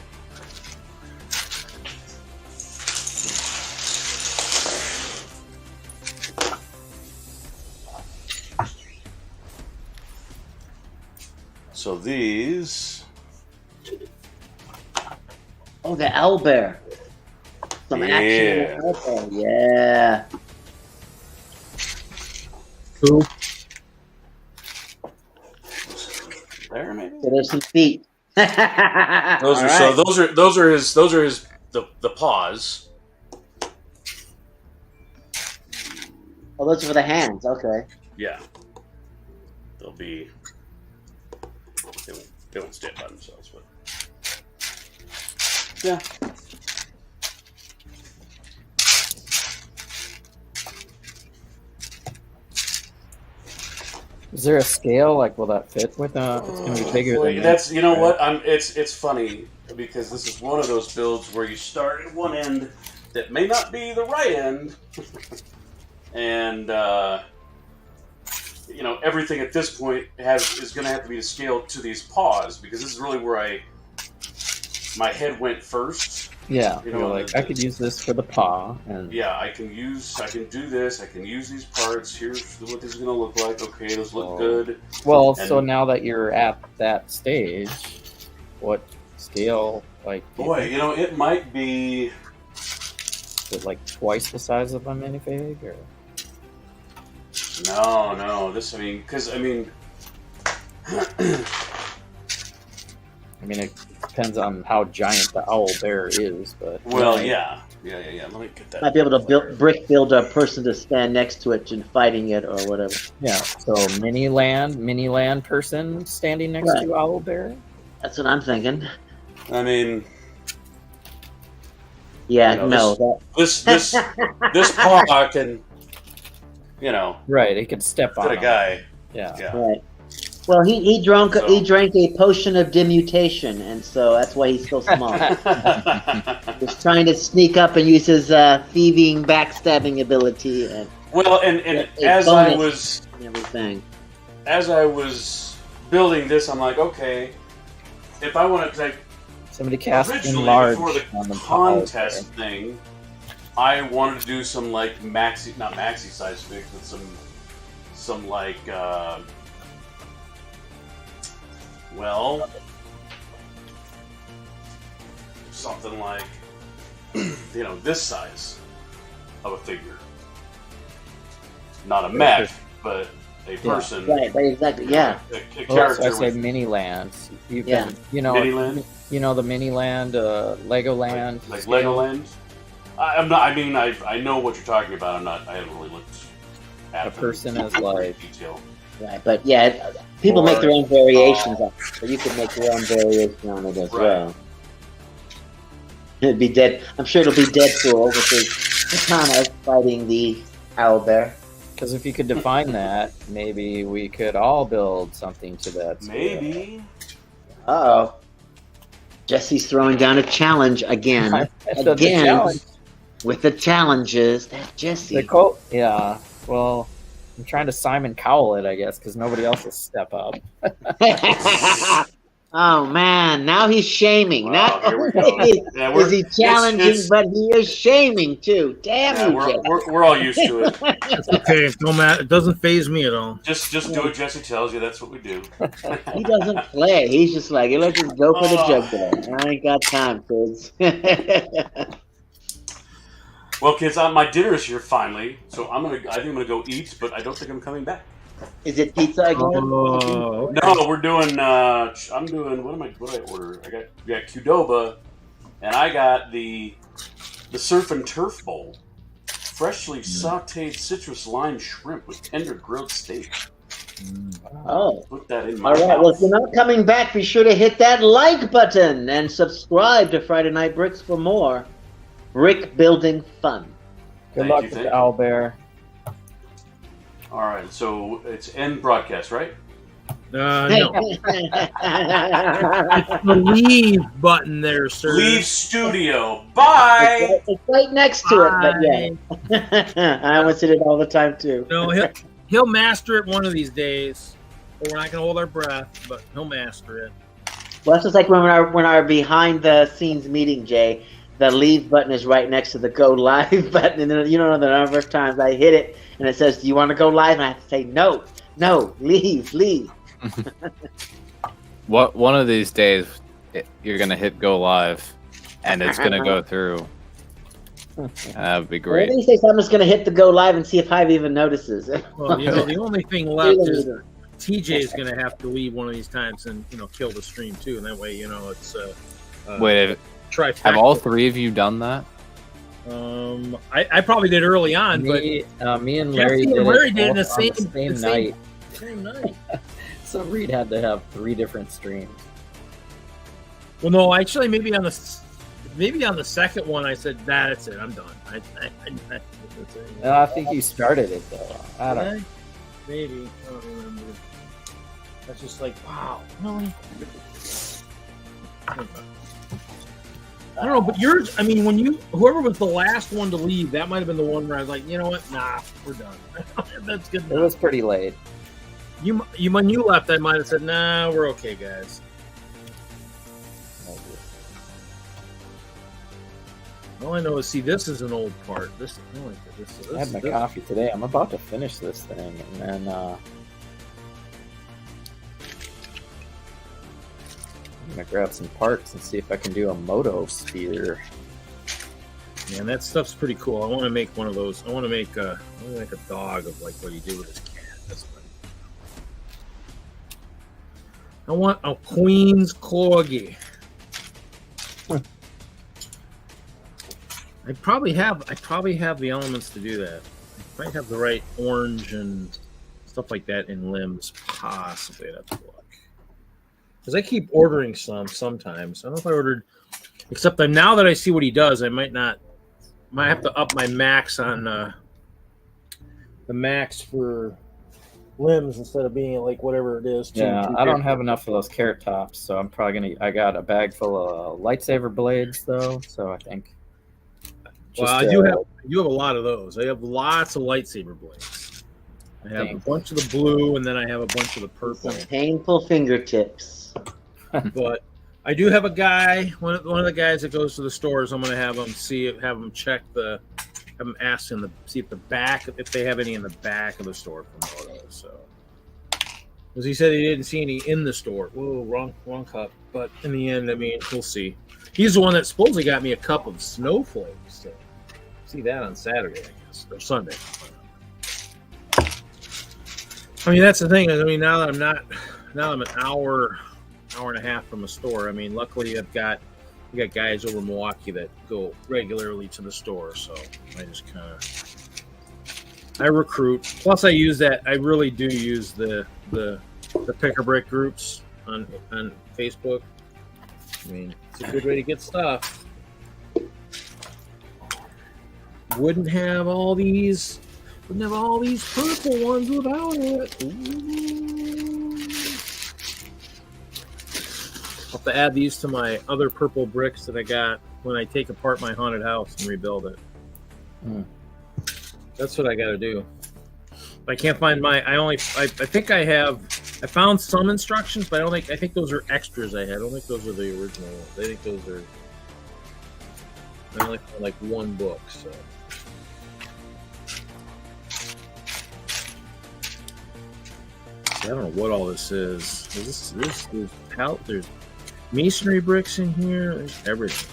So these. Oh, the owlbear. Some action. Okay, yeah. Cool. There, maybe. So there's some feet. Those are his the paws. Oh, those are for the hands. Okay. Yeah. They'll be. They won't stand by themselves, but yeah. Is there a scale? Like, will that fit with it's going to be bigger than that's that? What? It's funny because this is one of those builds where you start at one end that may not be the right end, and everything at this point is going to have to be scaled to these paws because this is really where my head went first. Yeah, I could use this for the paw, and yeah, I can do this. I can use these parts. Here's what this is going to look like. Okay, those look good. Well, so now that you're at that stage, what scale? It might be. Is it like twice the size of a minifig, or? No. It depends on how giant the owl bear is, but yeah. Let me get that. Might be able to build a person to stand next to it and fighting it or whatever. Yeah. So mini land person standing next to owl bear. That's what I'm thinking. Yeah, no. This paw can, Right, it could step on a guy. Yeah. Right. Well, he drank a potion of demutation, and so that's why he's so small. He's trying to sneak up and use his thieving, backstabbing ability. And as I was everything. As I was building this, I'm like, okay, if I want to, Somebody cast Originally, enlarge before the on the contest thing, I wanted to do some like not maxi size figs, but some like well, something like this size of a figure, not a mech, but a person. Right, exactly. Yeah. A Well, character. that's why I say with mini lands. You Yeah. can, Mini-land? the mini land, Legoland. like scale. Legoland. I'm not. I mean, I know what you're talking about. I'm not. I haven't really looked at A them person in is like detail. Right, but yeah, people make their own variations on it, so you can make your own variation on it as Right. well. It'd be dead. I'm sure it'll be Deadpool with the katana fighting the owlbear. because if you could define that, maybe we could all build something to that. scale. Maybe. Uh-oh. Jesse's throwing down a challenge again. That's the Again. challenge. With the challenges, that Jesse. Yeah. Well, I'm trying to Simon Cowell it, I guess, because nobody else will step up. Oh man, now he's shaming. Wow, Not here we only go. Yeah, is he challenging, it's- but he is shaming too. Damn Yeah, you, Jesse. we're all used to it. It's okay. It don't matter. It doesn't phase me at all. Just do what Jesse tells you. That's what we do. He doesn't play. He's just like, let's just go for the jugular. I ain't got time, kids. Well, kids, my dinner is here finally, so I think I'm gonna go eat, but I don't think I'm coming back. Is it pizza again? Oh, No, we're doing. I'm doing. What did I order? We got Qdoba, and I got the surf and turf bowl, freshly sautéed citrus lime shrimp with tender grilled steak. Oh. Put that in my All right. mouth. Well, if you're not coming back, be sure to hit that like button and subscribe to Friday Night Bricks for more brick building fun. Good Thank luck you, with thank the you. owlbear. All right, so it's end broadcast, right? no. The leave button there, sir. Leave studio. Bye. It's right next to it, but yeah. I almost hit it all the time too. No, he'll master it one of these days. But we're not going to hold our breath, but he'll master it. Well, that's just like when our behind the scenes meeting, Jay. The leave button is right next to the go live button, and then you don't know the number of times I hit it, and it says, "Do you want to go live?" And I have to say, "No, leave." One of these days, you're gonna hit go live, and it's gonna go through. That would be great. One of these days, I'm just going to hit the go live and see if Hive even notices. Well, the only thing left is TJ is going to have to leave one of these times and kill the stream too, and that way it's. Wait, trifecta. have all three of you done that? I probably did early on, Me and Jesse Larry and did Larry it did all the on same night. same night. So Reed had to have 3 different streams. Well, no, actually, maybe on the second one, I said, "That's it, I'm done." I think you started it though. I don't know. Maybe I don't remember. That's just like, wow, really? I don't know, but yours. I mean, whoever was the last one to leave, that might have been the one where I was like, you know what? Nah, we're done. That's good. It was pretty late. When you left, I might have said, "Nah, we're okay, guys." All I know is, see, this is an old part. I had my coffee today. I'm about to finish this thing, and then I'm gonna grab some parts and see if I can do a moto speeder. Man, that stuff's pretty cool. I want to make one of those. I want to make a dog of like what he did with his cat. That's what I want a Queen's Corgi. I probably have the elements to do that. I might have the right orange and stuff like that in limbs, possibly. That's luck. Because I keep ordering sometimes. I don't know if I ordered, except that now that I see what he does, I might have to up my max on the max for limbs instead of being like whatever it is. Yeah, I don't have enough of those carrot tops, so I'm probably I got a bag full of lightsaber blades though, so I think. Well, I do have a lot of those. I have lots of lightsaber blades. I have a bunch of the blue, and then I have a bunch of the purple. Some painful fingertips. But I do have a guy, one of the guys that goes to the stores. I'm going to have him check have them ask in see if they have any in the back of the store for motos. So, because he said he didn't see any in the store. Whoa, wrong cup. But in the end, I mean, we'll see. He's the one that supposedly got me a cup of snowflakes. So, see that on Saturday, I guess, or Sunday. I mean, that's the thing. I mean, now I'm an hour and a half from a store. I mean, luckily we got guys over in Milwaukee that go regularly to the store, so I just kind of recruit. Plus, I really do use the pick or brick groups on Facebook. I mean, it's a good way to get stuff. Wouldn't have all these purple ones without it. Ooh. I'll have to add these to my other purple bricks that I got when I take apart my haunted house and rebuild it. That's what I got to do. I can't find I think I found some instructions, but I think those are extras I had. I don't think those are the original ones. I think those are, I only found like one book, so. I don't know what all this is. There's masonry bricks in here. There's everything.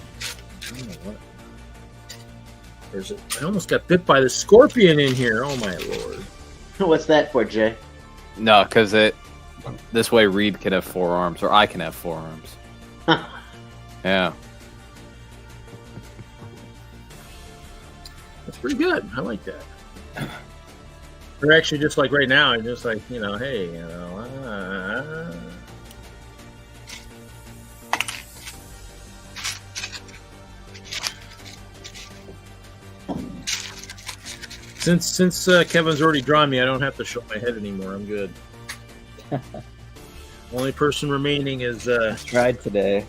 I don't know what. I almost got bit by the scorpion in here. Oh my lord. What's that for, Jay? No, because this way Reed can have 4 arms, or I can have 4 arms. Yeah. That's pretty good. I like that. They're actually just like right now. I'm just like, hey, Since Kevin's already drawn me, I don't have to show my head anymore. I'm good. Only person remaining is. I tried today.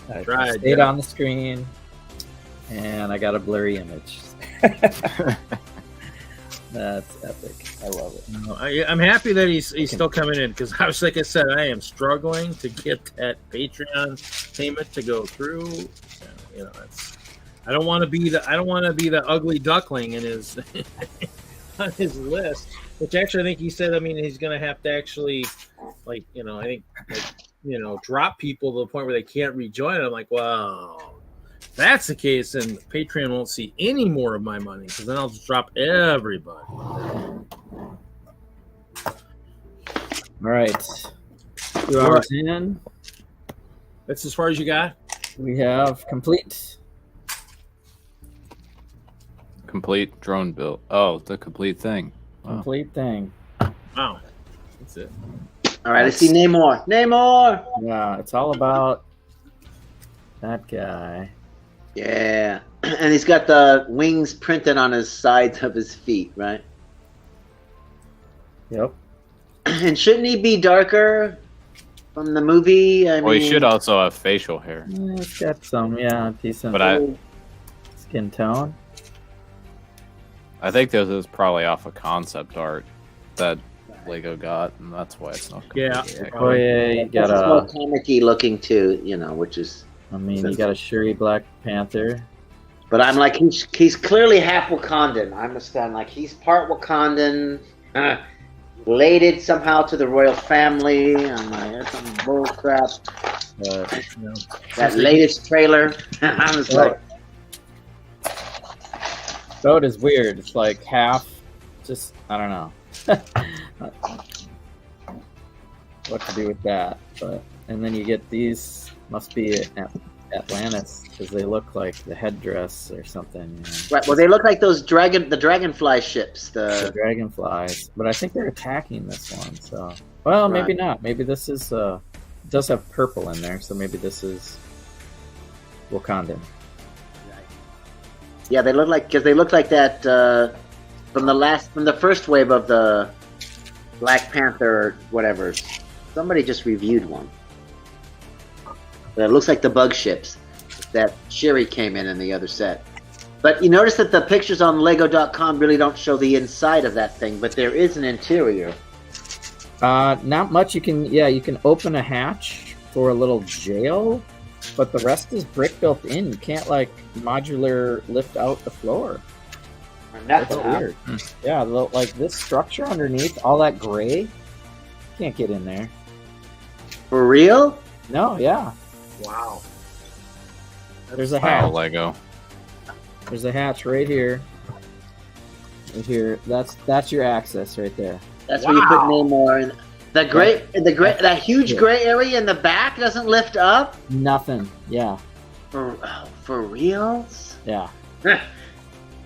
I stayed on the screen, and I got a blurry image. That's epic. I love it. No, I'm happy that he's still coming in, because like I said, I am struggling to get that Patreon payment to go through. I don't want to be the ugly duckling in his on his list. Which actually, I think he said. I mean, he's going to have to actually, drop people to the point where they can't rejoin. I'm like, wow. If that's the case, then Patreon won't see any more of my money, because then I'll just drop everybody. All right. 2 hours in. That's as far as you got? We have complete drone build. Oh, the complete thing. Wow. Complete thing. Wow. That's it. All right, let's see Namor. Yeah, it's all about that guy. Yeah, and he's got the wings printed on his sides of his feet, right? Yep. And shouldn't he be darker from the movie? I mean, he should also have facial hair. He's got some, decent skin tone. I think this is probably off a concept art that Lego got, and that's why it's not. Yeah. Oh yeah, you got a more comic-y looking too, which is. I mean, you got a Shuri Black Panther. But I'm like, he's clearly half Wakandan. I understand, like he's part Wakandan, related somehow to the royal family. I'm like, that's some bull crap. That latest trailer, I was like. So it is weird. It's like half, just I don't know what to do with that. But and then you get these. Must be Atlantis, because they look like the headdress or something. Right. Well, they look like those the dragonfly ships. The dragonflies, but I think they're attacking this one. So, well, maybe not. Maybe this is it does have purple in there, so maybe this is Wakandan. Yeah, they look like that from the first wave of the Black Panther or whatever. Somebody just reviewed one. It looks like the bug ships that Shuri came in the other set. But you notice that the pictures on Lego.com really don't show the inside of that thing, but there is an interior. Not much. You can open a hatch for a little jail, but the rest is brick built in. You can't like modular lift out the floor. That's weird. Yeah, like this structure underneath, all that gray, can't get in there. For real? No, yeah. Wow. There's a Wow, hatch. Lego. There's a hatch right here. Right here. That's your access right there. That's where you put Namor in. That huge Yeah. gray area in the back doesn't lift up? Nothing. Yeah. For reals? Yeah.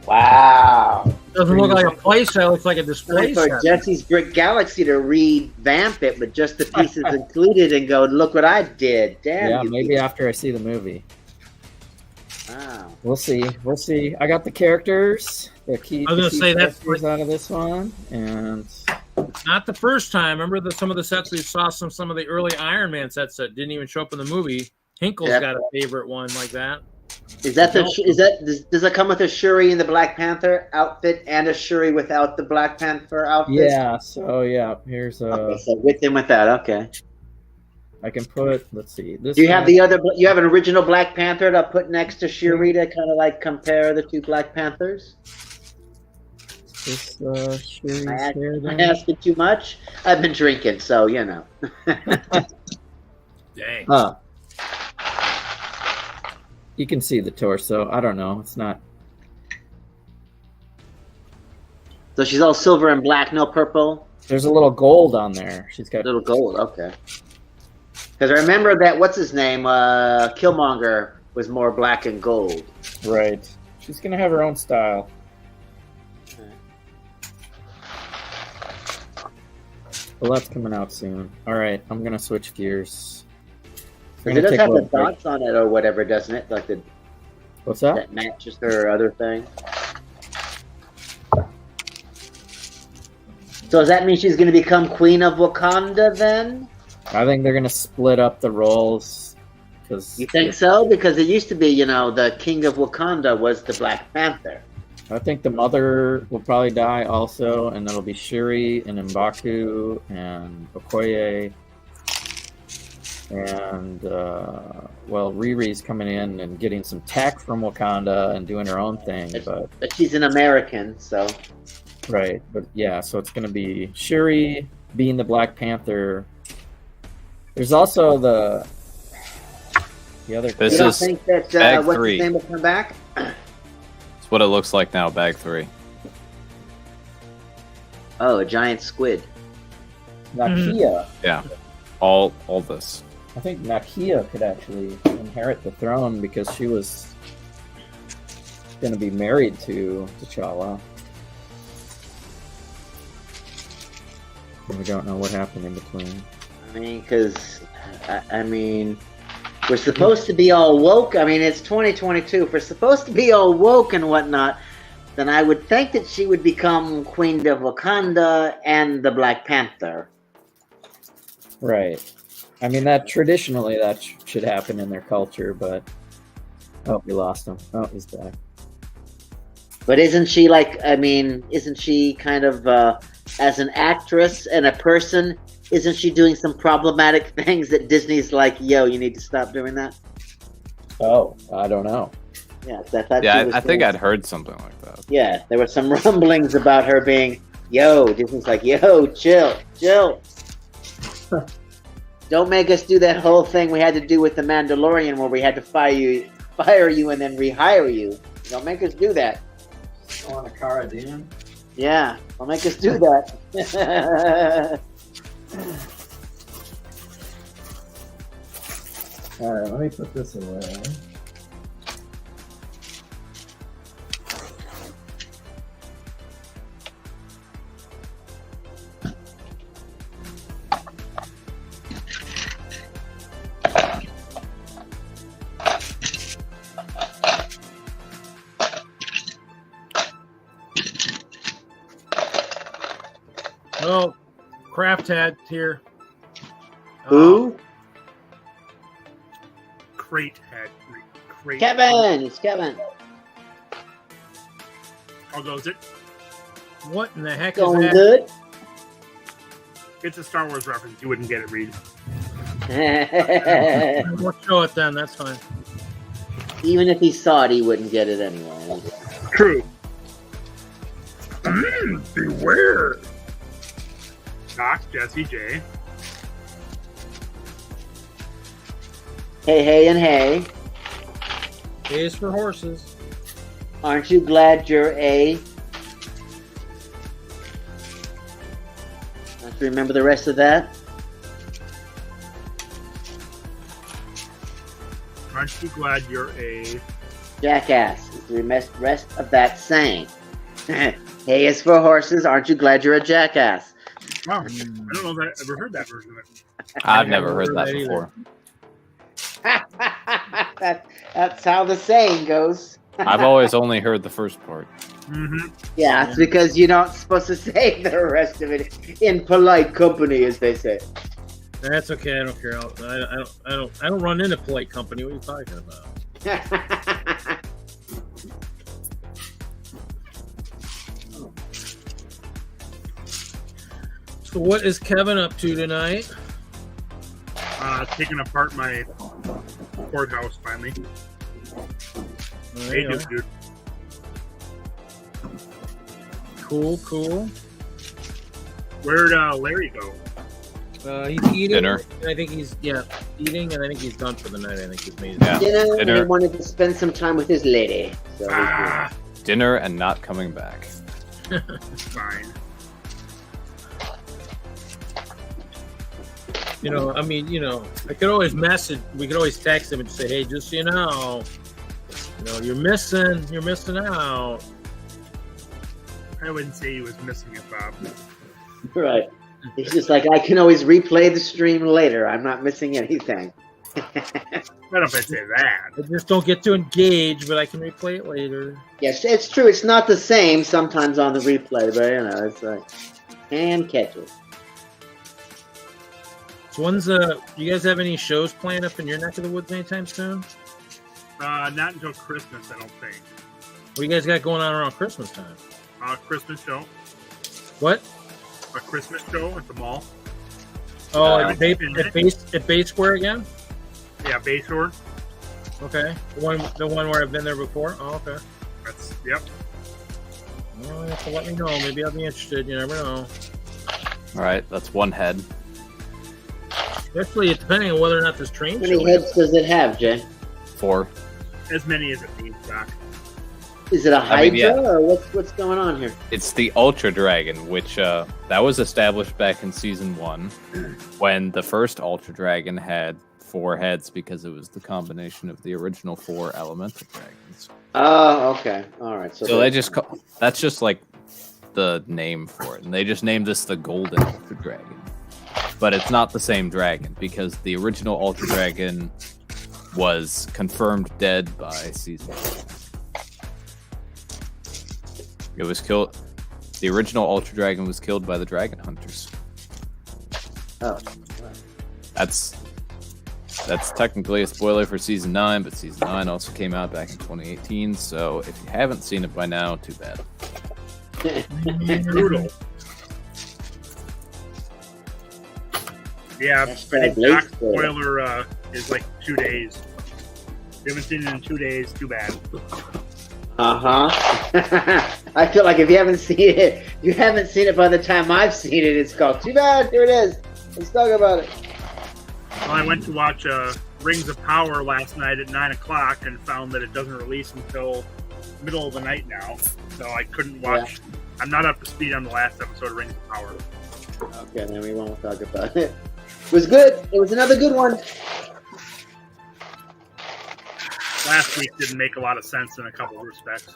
Wow. Doesn't look like a play set. It looks like a display For set. Jesse's Brick Galaxy to revamp it with just the pieces included and go, look what I did. Damn. Yeah, you maybe people. after I see the movie. Wow. We'll see. We'll see. I got the characters. The key. I was gonna the key say, that's characters out of this one, and Not the first time. Remember some of the sets we saw, some of the early Iron Man sets that didn't even show up in the movie. Hinkle's Yep. got a favorite one like that. Does it come with a Shuri in the Black Panther outfit and a Shuri without the Black Panther outfit? yeah. So yeah, here's Okay, so with and without. Okay. I can put. Let's see. This. Do you have one- the other? You have an original Black Panther to put next to Shuri to kind of like compare the two Black Panthers? This Shuri's Am I here Am I then. asking too much? I've been drinking, so you know. Dang. Huh. You can see the torso. I don't know. It's not. So she's all silver and black, no purple. There's a little gold on there. She's got. Little gold. Okay. Because I remember that what's his name? Killmonger was more black and gold. Right. She's gonna have her own style. Well, that's coming out soon. All right, I'm gonna switch gears. We're It gonna does take a have the little break. dots on it or whatever, doesn't it? Like the What's that? that matches her other thing. So does that mean she's going to become Queen of Wakanda then? I think they're gonna split up the roles. Because You think so? Because it used to be, the King of Wakanda was the Black Panther. I think the mother will probably die also, and that'll be Shuri and M'Baku and Okoye. And, Riri's coming in and getting some tech from Wakanda and doing her own thing. But But she's an American, so right, but yeah, so it's going to be Shuri being the Black Panther. There's also the other. This you don't is think that bag what's 3. his name will come back? It's what it looks like now, bag 3. Oh, a giant squid. Nakia. Yeah. All this. I think Nakia could actually inherit the throne because she was going to be married to T'Challa. And we don't know what happened in between. I mean, because we're supposed to be all woke. I mean, it's 2022. If we're supposed to be all woke and whatnot, then I would think that she would become Queen of Wakanda and the Black Panther. Right. I mean, that traditionally that should happen in their culture, but oh, we lost him. Oh, he's back. But isn't she kind of as an actress and a person? Isn't she doing some problematic things that Disney's like, yo, you need to stop doing that? Oh, I don't know. Yeah, I thought Yeah, she was I think doing- I'd heard something like that. Yeah, there were some rumblings about her being, yo, Disney's like, yo, chill. Don't make us do that whole thing we had to do with The Mandalorian where we had to fire you and then rehire you. Don't make us do that. On a Cara Dune? Yeah, don't make us do that. All right, let me put this away. Oh, Kraft had here. Who? Crate had crate. Kevin! It's Kevin. How goes it? What in the heck Going is that? good? It's a Star Wars reference. You wouldn't get it, Reed. We'll show it then. That's fine. Even if he saw it, he wouldn't get it anyway. True. Beware. Doc, Jesse, J. Hey, hey, and hey. A is for horses. Aren't you glad you're a... Don't you remember the rest of that? Aren't you glad you're a... Jackass is the rest of that saying. Hey is for horses. Aren't you glad you're a jackass? Wow. I don't know that I've ever heard that version of it. I've never heard that before. That's how the saying goes. I've always only heard the first part. Mm-hmm. Yeah, it's because you're not supposed to say the rest of it in polite company, as they say. That's okay. I don't care. I don't run into polite company. What are you talking about? So what is Kevin up to tonight? Taking apart my courthouse finally. There Hey, you are. dude. Cool. Where'd Larry go? He's eating. Dinner. I think he's eating, and I think he's done for the night. I think he's made it. Yeah. Dinner, and he Dinner. wanted to spend some time with his lady. So Ah, Dinner and not coming back. fine. I could always message. We could always text him and say, "Hey, just so you know, you're missing out." I wouldn't say he was missing it, Bob. right. He's just like, I can always replay the stream later. I'm not missing anything. I don't know if I'd say that. I just don't get to engage, but I can replay it later. Yes, it's true. It's not the same sometimes on the replay, but it's like and catch it. So when's you guys have any shows planned up in your neck of the woods anytime soon? Not until Christmas, I don't think. What do you guys got going on around Christmas time? Christmas show. What? A Christmas show at the mall. Oh, Uh, at Bay Square again? Yeah, Bayshore. Okay. The one where I've been there before? Oh, okay. That's, yep. Well, you have to let me know. Maybe I'll be interested. You never know. All right, that's one head. Especially depending on whether or not this train How many show heads does it have, Jay? 4. As many as it needs, Doc. Is it a Hydra mean, yeah. or what's going on here? It's the Ultra Dragon, which that was established back in season 1, when the first Ultra Dragon had 4 heads because it was the combination of the original 4 elemental dragons. Oh, okay. All right. So they just that's just like the name for it, and they just named this the Golden Ultra Dragon. But it's not the same dragon because the original Ultra Dragon was confirmed dead by season 2. It was killed. The original Ultra Dragon was killed by the Dragon Hunters. Oh. That's technically a spoiler for season 9, but season 9 also came out back in 2018. So if you haven't seen it by now, too bad. Brutal. Yeah, I Hashtag think late Doc spoiler. spoiler is like 2 days. If you haven't seen it in 2 days, too bad. I feel like if you haven't seen it by the time I've seen it, it's called too bad. Here it is. Let's talk about it. Well, I went to watch Rings of Power last night at 9 o'clock and found that it doesn't release until middle of the night now. So I couldn't watch. Yeah. I'm not up to speed on the last episode of Rings of Power. Okay, then we won't talk about it. It was good. It was another good one. Last week didn't make a lot of sense in a couple of respects.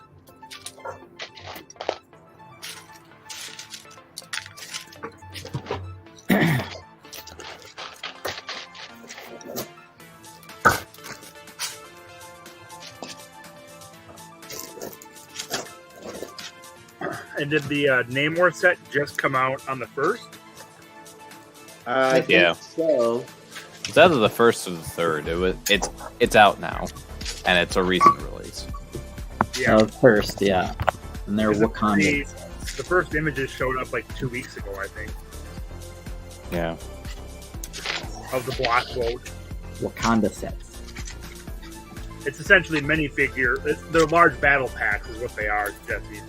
And did the Namor set just come out on the 1st? I think so. It's either the 1st or the 3rd. It's out now, and it's a recent release. Yeah. First, yeah. And they're Wakanda. The first images showed up like 2 weeks ago, I think. Yeah. of the block boat. Wakanda sets. It's essentially minifigure. They're large battle packs, is what they are, Jesse.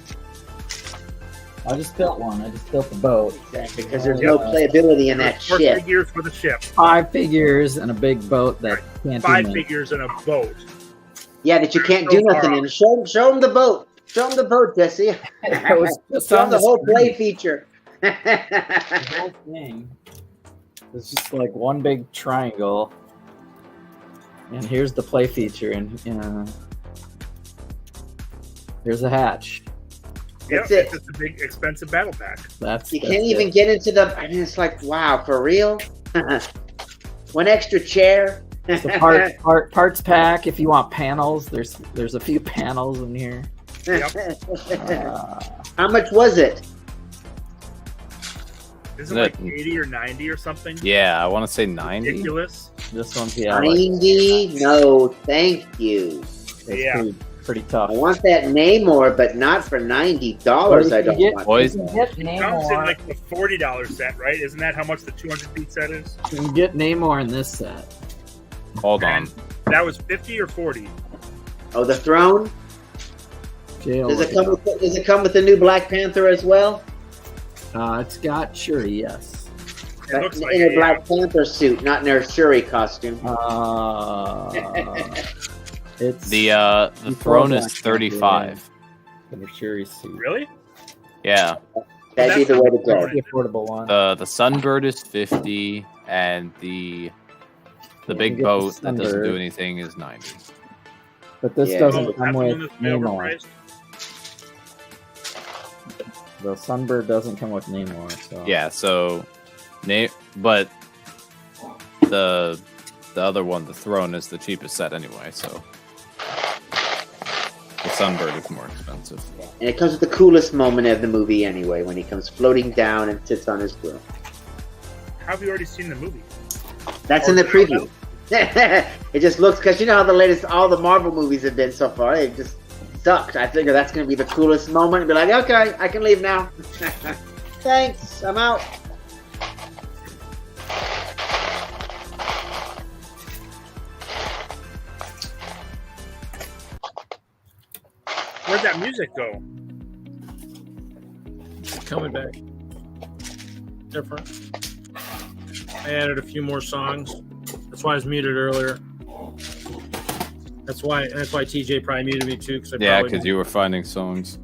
I just built one. I just built the boat. Because there's no playability in that Four shit. figures for the ship. 5 figures and a big boat that can't do 5 nothing. figures in a boat. Yeah, that you can't do nothing in. Show them the boat. Show them the boat, Jesse. It was just Show on them the whole screen. play feature. The whole thing. It's just like one big triangle. And here's the play feature, and here's a hatch. Yep, That's it. it's just a big, expensive battle pack. You can't even get into the. I mean, it's like, wow, for real? One extra chair. It's a parts pack. If you want panels, there's a few panels in here. How much was it? Isn't it like 80 or 90 or something? Yeah, I want to say 90. Ridiculous. This one's 90? No, thank you. It's pretty tough. I want that Namor, but not for $90. I don't want. Boys, You can get It comes in Namor. like the $40 set, right? Isn't that how much the 200 feet set is? You can get Namor in this set. hold on. That was 50 or 40. Oh, the throne? Jail. Does it come with the new Black Panther as well? It's got Shuri, yes. It looks like in it, a Black Panther suit, not in her Shuri costume. It's The throne is 35. in the Shuri suit. Really? Yeah. That'd be the way to go. That's the affordable one. The Sunbird is 50, and the You big can get boat the that doesn't do Sunbird. anything is 90. But this Yeah. doesn't Oh, come that's the with one that's way Namor. overpriced? The Sunbird doesn't come with Namor. So Yeah, so but the other one, the throne, is the cheapest set anyway, so the Sunbird is more expensive. And it comes with the coolest moment of the movie anyway, when he comes floating down and sits on his grill. How have you already seen the movie? That's in the preview. It just looks, because you know how all the Marvel movies have been so far. It just sucked. I figure that's going to be the coolest moment. And be like, okay, I can leave now. Thanks, I'm out. Where'd that music go? Coming back. Different. I added a few more songs. That's why I was muted earlier. That's why TJ probably muted me too. Yeah, because you were finding songs.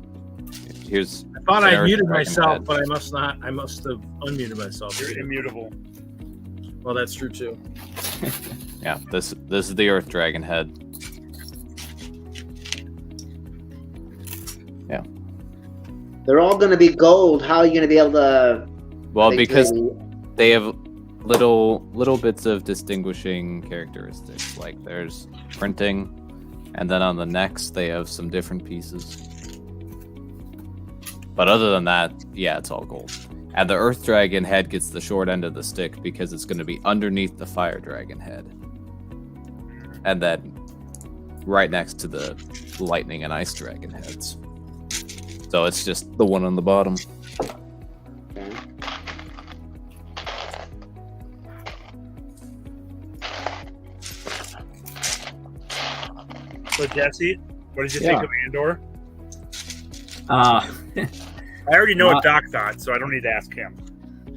Here's. I thought I Eric muted Dragon myself, Head. but I must not. I must have unmuted myself. You're immutable. Well, that's true too. Yeah, this is the Earth Dragon head. Yeah. They're all going to be gold. How are you going to be able to... Well, because they have little bits of distinguishing characteristics. Like there's printing, and then on the necks they have some different pieces. But other than that, yeah, it's all gold. And the Earth Dragon head gets the short end of the stick because it's going to be underneath the Fire Dragon head. And then right next to the Lightning and Ice Dragon heads. So it's just the one on the bottom. So Jesse, what did you think of Andor? I already know what Doc thought, so I don't need to ask him.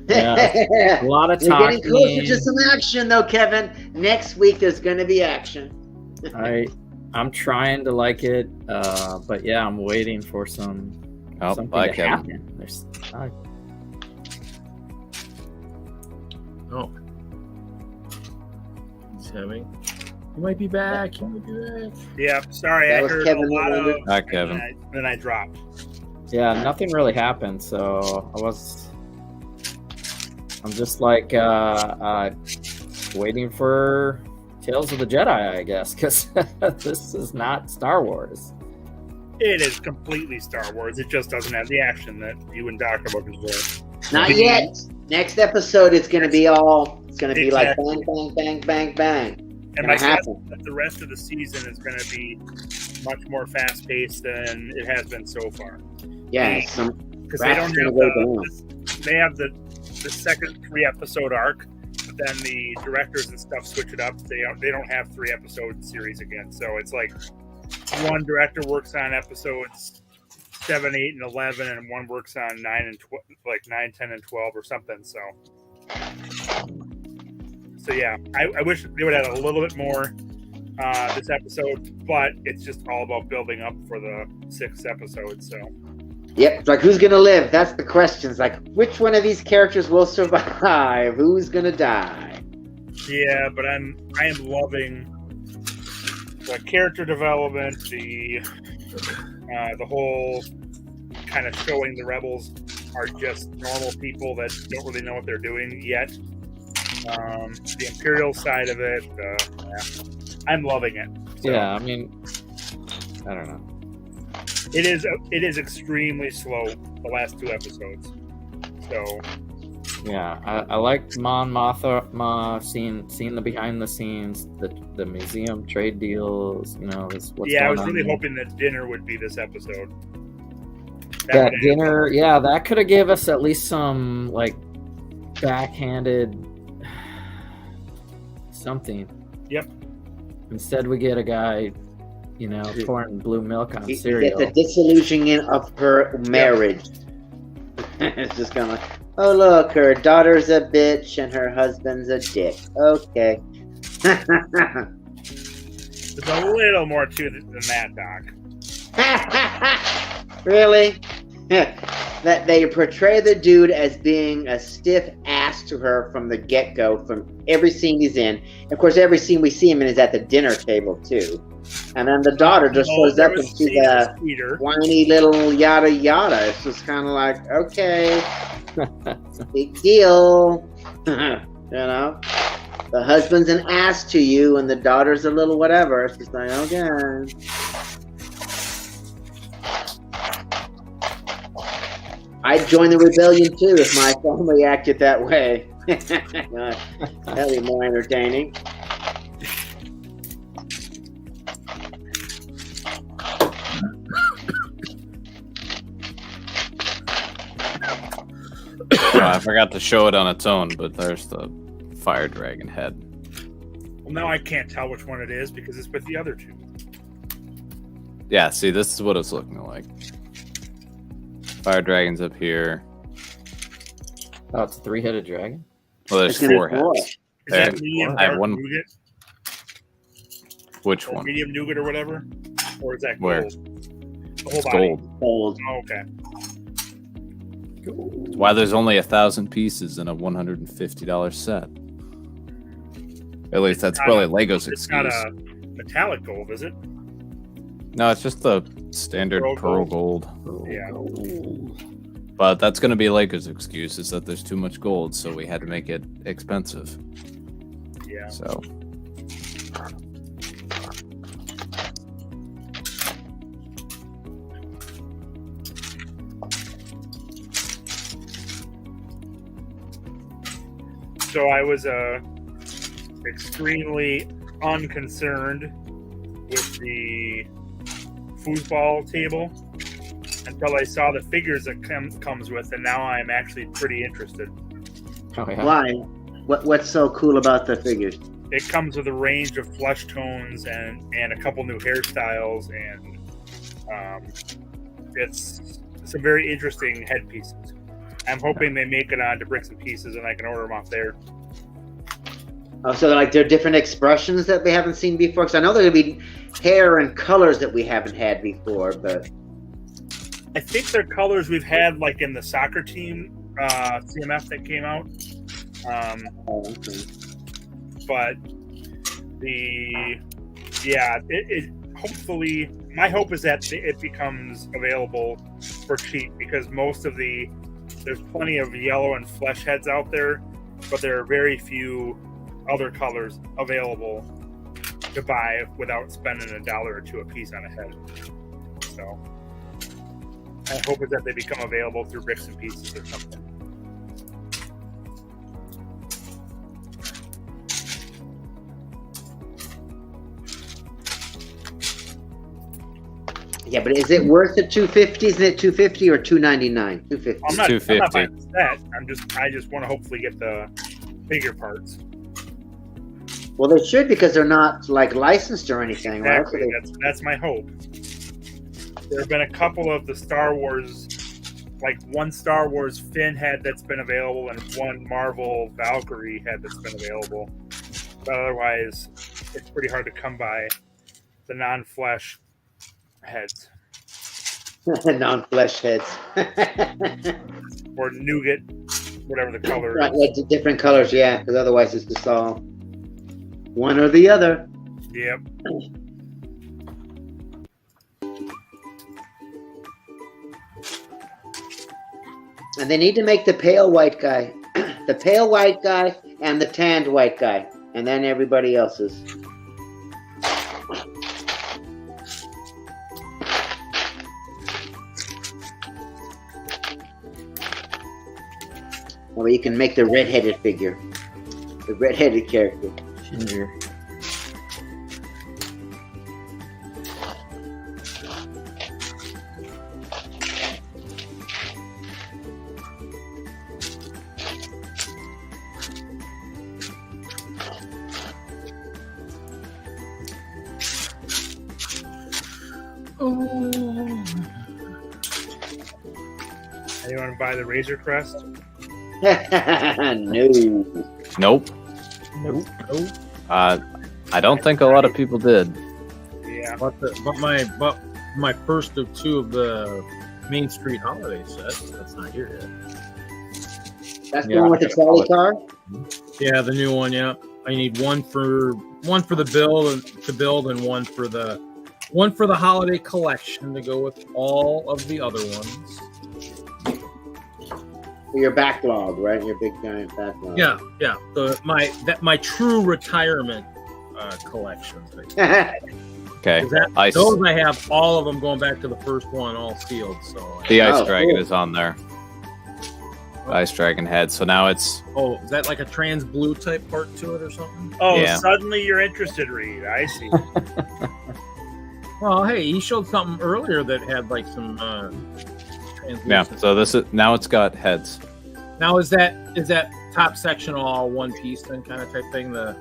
Yeah, a lot of You're talking. getting closer to some action, though, Kevin. Next week, there's going to be action. I'm trying to like it, but yeah, I'm waiting for something bye, to Kevin. happen. There's, Oh. He's having. He might be back. He might be back. Yeah, sorry, That I was heard Kevin a lot of. Milwaukee. Hi, Kevin. Then I dropped. yeah, nothing really happened, so I'm just like waiting for Tales of the Jedi, I guess, because this is not Star Wars. It is completely Star Wars. It just doesn't have the action that you and Doc are looking for. Not yet. Next episode, it's going to be like bang, bang, bang, bang, bang. And my guess is that the rest of the season is going to be much more fast-paced than it has been so far. Yeah, because they don't have they have the second 3-episode arc, but then the directors and stuff switch it up. They don't have 3-episode series again. So it's like one director works on episodes 7, 8, and 11, and one works on 9 and 12, like 9, 10, and 12 or something. So yeah, I wish they would add a little bit more this episode, but it's just all about building up for the 6th episode. So. Yep, it's like who's gonna live? That's the question. It's like which one of these characters will survive? Who's gonna die? Yeah, but I am loving the character development, the whole kind of showing the rebels are just normal people that don't really know what they're doing yet. The Imperial side of it, I'm loving it. So. Yeah, I mean, I don't know. It is extremely slow, the last 2 episodes. So yeah, I liked Mon Mothma, seeing the behind the scenes, the museum trade deals, what's going on. I was really hoping that dinner would be this episode. That dinner, that could have gave us at least some like backhanded something. Yep. Instead we get a guy pouring blue milk on cereal. It's a disillusioning of her marriage. It's just kind of like, oh look, her daughter's a bitch and her husband's a dick. Okay. There's a little more to it than that, Doc. Really? That they portray the dude as being a stiff ass to her from the get-go, from every scene he's in. Of course, every scene we see him in is at the dinner table, too. And then the daughter just shows up and she's a whiny little yada yada. It's just kind of like, okay, big deal. The husband's an ass to you and the daughter's a little whatever. It's just like, okay. I'd join the rebellion too if my family acted that way. That'd be more entertaining. I forgot to show it on its own, but there's the fire dragon head. Well, now I can't tell which one it is because it's with the other 2. Yeah, see, this is what it's looking like. Fire dragon's up here. Oh, it's a 3-headed dragon? Well, there's 4 heads. Is that medium I have one. nougat? Which or one? Medium nougat or whatever? Or is that gold? Where? The whole It's body? gold. Oh, okay. That's why there's only 1,000 pieces in a $150 set. At least that's probably Lego's It's excuse. not a metallic gold, is it? No, it's just the standard pearl gold. Yeah. But that's going to be Lego's excuse, is that there's too much gold, so we had to make it expensive. Yeah. So. So I was extremely unconcerned with the foosball table until I saw the figures that comes with, and now I'm actually pretty interested. Oh, yeah. Why? What's so cool about the figures? It comes with a range of flesh tones and a couple new hairstyles, and it's some very interesting headpieces. I'm hoping they make it onto Bricks and Pieces, and I can order them off there. Oh, so they're different expressions that we haven't seen before? Because I know there will be hair and colors that we haven't had before, but I think they're colors we've had, like in the soccer team CMF that came out. okay. But hopefully, my hope is that it becomes available for cheap, because there's plenty of yellow and flesh heads out there, but there are very few other colors available to buy without spending $1 or $2 a piece on a head. So my hope is that they become available through Bricks and Pieces or something. Yeah, but is it worth the $250? Isn't it $250 or $299? $250. I'm not $250. buying the set. I just want to hopefully get the figure parts. Well, they should because they're not like licensed or anything, Exactly. right? That's my hope. There have been a couple of the Star Wars, like one Star Wars Finn head that's been available, and one Marvel Valkyrie head that's been available. But otherwise, it's pretty hard to come by the non-flesh heads. Non-flesh heads. Or nougat, whatever the color Right, is. yeah, different colors, yeah, because otherwise it's just all one or the other. Yep. And they need to make the pale white guy, the pale white guy, and the tanned white guy, and then everybody else's. Or you can make the red-headed figure, the red-headed character. Ginger. Anyone buy the Razor Crest? No. Nope. Nope. I don't think a lot of people did. Yeah. But my first of two of the Main Street holiday sets. That's not here yet. That's the Yeah, one with the trolley car? Yeah, the new one. Yeah, I need one for the build and one for the holiday collection to go with all of the other ones. Your backlog, right? Your big giant backlog. Yeah. My true retirement collection. Okay. Those I have all of them going back to the first one, all sealed. So The Ice Oh, Dragon cool. is on there. The Ice Dragon head. So now it's is that like a trans blue type part to it or something? Oh, Yeah. suddenly you're interested, Reed. I see. Well, hey, he showed something earlier that had like some translucent. yeah. So this is now it's got heads. Now is that top section all one piece then kind of type thing? So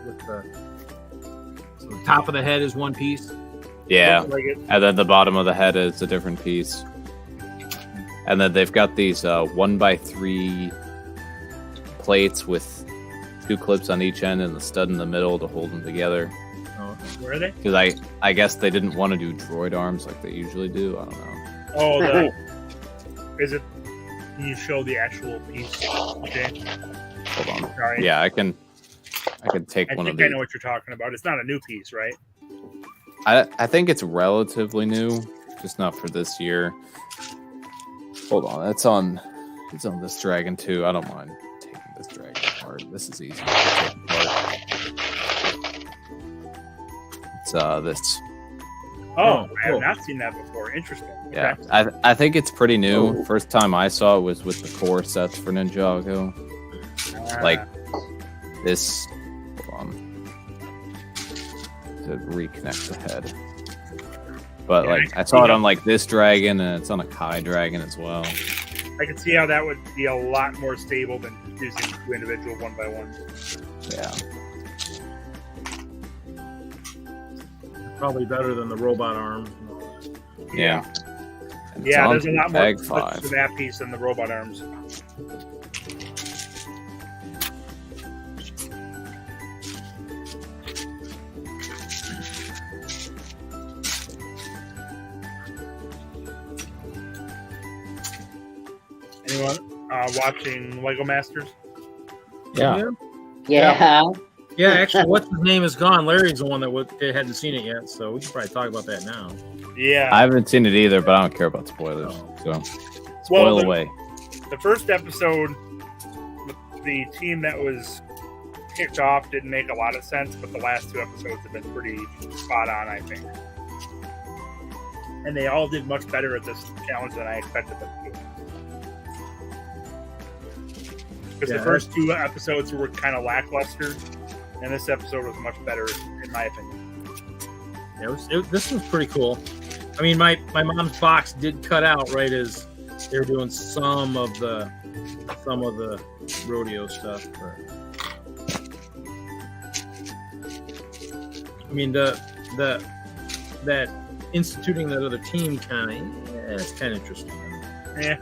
the top of the head is one piece. Yeah. Looks like it. And then the bottom of the head is a different piece. And then they've got these 1x3 plates with 2 clips on each end and the stud in the middle to hold them together. Oh, Where are they? Because I guess they didn't want to do droid arms like they usually do. I don't know. Oh, is it? Can you show the actual piece? Okay. Hold on. Sorry. Yeah, I can take I one of think I these. know what you're talking about. It's not a new piece, right? I think it's relatively new, just not for this year. Hold on, it's on this dragon too. I don't mind taking this dragon apart. This is easy to take apart. It's this. Oh, I cool. have not seen that before. Interesting. Yeah, Okay. I think it's pretty new. First time I saw it was with the core sets for Ninjago. Like this. Hold on. To reconnect the head. But Yeah, like I saw it on like this dragon, and it's on a Kai dragon as well. I can see how that would be a lot more stable than using 2 individual 1x1s. Yeah. probably better than the robot arms. And all that. Yeah. And it's Yeah, on there's a lot more Bag to 5. that piece than the robot arms. Anyone watching Lego Masters? Yeah. Yeah. Yeah, actually, what's his name is gone. Larry's the one that hadn't seen it yet, so we should probably talk about that now. Yeah. I haven't seen it either, but I don't care about spoilers. So spoil away. The first episode, the team that was kicked off didn't make a lot of sense, but the last 2 episodes have been pretty spot on, I think. And they all did much better at this challenge than I expected them to. Because the first 2 episodes were kind of lackluster, and this episode was much better, in my opinion. Yeah, this was pretty cool. I mean, my mom's box did cut out right as they were doing some of the rodeo stuff. But I mean, that instituting that other team it's kind of interesting.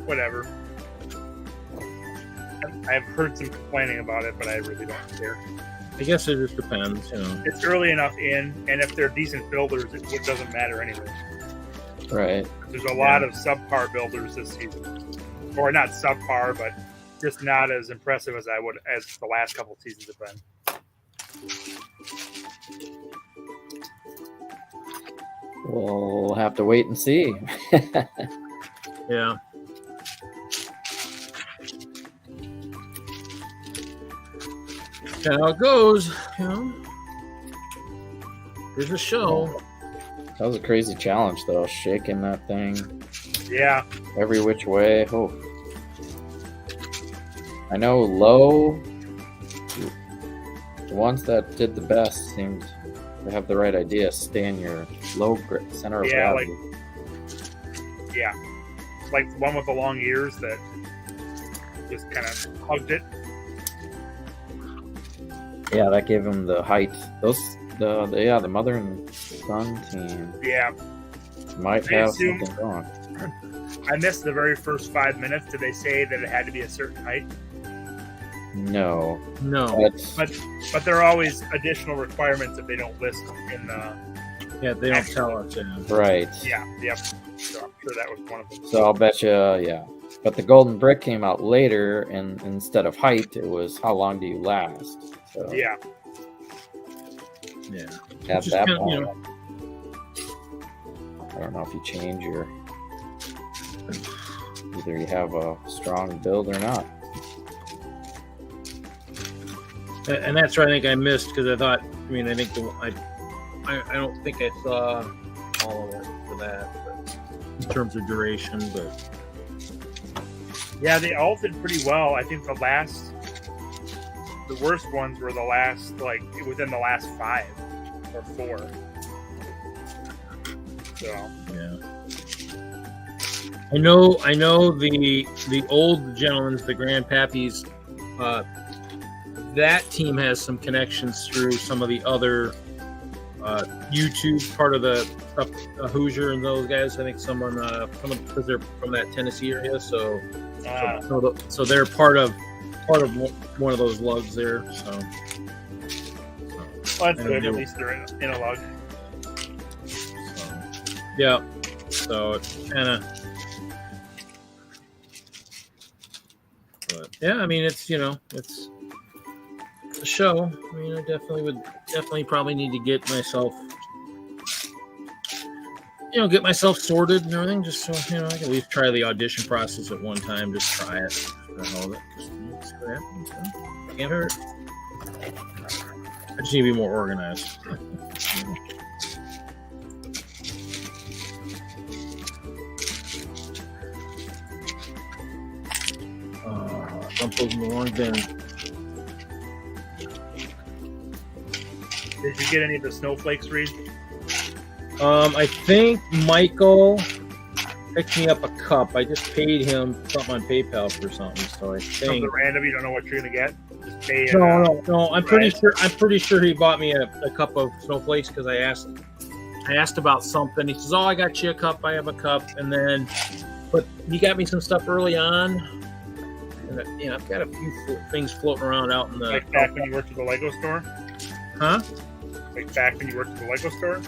Whatever. I've heard some complaining about it, but I really don't care. I guess it just depends, you know. It's early enough in, and if they're decent builders, it doesn't matter anyway. Right. There's a lot of subpar builders this season, or not subpar, but just not as impressive as the last couple of seasons have been. We'll have to wait and see. Yeah. That's how it goes, you know. There's a show. That was a crazy challenge, though. Shaking that thing. Yeah. Every which way. Oh. I know low. The ones that did the best seemed to have the right idea. Stay in your low center of gravity. Like the one with the long ears that just kind of hugged it. Yeah, that gave him the height. The mother and son team. Yeah. Might have something going. I missed the very first 5 minutes. Did they say that it had to be a certain height? No. But there are always additional requirements that they don't list in the. Yeah, they don't tell us. Yeah. Right. Yeah. Yep. So I'm sure that was one of them. So I'll bet you, yeah. But the golden brick came out later, and instead of height, it was how long do you last? So Yeah. at Just that kinda, point, you know, I don't know if you change either you have a strong build or not. and that's what I think I missed because I thought. I mean, I think I don't think I saw all of it for that, but in terms of duration, but. Yeah, they all did pretty well. I think the worst ones were within the last 5 or 4. So Yeah. I know the old gentlemen, the grandpappies, that team has some connections through some of the other YouTube part of the Hoosier and those guys. I think someone because they're from that Tennessee area, so they're part of one of those lugs there. So well, that's good. At least they're in a lug. Yeah. So it's kind of. But yeah, I mean, it's it's a show. I mean, I definitely probably need to get myself, sorted and everything, just so I can at least try the audition process at one time. Just try it for the hell of it. Just see what happens. Can't hurt. I just need to be more organized. Dump those in the wrong bin. Did you get any of the snowflakes, Reed? I think Michael picked me up a cup. I just paid him something on PayPal for something, so I think. Something random, you don't know what you're gonna get. Just pay. No. I'm pretty sure he bought me a cup of snowflakes because I asked about something. He says, "Oh, I got you a cup. I have a cup," but he got me some stuff early on. And, I've got a few things floating around out in the. Like back when you worked at the Lego store? Huh? Like back when you worked at the Lego store?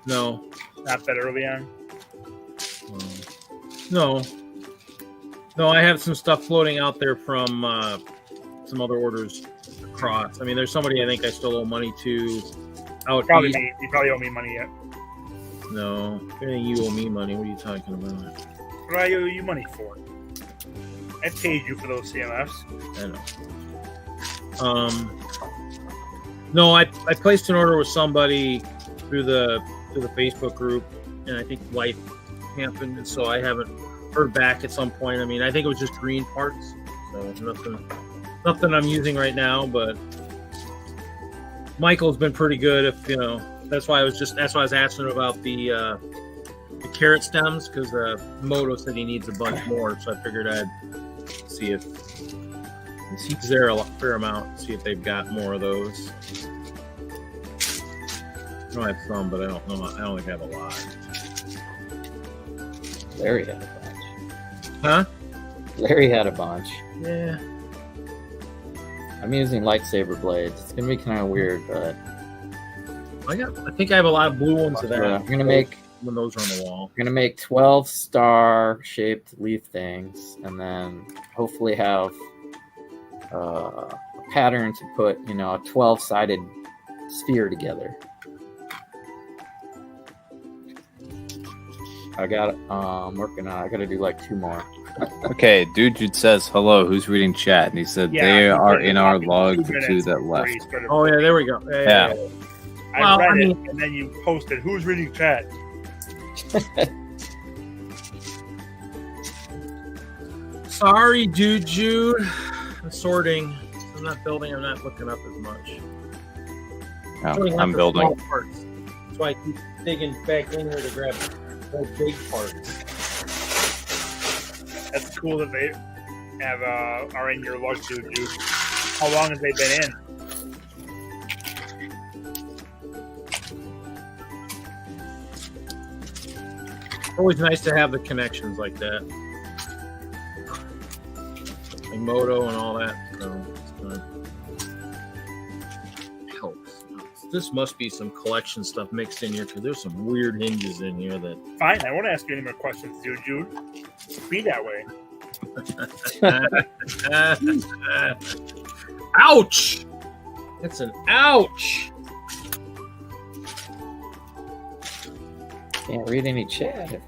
No. Not that early on? No, I have some stuff floating out there from some other orders across. I mean, there's somebody I think I still owe money to out Probably east. me. You probably owe me money yet. No, I think you owe me money. What are you talking about? What do I owe you money for? I paid you for those CMFs. I know. No, I placed an order with somebody through the Facebook group, and I think life happened, and so I haven't heard back at some point. I mean, I think it was just green parts, so nothing I'm using right now. But Michael's been pretty good. That's why I was asking about the carrot stems because Moto said he needs a bunch more, so I figured I'd see if he's there a fair amount. See if they've got more of those. I have some, but I don't know. I don't think I have a lot. Larry had a bunch. Huh? Larry had a bunch. Yeah. I'm using lightsaber blades. It's gonna be kind of weird, but I think I have a lot of blue ones of that. I'm gonna make when those are on the wall. I'm gonna make 12 star-shaped leaf things, and then hopefully have a pattern to put, a 12-sided sphere together. I got working on. I got to do like 2 more. Okay, Dude says hello. Who's reading chat? And he said they are in our log, the 2 that left. Oh yeah, there we go. Yeah. I read it, and then you posted, "Who's reading chat?" Sorry, Jude. I'm sorting. I'm not building. I'm not looking up as much. No, I'm building. Parts. That's why I keep digging back in here to grab those big parts. That's cool that they have are in your lug, Jude. How long have they been in? Always nice to have the connections like that, like Moto and all that. So it helps. This must be some collection stuff mixed in here because there's some weird hinges in here that. Fine, I won't ask you any more questions, Jude. Be that way. Ouch! That's an ouch. Can't read any chat.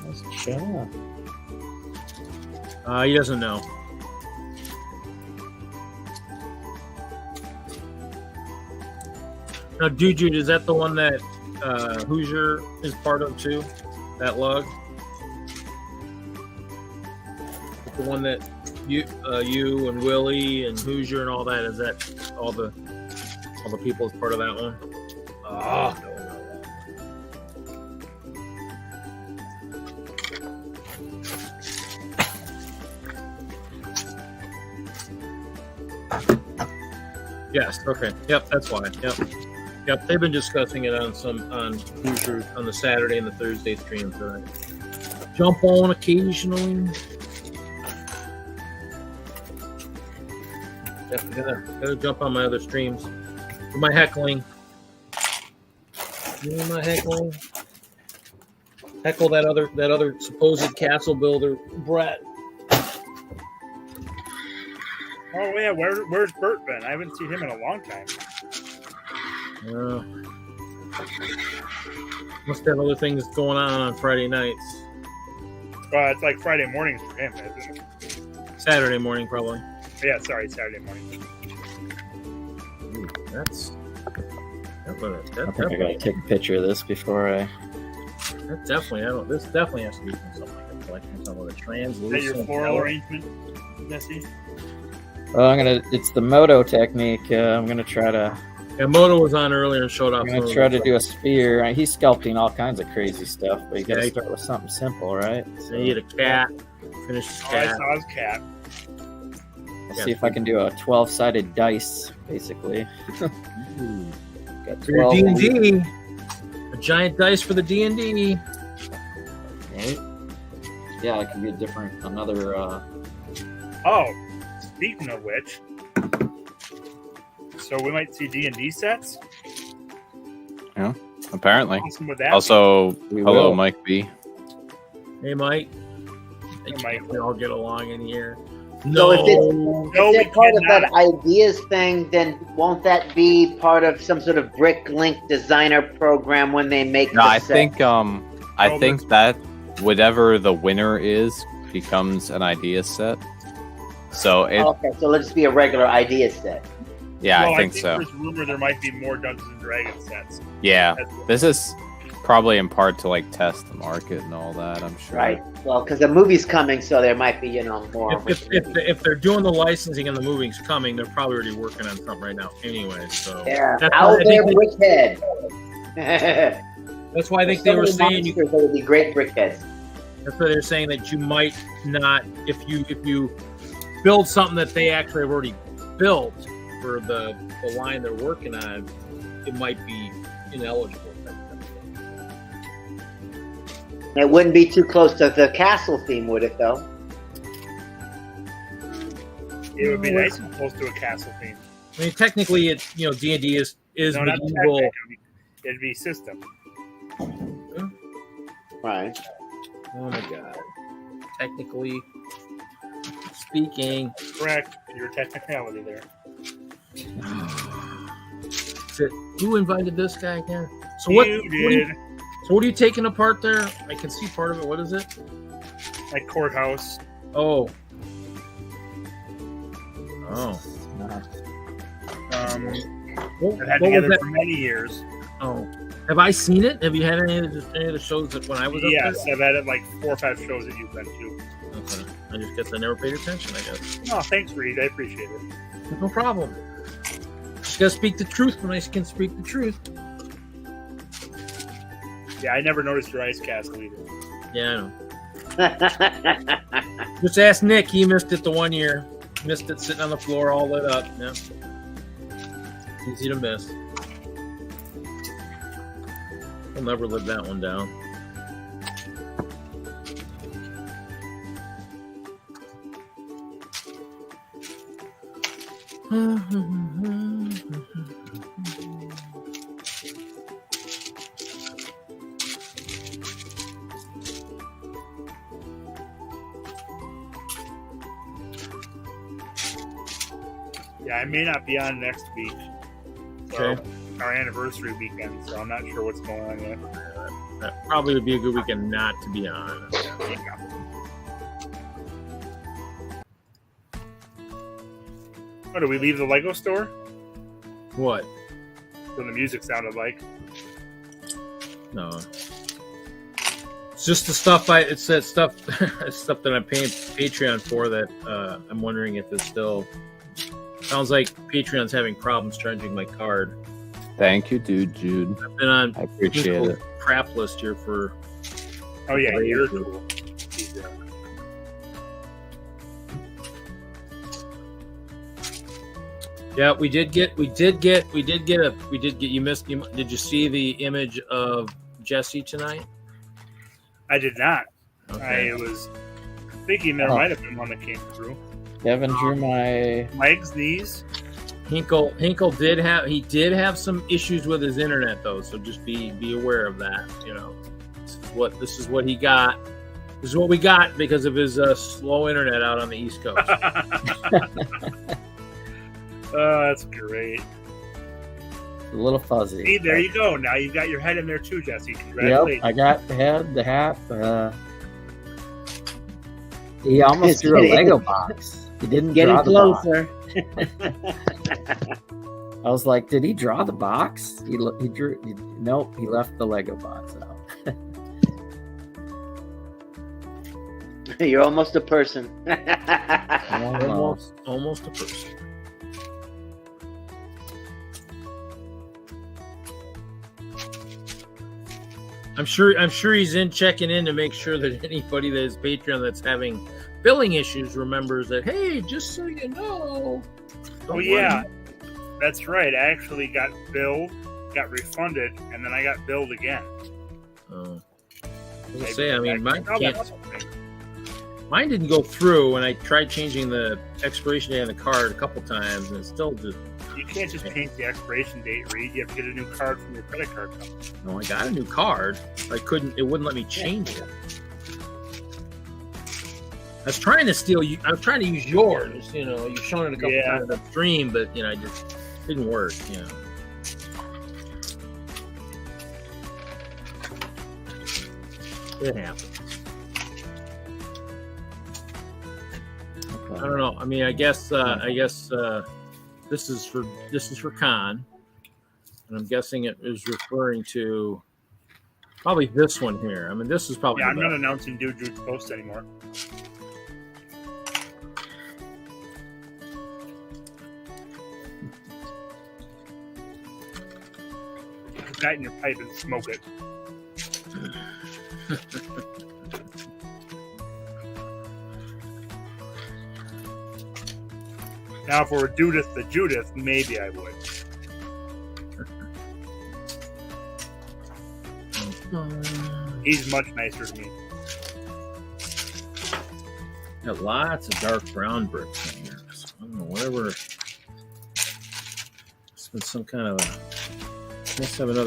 Nice job. He doesn't know. Now, Jude, is that the one that Hoosier is part of too? That lug? The one that you and Willie and Hoosier and all that, is that all the people as part of that one? Oh, no. Yes. Okay. Yep. That's why. Yep. They've been discussing it on Hoosier on the Saturday and the Thursday streams. So I jump on occasionally. Gotta jump on my other streams. For my heckling. Heckle that other supposed castle builder, Brett. Oh yeah, where's Bert been? I haven't seen him in a long time. Must have other things going on Friday nights. It's like Friday mornings for him, isn't it? Saturday morning, probably. Yeah, sorry, Saturday morning. Ooh, I think I gotta take a picture of this before I. That definitely. This definitely has to be from something like a collection, some of the translucent. Is that your floral arrangement, Jesse? Well, it's the Moto technique. I'm gonna try to. Yeah, Moto was on earlier and showed off. I'm gonna try to do a sphere. He's sculpting all kinds of crazy stuff, but you gotta start with something simple, right? So he had a cat. Finish his cat. I saw his cat. Let's see if I can do a 12-sided dice, basically. Got For your 12 D&D. A giant dice for the D&D. Right? Yeah, it could be another. Oh, speaking of which, so we might see D&D sets. Yeah, apparently. Awesome with that. Also, hello, will. Mike B. Hey, Mike. Hey, Mike. We all get along in here. So if it's we part of cannot. that ideas thing, then won't that be part of some sort of Bricklink designer program when they make No, the I set? think that whatever the winner is becomes an idea set. So Okay, so let's just be a regular idea set. yeah, Well, I think so. There's rumor there might be more Dungeons and Dragons sets. Yeah, this is probably in part to like test the market and all that. I'm sure. Right. Well, because the movie's coming, so there might be, more. If they're doing the licensing and the movie's coming, they're probably already working on something right now anyway. So Yeah, that's out why I there, think Brickhead. that's why I think they were saying that would be great Brickheads. that's why they're saying that you might not, if you build something that they actually have already built for the line they're working on, it might be ineligible. It wouldn't be too close to the castle theme, would it? Though. It would be nice and close to a castle theme. I mean, technically, it D&D is No, not medieval. technical. It'd be system. Right. Oh my god! Technically speaking, Correct. Your technicality there. who invited this guy again? So what? You What did. what are you taking apart there? I can see part of it. What is it? Like courthouse. Oh. Oh. What, I've had what was together that? for many years. Oh. Have I seen it? Have you had any of the shows that when I was up Yes, there? I've had it like 4 or 5 shows that you've been to. Okay. I just guess I never paid attention, I guess. Oh, thanks, Reed. I appreciate it. No problem. Just gotta speak the truth when I can speak the truth. Yeah, I never noticed your ice castle either. Yeah, I know. Just ask Nick. He missed it the one year. Missed it sitting on the floor all lit up. Yeah. Easy to miss. We'll never live that one down. Yeah, I may not be on next week. So, Okay. our anniversary weekend, so I'm not sure what's going on yet. That probably would be a good weekend not to be on. Oh, did we leave the Lego store? What? So the music sounded like. No. It's just the stuff it's that stuff stuff that I'm paying Patreon for that I'm wondering if it's still sounds like Patreon's having problems charging my card. Thank you, Jude. I've been on I appreciate it. crap list here for Oh yeah, Great. you're cool. Yeah, did you see the image of Jesse tonight? I did not. Okay. I was thinking there might have been one that came through. Kevin drew my. Legs, knees. Hinkle did have some issues with his internet though, so just be aware of that. You know, this is what he got. This is what we got because of his slow internet out on the East Coast. Oh, that's great. A little fuzzy. Hey, there you go. Now you've got your head in there too, Jesse. Yep, Congratulations. I got the head, the hat. He almost drew a Lego box. He didn't Getting draw the closer. box. I was like, did he draw the box? He drew. Nope, he left the Lego box out. You're almost a person. Almost a person. I'm sure he's checking in to make sure that anybody that is Patreon that's having billing issues remembers that, hey, just so you know. Oh yeah, that's right. I actually got billed, got refunded, and then I got billed again. Oh. I was gonna say, I mean, That's mine didn't go through, and I tried changing the expiration date on the card a couple times, and it still just. You can't just change the expiration date, Reed. You have to get a new card from your credit card company. No, I got a new card. It wouldn't let me change it. I was trying to steal you. I was trying to use yours. You know, you've shown it a couple times on the stream, but I just didn't work. It happens. Okay. I don't know. I mean, I guess this is for Khan, and I'm guessing it is referring to probably this one here. I mean, this is probably. Yeah, I'm not announcing Jude's post anymore. Put that in your pipe and smoke it. Now, if it were Judith the Judith, maybe I would. He's much nicer to me. Got lots of dark brown bricks in here. So I don't know, whatever. It's been some kind of a. Must have been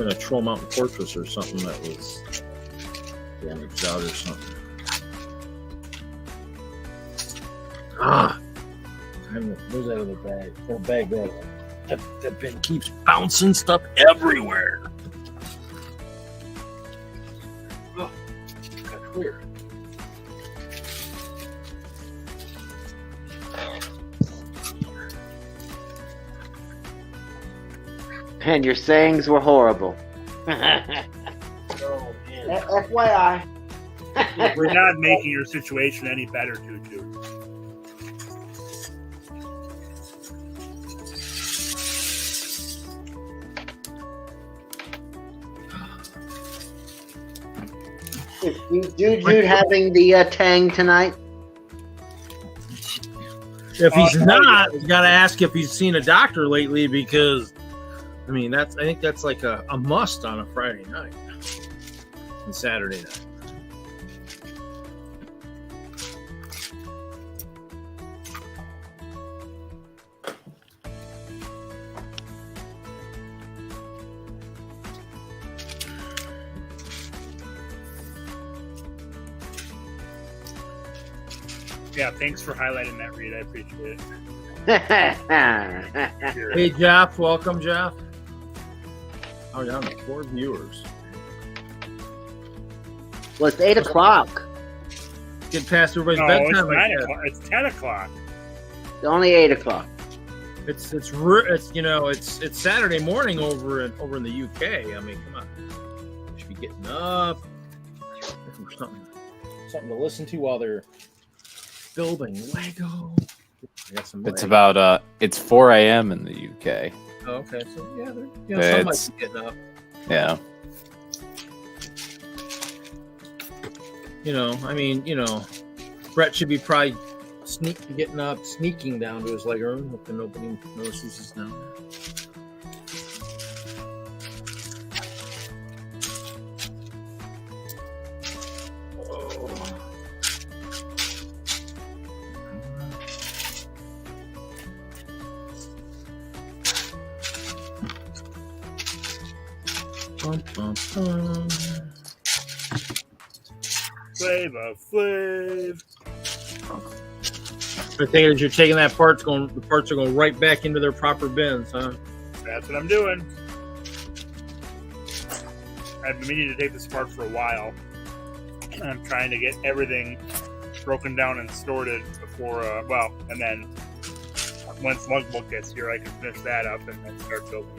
a Troll Mountain Fortress or something that was damaged out or something. Where's that other bag? That bag that bin keeps bouncing stuff everywhere. Oh, got clear. And your sayings were horrible. Oh, man. FYI. We're not making your situation any better, Tutu. Is Jude having the Tang tonight? If he's not, you got to ask if he's seen a doctor lately, because I mean I think that's like a must on a Friday night and Saturday night. Yeah, thanks for highlighting that, Reed. I appreciate it. Hey, Jeff. Welcome, Jeff. Oh, down to 4 viewers. Well, it's 8 o'clock. Get past everybody's No, bedtime. it's like 9 that. o'clock. It's 10 o'clock. It's only 8 o'clock. It's it's Saturday morning over in the UK. I mean, come on. You should be getting up. Something to listen to while they're building Lego. I got some It's Lego. about it's 4 a.m. in the UK. Oh, okay, so yeah, some might It's- be getting up. Yeah. I mean, Brett should be probably getting up, sneaking down to his Lego room, hoping nobody notices he's down there. Flavor Flav. The thing is, you're taking the parts are going right back into their proper bins, huh? That's what I'm doing. I've been meaning to take this apart for a while. I'm trying to get everything broken down and sorted before, and then once Lugbook gets here, I can finish that up and then start building.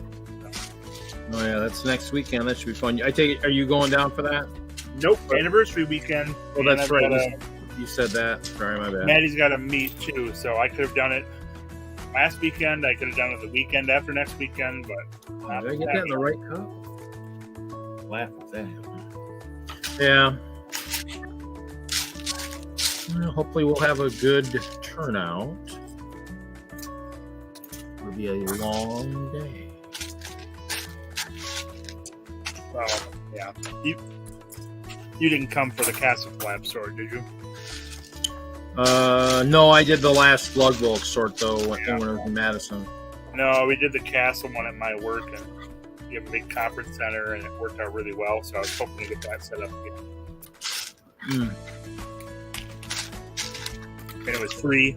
Oh yeah, that's next weekend. That should be fun. I take it. Are you going down for that? Nope, anniversary weekend. Oh, and that's I've right. got You said that. Sorry, my bad. Maddie's got a meet too, so I could have done it last weekend. I could have done it the weekend after next weekend, but not Did I get that in the right cup? Laugh at that. Yeah. Well, hopefully we'll have a good turnout. It'll be a long day. Well, yeah. You didn't come for the Castle Flap sword, did you? No, I did the last Lugbook sort though when Yeah. I was in Madison. No, we did the castle one at my work, and we have a big conference center, and it worked out really well. So I was hoping to get that set up again. And it was free.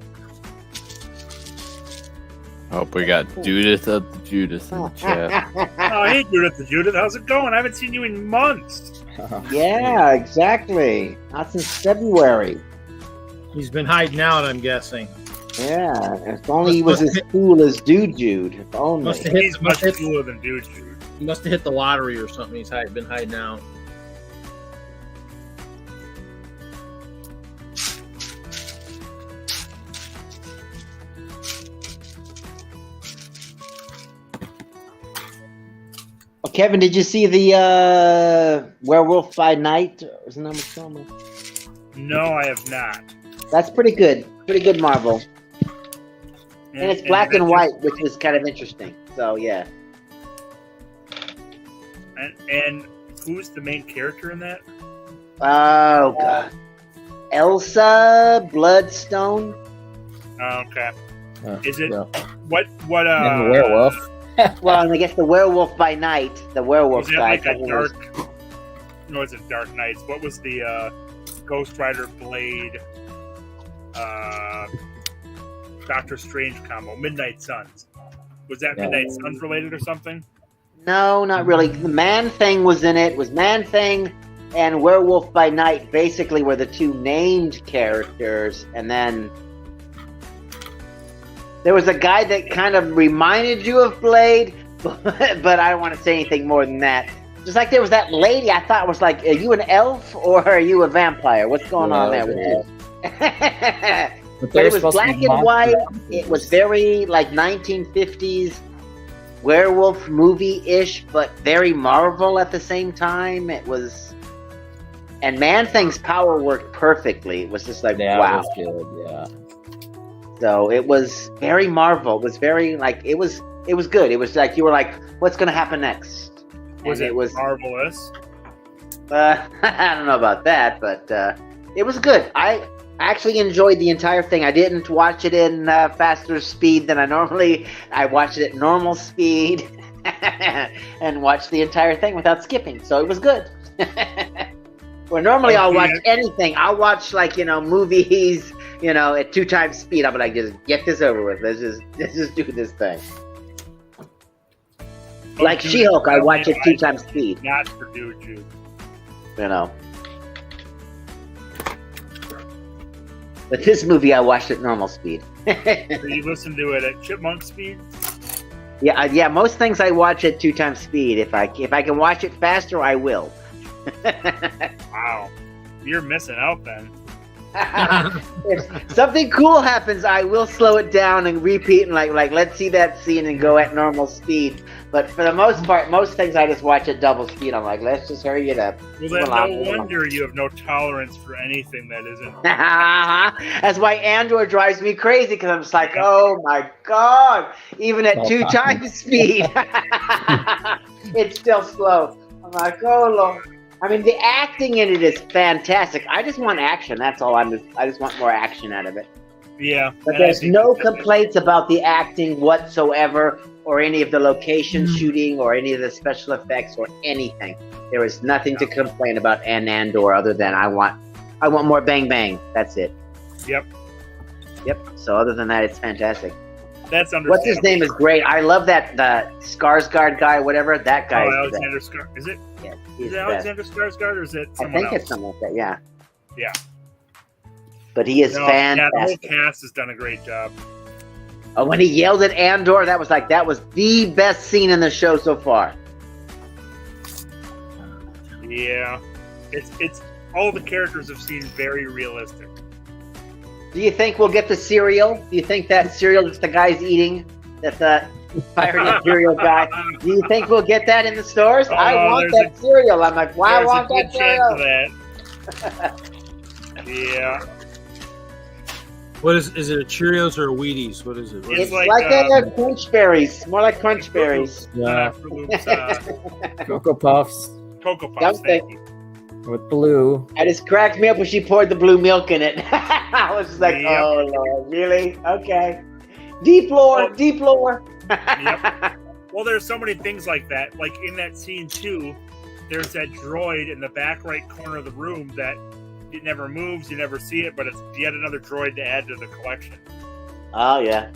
Hope we got Judith up the Judith in the chat. Oh, hey, Judith. How's it going? I haven't seen you in months. Yeah, exactly. Not since February. He's been hiding out, I'm guessing. Yeah, if only he was as cool as Jude. If only. Must have hit, He's much cooler than Jude. he must have hit the lottery or something. He's been hiding out. Oh, Kevin, did you see the Werewolf by Night? Isn't that what's called? No, I have not. That's pretty good. Pretty good Marvel. And it's black and that's white, which is kind of interesting. So, yeah. And who's the main character in that? Oh god, Elsa Bloodstone. Oh, okay. Is it Yeah. what? And the werewolf. Well, and I guess the werewolf by night, the werewolf Was that guy. like a dark? No, it's a Dark Knights. What was the Ghost Rider Blade? Doctor Strange combo, Midnight Suns. Was that Yeah. Midnight Suns related or something? No, not really. The Man Thing was in it. It was Man Thing and Werewolf by Night basically were the two named characters, and then there was a guy that kind of reminded you of Blade, but I don't want to say anything more than that. Just like there was that lady, I thought was like, are you an elf or are you a vampire? What's going on there with you? But it was black and white. It was very like 1950s werewolf movie-ish, but very Marvel at the same time. It was, and Man Thing's power worked perfectly. It was just like, wow. That was good, yeah. So it was very Marvel. It was very like it was good. It was like you were like, what's going to happen next? Was And it marvelous? I don't know about that, but it was good. I actually enjoyed the entire thing. I didn't watch it in faster speed than I normally. I watched it at normal speed and watched the entire thing without skipping. So it was good. Where normally I'll watch anything. I'll watch like movies. At 2 times speed, I'll be like, just get this over with. Let's just do this thing. Like She-Hulk, I watch it 2 times speed. Not for Juju. But this movie, I watched at normal speed. So you listen to it at chipmunk speed? Yeah. Most things I watch at 2 times speed. If I can watch it faster, I will. Wow, you're missing out then. If something cool happens, I will slow it down and repeat and like let's see that scene and go at normal speed. But for the most part, most things I just watch at double speed. I'm like, let's just hurry it up. Well, then no wonder you have no tolerance for anything that isn't. That's why Andor drives me crazy, because I'm just like, oh my god, even at 2 times speed, it's still slow. I'm like, oh Lord. I mean, the acting in it is fantastic. I just want action. That's all. I just want more action out of it. Yeah. But there's no complaints about the acting whatsoever, or any of the location shooting, or any of the special effects, or anything. There is nothing to complain about in Andor other than I want more bang bang. That's it. Yep. So other than that, it's fantastic. That's understandable. What's his name is great. I love that the Skarsgård guy, whatever that guy. Alexander Skarsgård. Is it? Yeah, is it Alexander Skarsgård, or is it someone else? I think it's something like that. Yeah. Yeah. But he is fantastic. Yeah, the whole cast has done a great job. Oh, when he yelled at Andor, that was the best scene in the show so far. Yeah, it's all the characters have seemed very realistic. Do you think we'll get the cereal? Do you think that cereal that the guy's eating, that the pirate cereal guy? Do you think we'll get that in the stores? I want that cereal. I'm like, why I want that cereal? Yeah. What is it? A Cheerios or a Wheaties? What is it? It's like a Crunch Berries, more like Crunch Berries. Yeah. Cocoa Puffs. Cocoa Puffs. Thank you. With blue. It just cracked me up when she poured the blue milk in it. I was just like, oh Lord, really? Okay. Deep lore. Yep. Well, there's so many things like that. Like in that scene too, there's that droid in the back right corner of the room that it never moves, you never see it, but it's yet another droid to add to the collection. Oh yeah.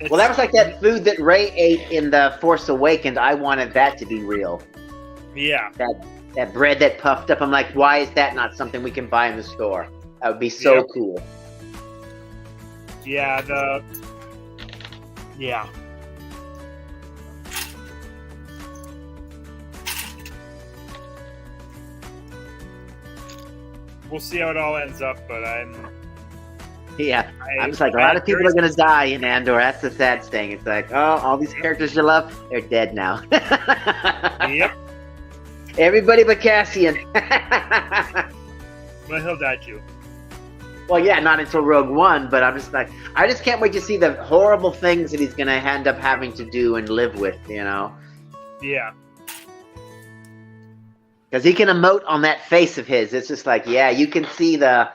Well, that was like that food that Rey ate in The Force Awakens. I wanted that to be real. Yeah. That bread that puffed up. I'm like, why is that not something we can buy in the store? That would be so cool. Yeah, we'll see how it all ends up, but I'm just like, a lot of people are going to die in Andor. That's the sad thing. It's like, oh, all these characters you love, they're dead now. Yep. Everybody but Cassian. Well, he'll die too. Well, yeah, not until Rogue One, but I'm just like, I just can't wait to see the horrible things that he's going to end up having to do and live with, Yeah. Because he can emote on that face of his. It's just like, yeah, you can see the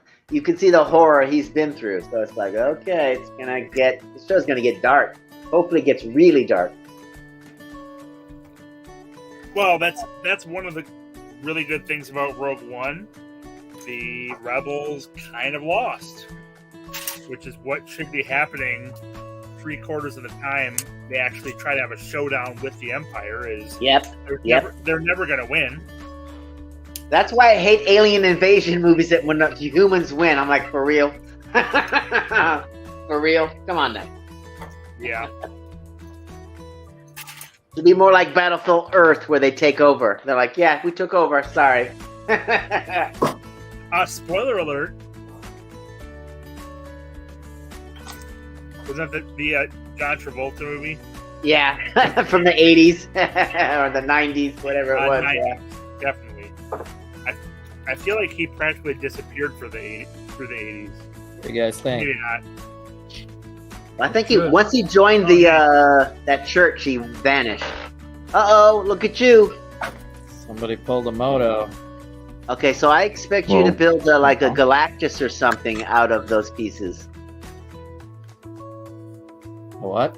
horror he's been through. So it's like, okay, the show's gonna get dark. Hopefully, it gets really dark. Well, that's one of the really good things about Rogue One. The Rebels kind of lost, which is what should be happening 3/4 of the time. They actually try to have a showdown with the Empire. They're never going to win. That's why I hate alien invasion movies that when the humans win. I'm like, for real? For real? Come on now. Yeah. To be more like Battlefield Earth, where they take over. They're like, yeah, we took over. Sorry. Spoiler alert. Wasn't that the John Travolta movie? Yeah, from the 80s or the 90s, whatever it was. 90s, yeah. Definitely. I feel like he practically disappeared through the 80s. What do you guys think? Maybe not. I think once he joined that church, he vanished. Uh-oh, look at you. Somebody pulled a moto. Okay, so I expect you to build a Galactus or something out of those pieces. What?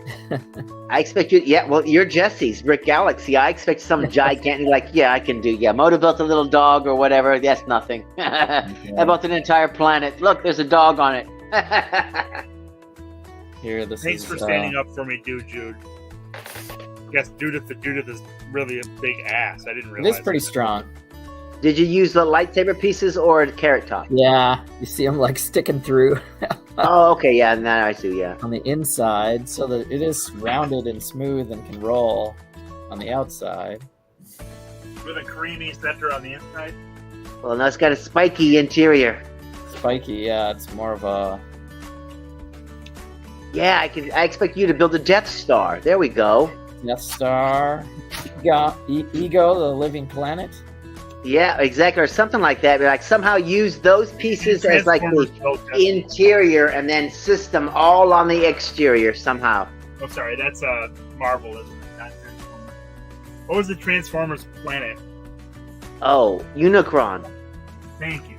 I expect you. Yeah, well, you're Jesse's Brick Galaxy. I expect some gigantic, I can do. Yeah, Moto built a little dog or whatever. That's nothing. I built an entire planet. Look, there's a dog on it. Here, Thanks for standing up for me, Jude. Yes, Judith is really a big ass. I didn't realize. It is pretty strong. Did you use the lightsaber pieces or Carrot Top? Yeah, you see them like sticking through. Oh, okay, yeah, now I see, yeah. On the inside, so that it is rounded and smooth and can roll on the outside. With a creamy center on the inside? Well, now it's got a spiky interior. Spiky, yeah, it's more of a... Yeah, I expect you to build a Death Star. There we go. Death Star. Ego, the living planet. Yeah, exactly, or something like that. Like somehow use those pieces as like the interior, and then system all on the exterior somehow. Oh, sorry, that's Marvel, isn't it? Not Transformers. What was the Transformers planet? Oh, Unicron. Thank you.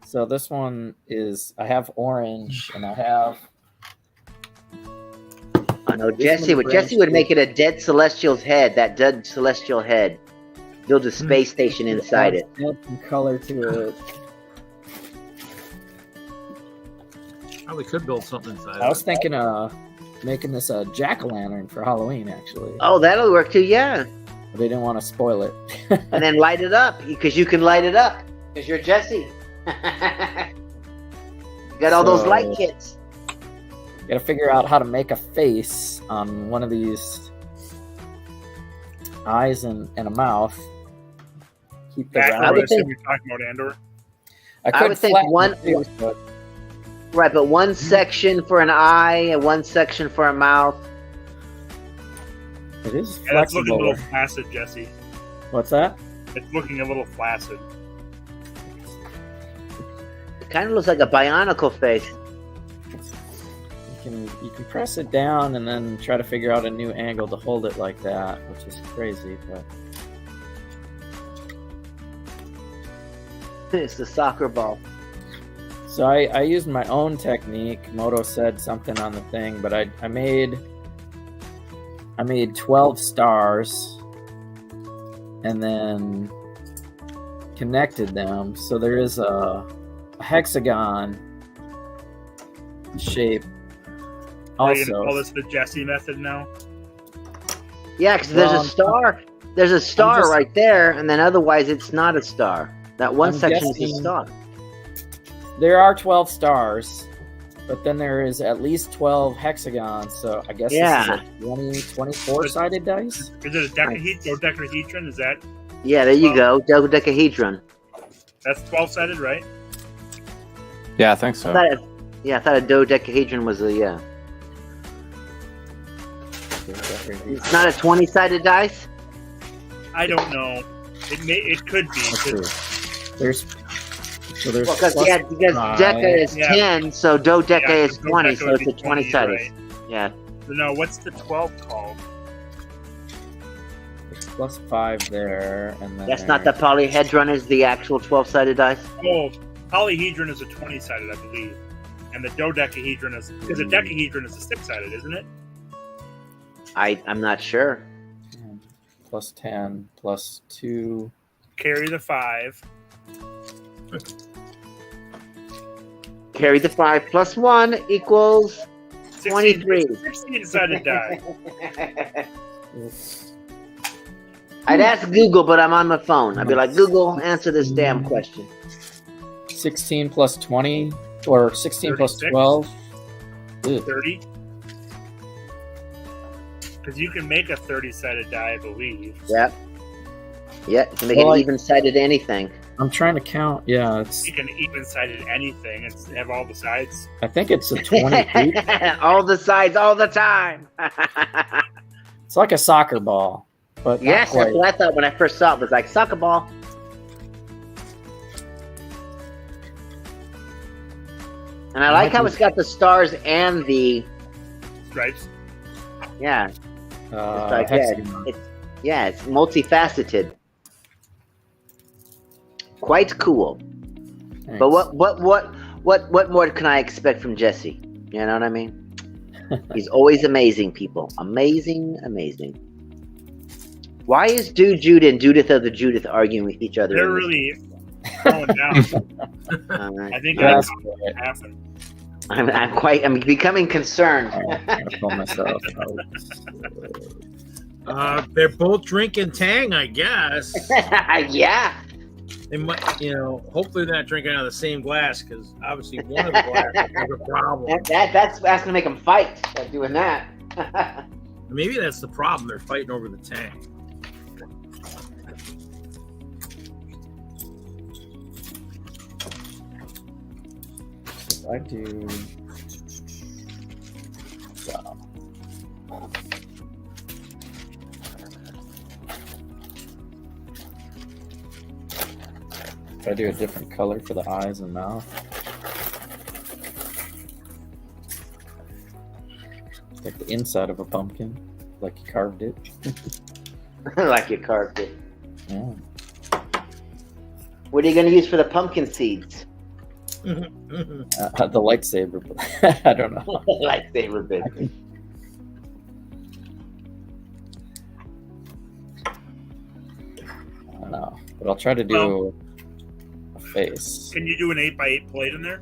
So this one is, I have orange, and I have... Oh no, Jesse would make it a dead celestial's head. That dead celestial head. Build a space station inside it. Add some color to it. Probably could build something inside. I was thinking making this a jack-o'-lantern for Halloween, actually. Oh, that'll work too. Yeah. But I didn't want to spoil it. And then light it up, because you can light it up because you're Jesse. You got all those light kits. Got to figure out how to make a face on one of these eyes and a mouth. Keep the I would think you're talking about Andor. I would think one, face, but... right, but one section for an eye and one section for a mouth. It is flexible. It's looking a little flexible. flaccid, Jesse. What's that? It's looking a little flaccid. It kind of looks like a bionicle face. You can press it down and then try to figure out a new angle to hold it like that, which is crazy, but It's the soccer ball. so I used my own technique. Moto said something on the thing, but I made 12 stars and then connected them. So there is a hexagon shape. Are you gonna Also, call this the Jesse method now? Yeah, because there's a star. There's a star just- right there, and then otherwise it's not a star. That one I'm section is a guessing- star. there are 12 stars, but then there is at least 12 hexagons. So I guess Yeah. this is a 24-sided dice. Is it a dodecahedron? Is that Yeah, there you go. Dodecahedron. that's 12-sided, right? Yeah, I think so. I thought a dodecahedron was a, yeah. It's not a 20-sided dice? I don't know. It could be. That's true. There's Well, because plus Deca is Yeah. 10, so dodeca Yeah, is 20, dodeca so would it's be a 20-sided. right. Yeah. No, what's the 12 called? It's +5 there, and then That's not the polyhedron, is the actual 12-sided dice? Oh, polyhedron is a 20-sided, I believe. And the dodecahedron is... Because a decahedron is a 6-sided, isn't it? I'm not sure. +10, +2. Carry the 5. Carry the 5 plus 1 equals 23. 16-sided die. I'd ask Google, but I'm on my phone. I'd be like, Google, answer this damn question. 16 plus 20, or 16 plus 12. Ew. 30. Because you can make a 30-sided die, I believe. Yep. Yeah, you can make Well, it even-sided anything. I'm trying to count. Yeah, it's. You can even-sided anything. It's have all the sides. I think it's a 20. All the sides, all the time. It's like a soccer ball, but not Yes, that's quite. what I thought when I first saw it. It was like soccer ball. And I like how it's got the stars and the Stripes. yeah. It's like hexagon. It's multifaceted. Quite cool. Thanks. But what more can I expect from Jesse? You know what I mean? He's always amazing, people. Amazing. Why is Judah and Judith of the Judith arguing with each other? They're really going down. I think that's what happened. I'm becoming concerned. I told myself. They're both drinking Tang, I guess. Yeah. They might, hopefully they're not drinking out of the same glass, because obviously one of the glasses has a problem. That's going to make them fight by doing that. Maybe that's the problem. They're fighting over the Tang. I do. Wow. If I do a different color for the eyes and mouth. Like the inside of a pumpkin, like you carved it. Like you carved it. Yeah. What are you going to use for the pumpkin seeds? The lightsaber. I don't know. Lightsaber bit. I don't know, but I'll try to do a face. Can you do an 8x8 plate in there?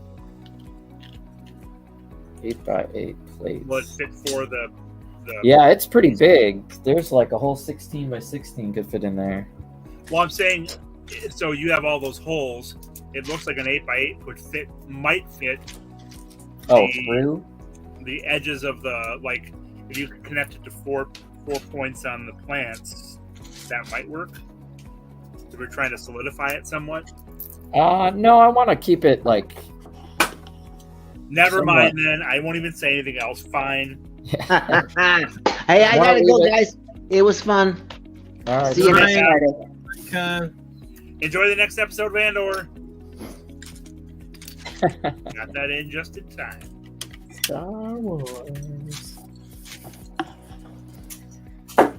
8x8 plates. Will it fit for the Yeah, it's pretty big. There's like a whole 16x16 could fit in there. Well, I'm saying, so you have all those holes. It looks like an 8x8 might fit. Oh, through? The edges of the, like, if you connect it to four points on the plants, that might work. If we're trying to solidify it somewhat. No, I want to keep it like. Never somewhat. mind then. I won't even say anything else. Fine. Hey, I got to go, guys. It was fun. All right. See you next Right. Friday. Enjoy the next episode of Andor. Got that in just in time. Star Wars. All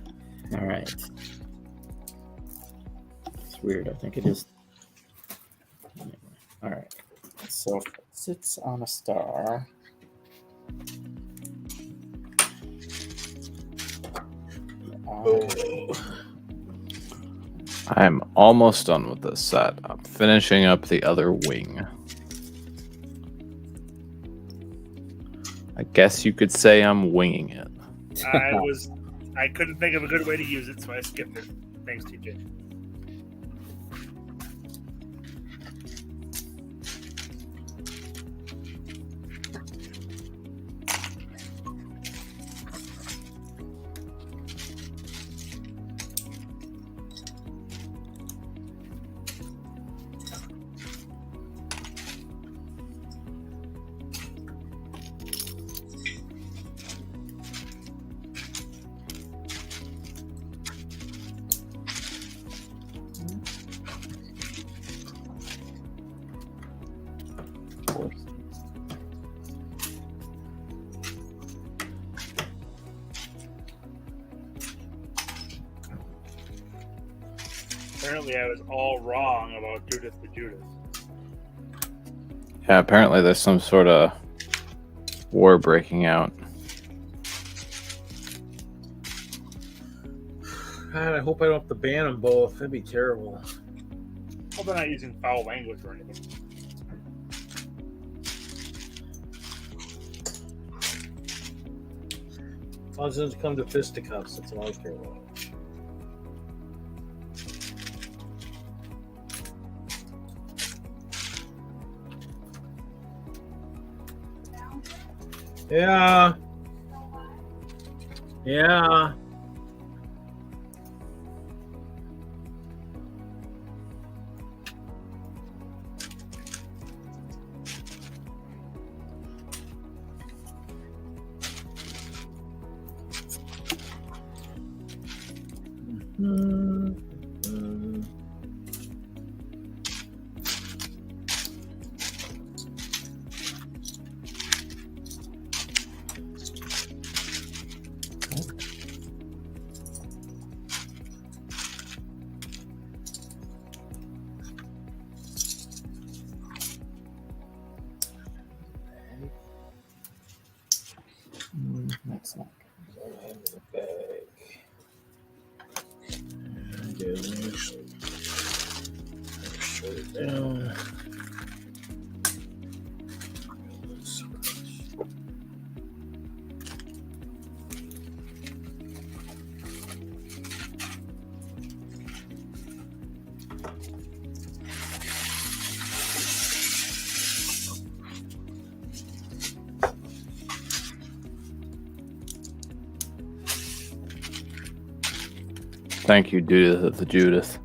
right. It's weird. I think it is. All right. So if it sits on a star. I'm almost done with this set. I'm finishing up the other wing. I guess you could say I'm winging it. I couldn't think of a good way to use it, so I skipped it. Thanks, TJ. Apparently, I was all wrong about Judith the Judas. Yeah, apparently there's some sort of war breaking out. God, I hope I don't have to ban them both. That'd be terrible. Well, they're not using foul language or anything. As long as it doesn't come to fisticuffs, that's all I care about. Yeah. Yeah. That's not Down. Thank you, Judith the Judith.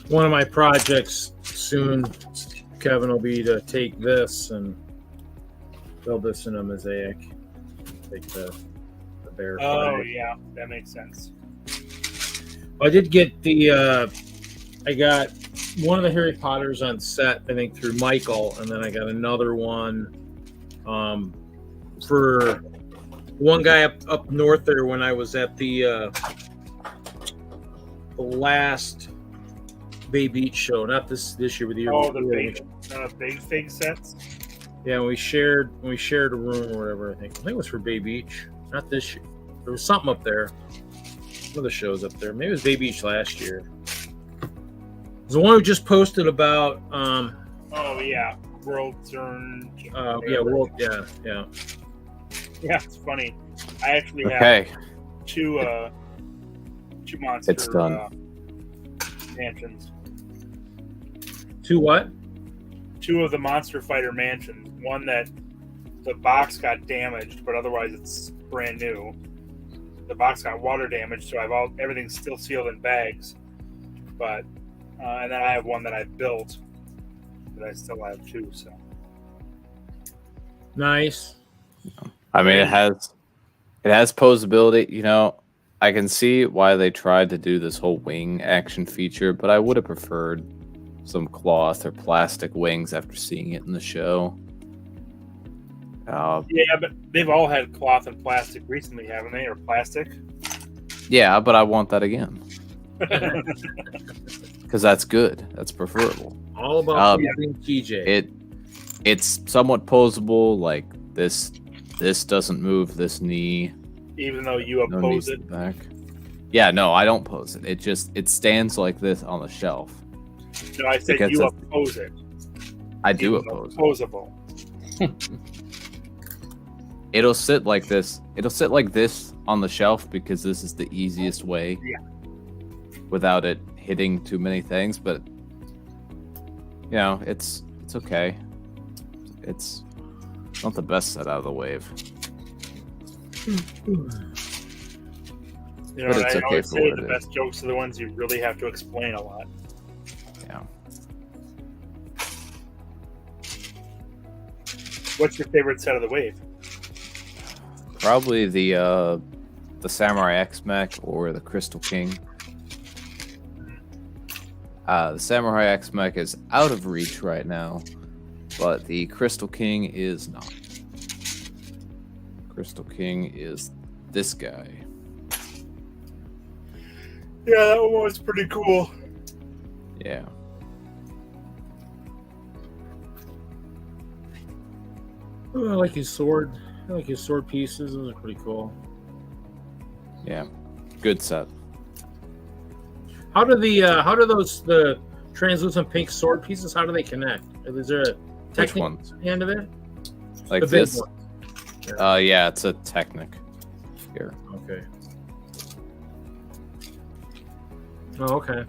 One of my projects soon, Kevin, will be to take this and build this in a mosaic. Take the bear. Oh, flag. yeah, that makes sense. I did get the. I got one of the Harry Potters on set, I think, through Michael, and then I got another one for one guy up north there when I was at the last Bay Beach show, not this year, with the year Oh, the before. big fig sets. Yeah, we shared a room or whatever. I think it was for Bay Beach, not this year. There was something up there. One of the shows up there. Maybe it was Bay Beach last year. It was the one who just posted about. Oh yeah, World Turn. Yeah, World. Yeah. Yeah, it's funny. I actually have Okay, two monster it's done. mansions. Two what? Two of the Monster Fighter mansions. One that the box got damaged, but otherwise it's brand new. The box got water damage, so everything's still sealed in bags. But and then I have one that I built that I still have too. So Nice. I mean, it has posability. You know, I can see why they tried to do this whole wing action feature, but I would have preferred some cloth or plastic wings after seeing it in the show. yeah, but they've all had cloth and plastic recently, haven't they? Or plastic? Yeah, but I want that again because that's good. That's preferable. All about pleasing TJ. It's somewhat posable. Like this doesn't move this knee. Even though you No oppose knees it. to the back. Yeah, no, I don't pose it. It stands like this on the shelf. No, I said Because you it's- oppose it. I do Even though oppose it. Opposable. It'll sit like this. It'll sit like this on the shelf because this is the easiest way. Yeah. Without it hitting too many things, but you know, it's okay. It's not the best set out of the wave. You know, But and it's I okay always for say what the it best jokes are the ones you really have to explain a lot. Yeah. What's your favorite set of the wave? Probably the Samurai X mech or the Crystal King. The Samurai X mech is out of reach right now, but the Crystal King is not. Crystal King is this guy. Yeah, that one was pretty cool. Yeah. Oh, I like his sword. I like his sword pieces. Those are pretty cool. Yeah. Good set. How do the translucent pink sword pieces? How do they connect? Is there a Which technique ones? at the end of it? Like The big this? one. Yeah, it's a Technic. Here. Okay. Oh, okay.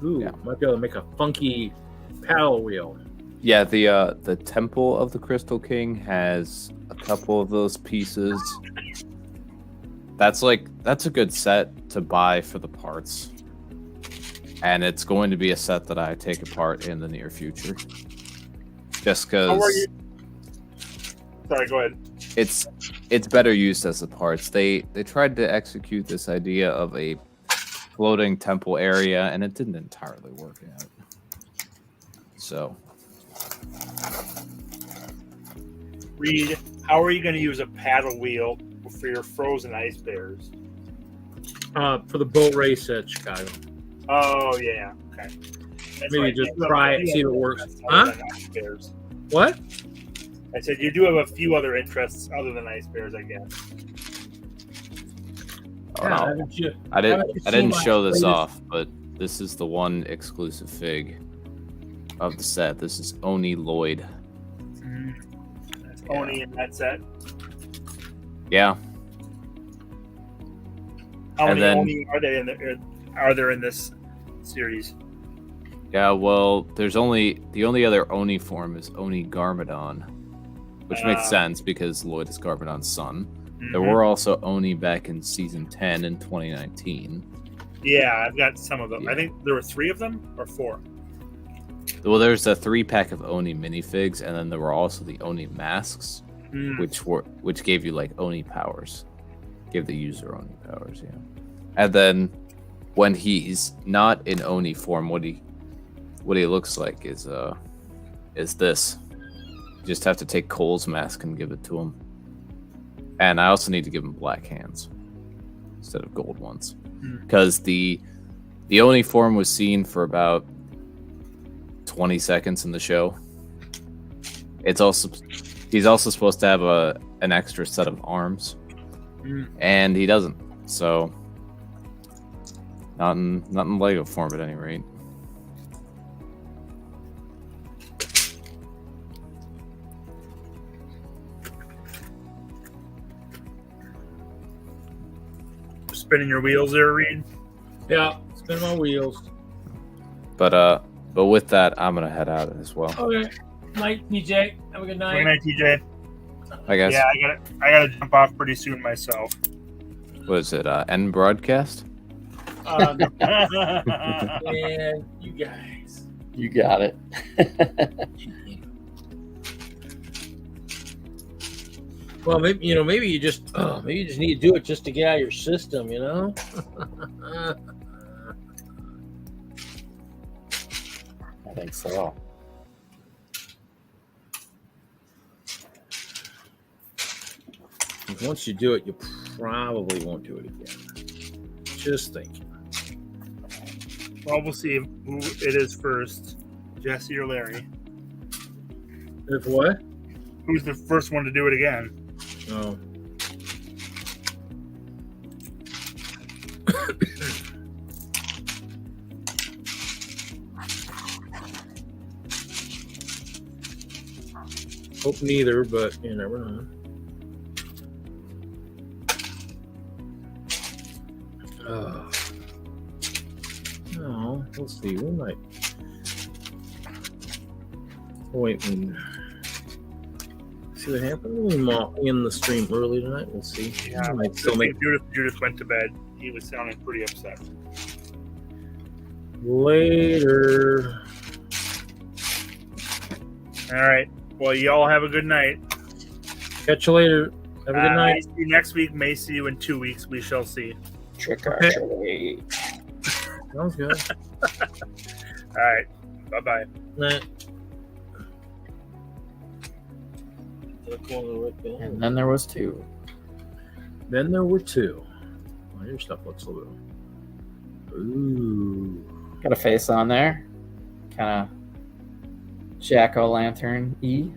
Ooh, Yeah. might be able to make a funky paddle wheel. Yeah, the Temple of the Crystal King has a couple of those pieces. That's a good set to buy for the parts. And it's going to be a set that I take apart in the near future. Just How are because you? Sorry, go ahead. it's better used as the parts. They tried to execute this idea of a floating temple area, and it didn't entirely work out. So, Reed, how are you going to use a paddle wheel for your frozen ice bears? For the boat race at Chicago. Oh, yeah. Okay. That's Maybe right. just You have try a it, few see if it other works. interests Huh? other than ice bears. What? I said you do have a few other interests other than ice bears, I guess. oh, no. haven't you- I haven't you didn't seen show my this latest- off, but this is the one exclusive fig of the set. This is Oni Lloyd. That's Oni in that set. Yeah. How And many then- Oni are there in this series? Yeah, well, the only other Oni form is Oni Garmadon, which makes sense because Lloyd is Garmadon's son. There were also Oni back in season 10 in 2019. Yeah, I've got some of them. Yeah. I think there were 3 of them or 4. Well, there's a 3-pack of Oni minifigs, and then there were also the Oni masks, which gave you like Oni powers, gave the user Oni powers. Yeah, and then when he's not in Oni form, what he looks like is this. You just have to take Cole's mask and give it to him. And I also need to give him black hands instead of gold ones, because the Oni form was seen for about 20 seconds in the show. He's also supposed to have an extra set of arms, and he doesn't. So not in Lego form at any rate. Spinning your wheels there, Reed. Yeah, spin my wheels. But with that, I'm gonna head out as well. Okay. Night, TJ. Have a good night. Good night, TJ. I guess. Yeah, I gotta jump off pretty soon myself. What is it? End broadcast? Man, you guys. You got it. Well, maybe you just need to do it just to get out of your system, you know. I think so. Once you do it, you probably won't do it again. Just thinking. Well, we'll see who it is first, Jesse or Larry. If what? Who's the first one to do it again? Oh. Hope neither, but you never know. No, we'll see. We might wait and see see what happens. We in the stream early tonight. We'll see. Yeah, I might I still think make Judith went to bed. He was sounding pretty upset. later. All right. Well, you all have a good night. Catch you later. Have a good night. May see you next week. May see you in 2 weeks. We shall see. Trick or Okay. treat. Sounds good. All right. Bye-bye. Night. And then there was 2. Then there were 2. Oh, your stuff looks a little. Ooh. Got a face on there. Kind of jack-o'-lantern-y.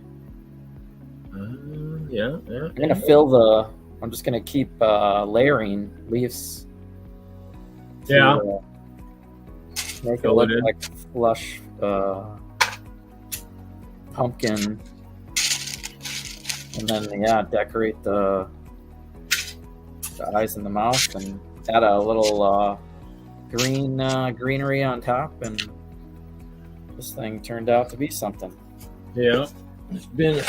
Yeah. I'm going to fill the... I'm just going to keep layering leaves. To, Yeah. make it Fill look it in. like flush pumpkin. And then, yeah, decorate the eyes and the mouth and add a little greenery on top. And this thing turned out to be something. Yeah. This bin is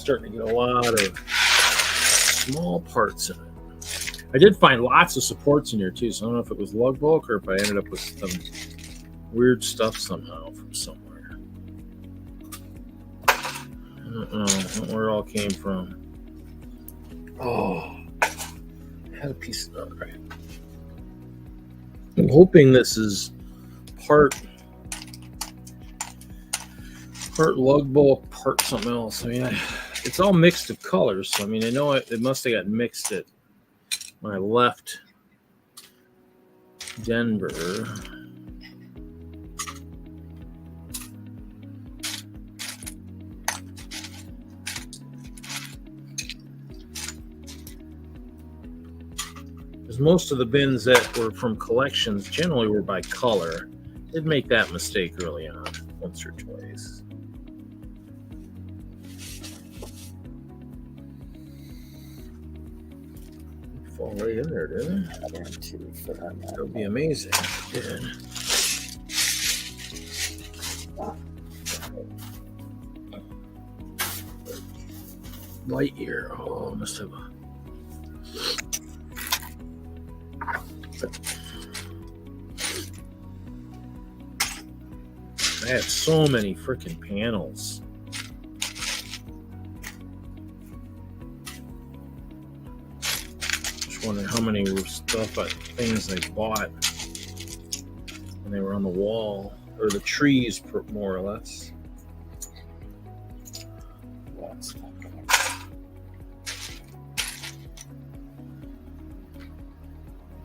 starting to get a lot of small parts in it. I did find lots of supports in here too, so I don't know if it was lug bulk or if I ended up with some weird stuff somehow from somewhere. I don't know where it all came from. Oh, I had a piece of that. Right. I'm hoping this is part lug bulk, part something else. I mean, it's all mixed of colors, so I mean, I know it must have got mixed it when I left Denver. Because most of the bins that were from collections generally were by color. Did make that mistake early on, once or twice. Fall right in there, didn't it? I guarantee for that. That would be amazing if it did. Light year. Oh, must have. I have so many freaking panels. Just wondering how many were things I bought when they were on the wall or the trees, more or less. That's not gonna...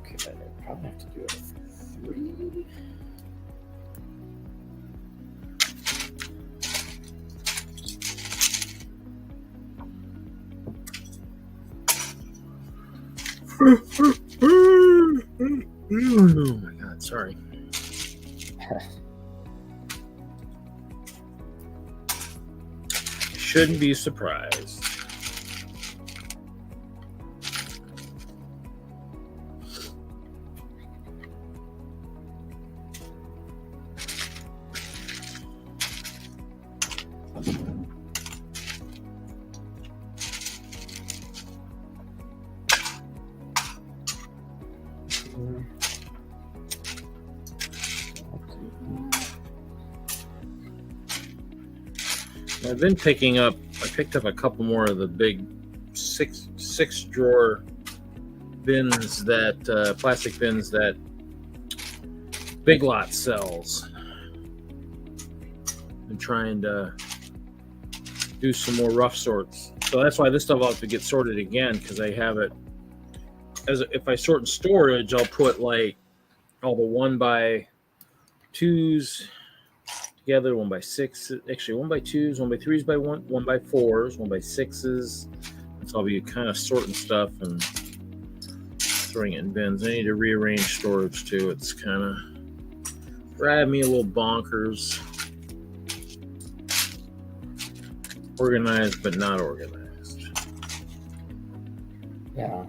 Okay, I probably have to do it for 3. Oh my god, sorry. Shouldn't be surprised. I've been picking up. I picked up a couple more of the big six drawer bins that plastic bins that Big Lot sells. I'm trying to do some more rough sorts, so that's why this stuff will have to get sorted again because I have it. If I sort in storage, I'll put like all the 1x2s. Together, 1x6, actually 1x2s, 1x3s by 1x4s, 1x6s. So I'll be kind of sorting stuff and throwing it in bins. I need to rearrange storage too. It's kind of driving me a little bonkers. Organized, but not organized. Yeah.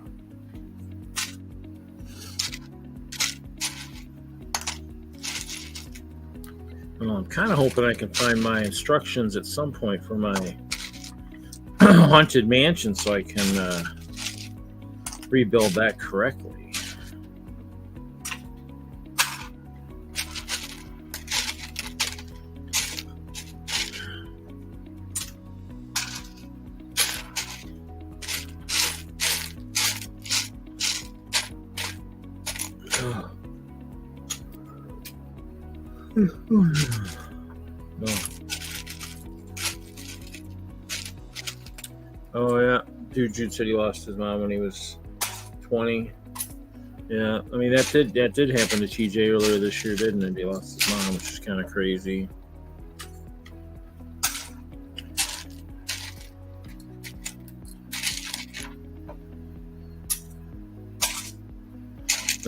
Well, I'm kind of hoping I can find my instructions at some point for my haunted mansion so I can rebuild that correctly. No. Oh yeah, Jude said he lost his mom when he was 20. Yeah, I mean that did happen to TJ earlier this year, didn't it? He lost his mom, which is kind of crazy.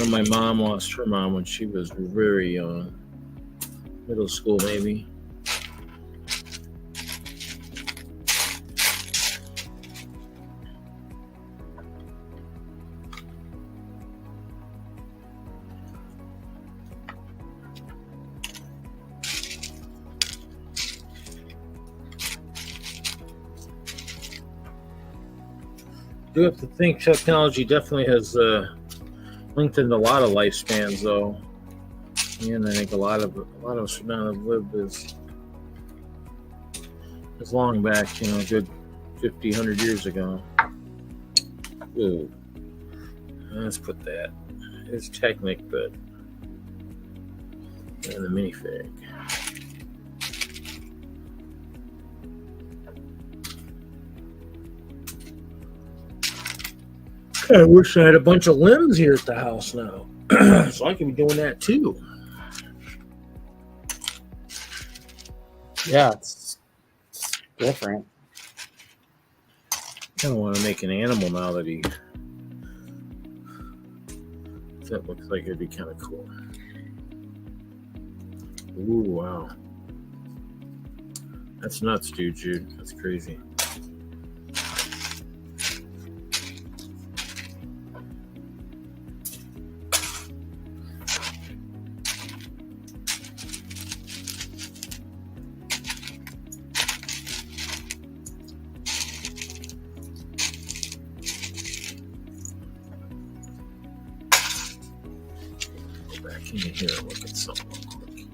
And my mom lost her mom when she was very young, middle school maybe. Do have to think technology definitely has lengthened a lot of lifespans, though. And I think a lot of us should not have lived as long back, you know, a good 50, 100 years ago. Ooh. Let's put that. It's Technic, but and the minifig. I wish I had a bunch of limbs here at the house now, so I can be doing that too. Yeah, it's different. I kind of want to make an animal now that that looks like it'd be kind of cool. Ooh, wow. That's nuts, dude. That's crazy. Back in here, look at something real quick.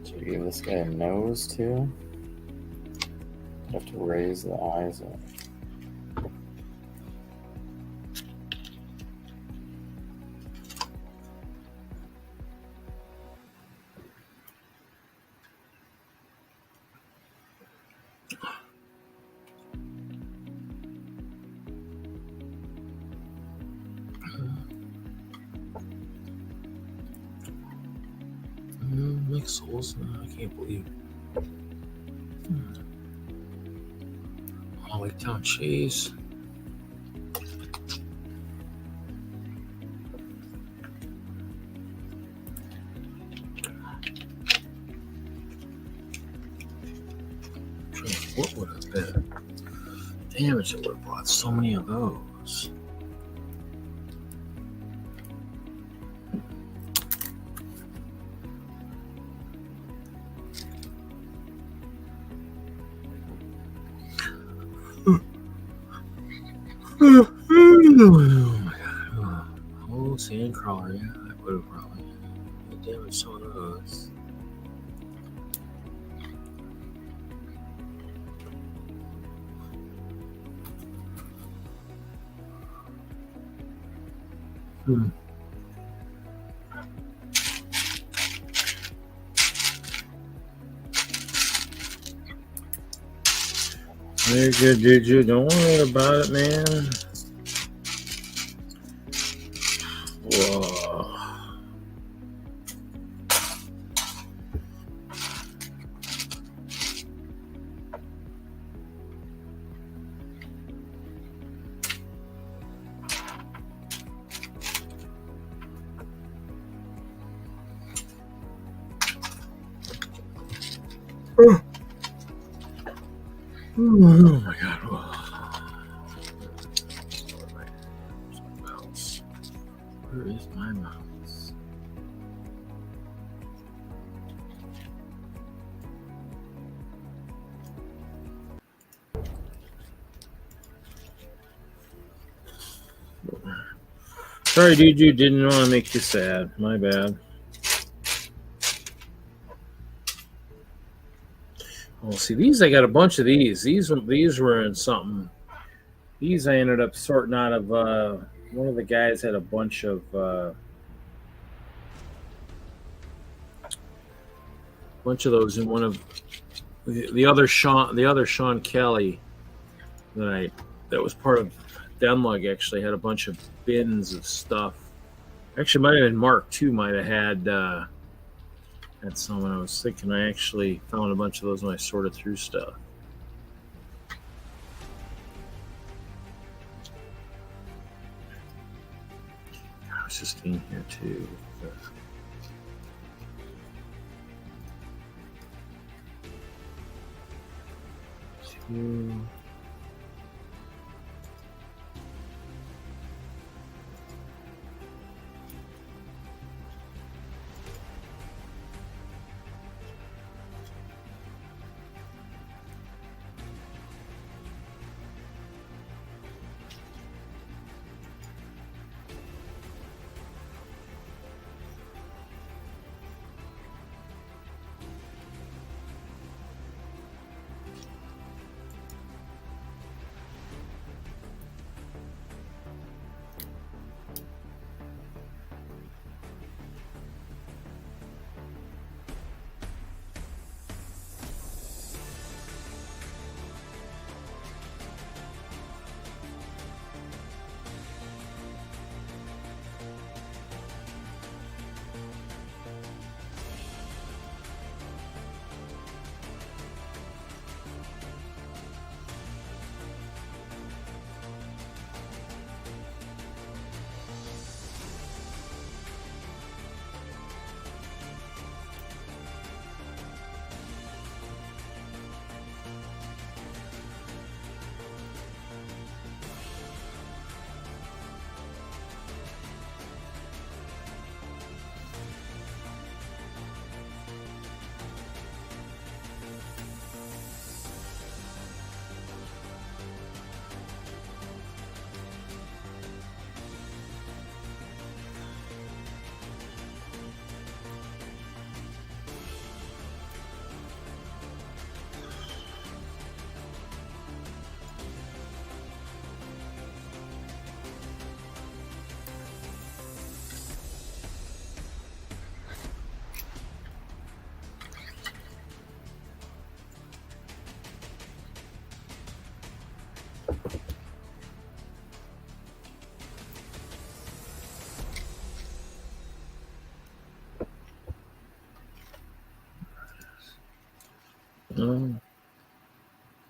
Should we give this guy a nose too? Have to raise the eyes up. Souls. I can't believe it. All the way down cheese. What would have been? Damn it, I would have bought so many of those. Oh my god. Oh, sand crawler, yeah, I would have probably damaged some of those. Very good, Juju. Don't worry about it, man. Whoa. Oh my god. Where is my mouse? Sorry, dude, you didn't want to make you sad. My bad. Oh, see, these, I got a bunch of these. These were in something. These I ended up sorting out of, one of the guys had a bunch of, those in one of the other Sean Kelly that was part of DENLUG actually had a bunch of bins of stuff. Actually, might have been Mark too. Might have had someone. I was thinking I actually found a bunch of those when I sorted through stuff. I was just in here too. Two.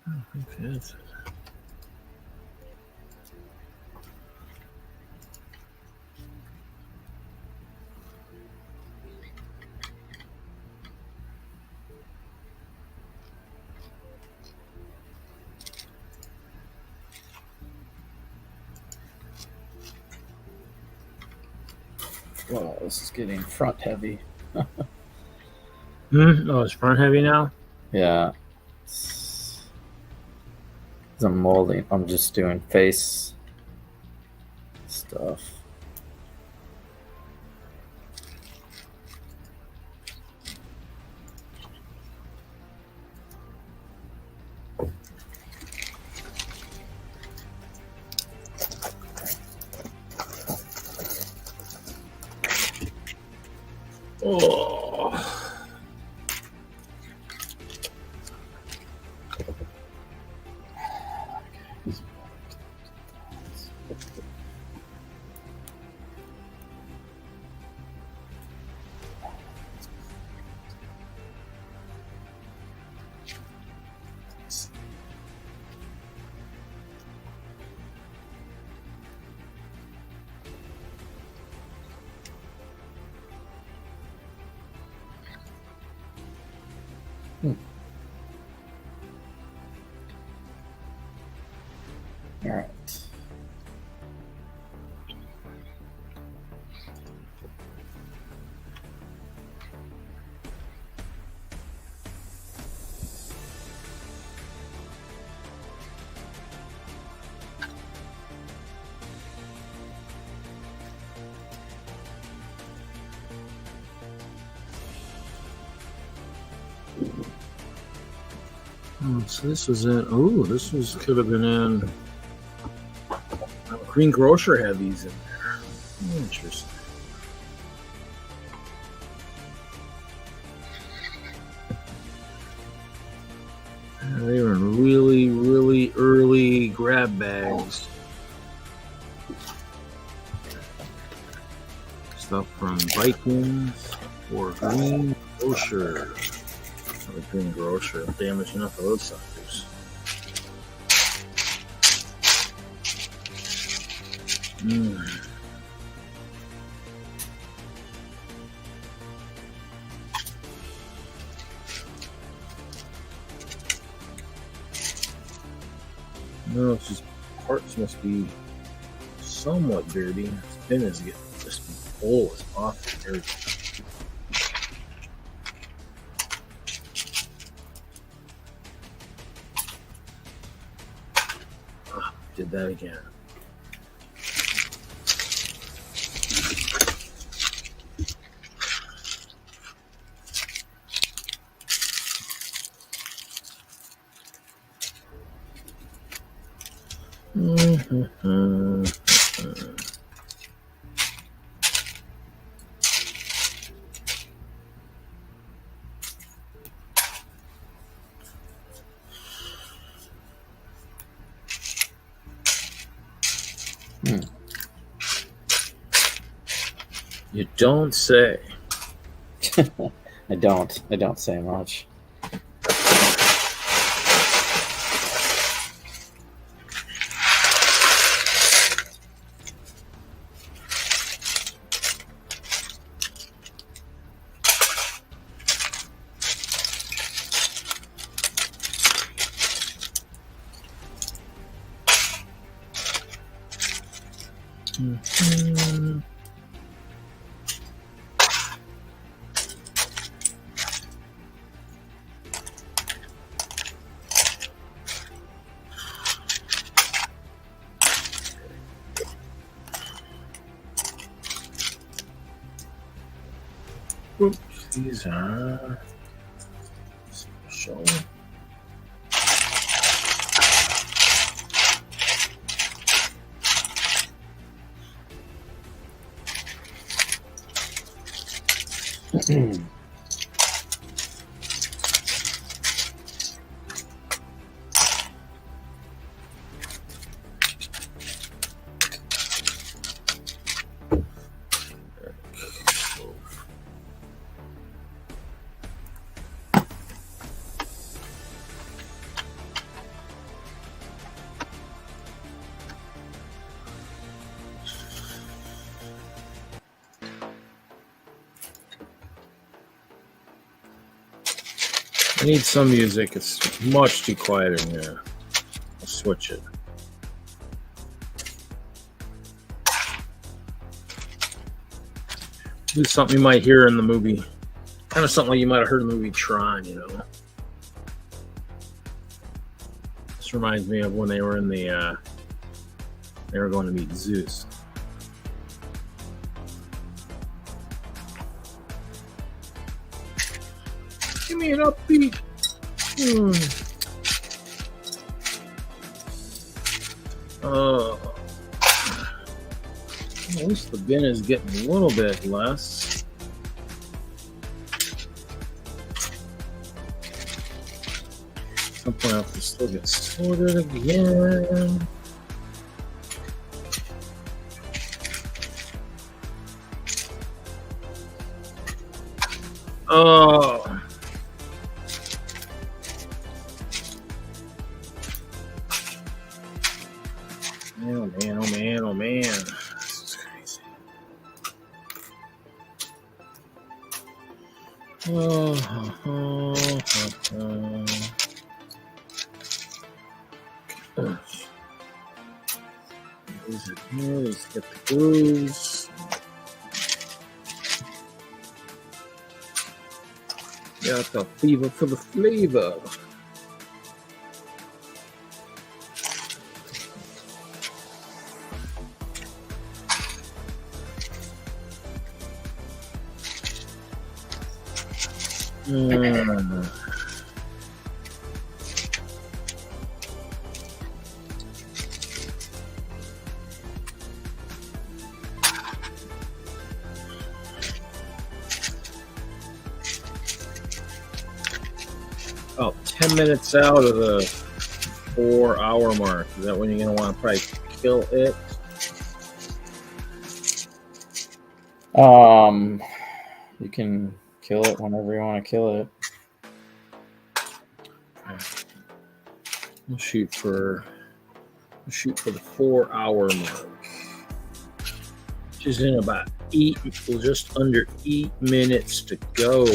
I think that's it. Well, this is getting front heavy. Oh, it's front heavy now? Yeah. I'm molding. I'm just doing face stuff. Oh. All right. So this was in. Oh, this was could have been in. Greengrocer had these in there. Interesting. They were in really, really early grab bags. Stuff from Vikings or Greengrocer. Greengrocer. Damage enough of those suckers. No, it's just parts must be somewhat dirty. This pin is getting just full as off the everything. Did that again. You don't say. I don't say much. Oops, these are special. I need some music. It's much too quiet in here. I'll switch it. Do something you might hear in the movie. Kind of something like you might have heard in the movie Tron, you know. This reminds me of when they were in the they were going to meet Zeus. Give me an upbeat. At least the bin is getting a little bit less. At some point I have to still get sorted again. Oh. Oh man, oh man, oh man. This is crazy. Let's get the grooves. Got the fever for the flavor. About 10 minutes out of the 4-hour mark. Is that when you're going to want to probably kill it? You can kill it whenever you want to kill it. We'll shoot for the 4-hour mark, which is in about just under 8 minutes to go.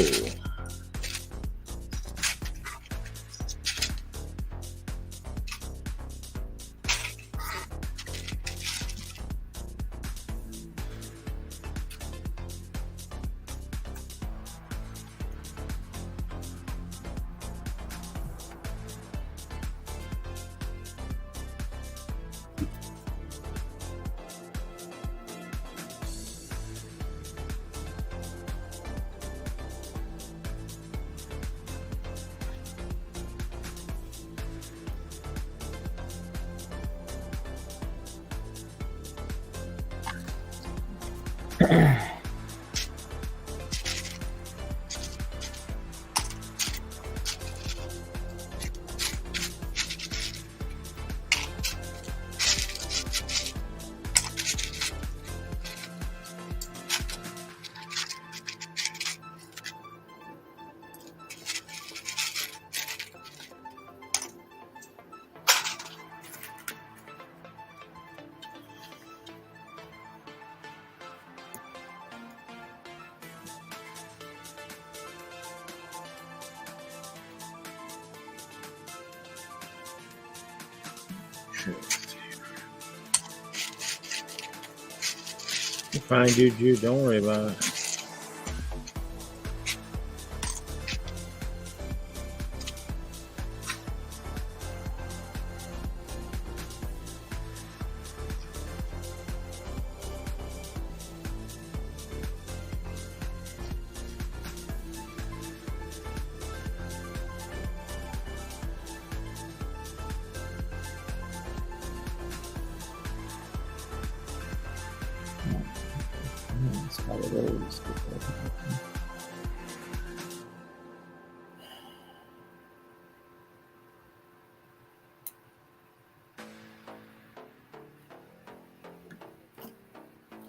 You're fine, dude. Don't worry about it.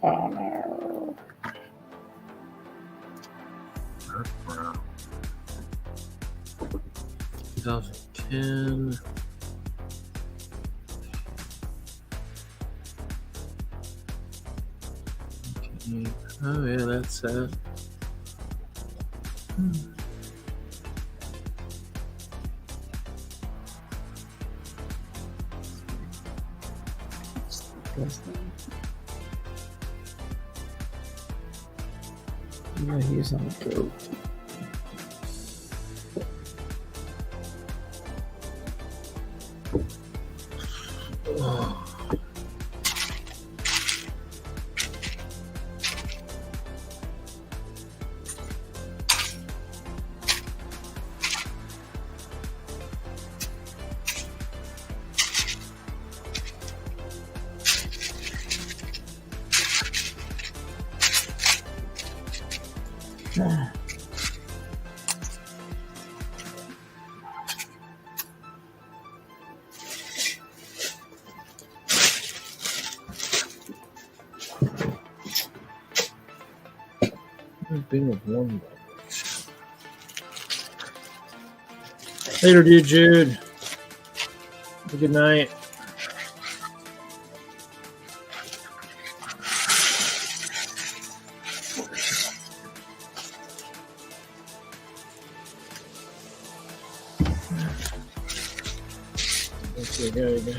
Oh no. 2010. Okay. Oh yeah, that's that. Yeah, he's on the goat. Been with one. Later, dude, Jude. Have a good night. Okay, there we go.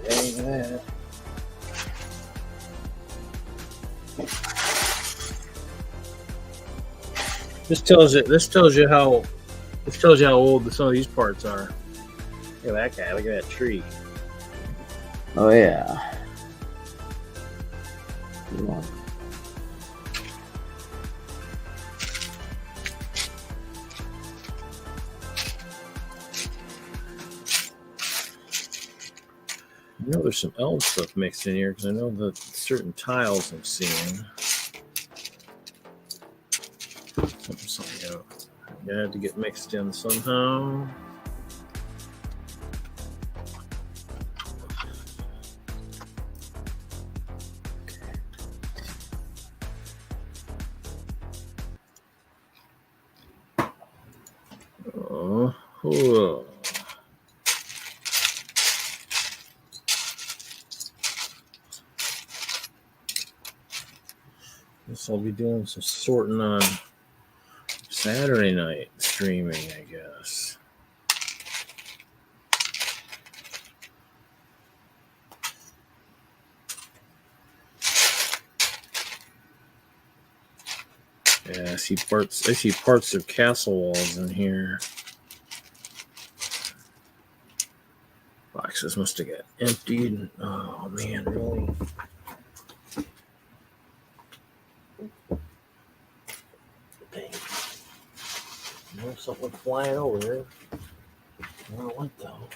Dang that. This tells you how old some of these parts are. Look at that guy. Look at that tree. Oh yeah. Come on. I know there's some elf stuff mixed in here because I know that certain tiles I'm seeing. Something had to get mixed in somehow. Oh. Guess I'll be doing some sorting on Saturday night streaming, I guess. Yeah, I see parts of castle walls in here. Boxes must have got emptied. Oh man, really? Dang. There's something flying over there. I don't know what though.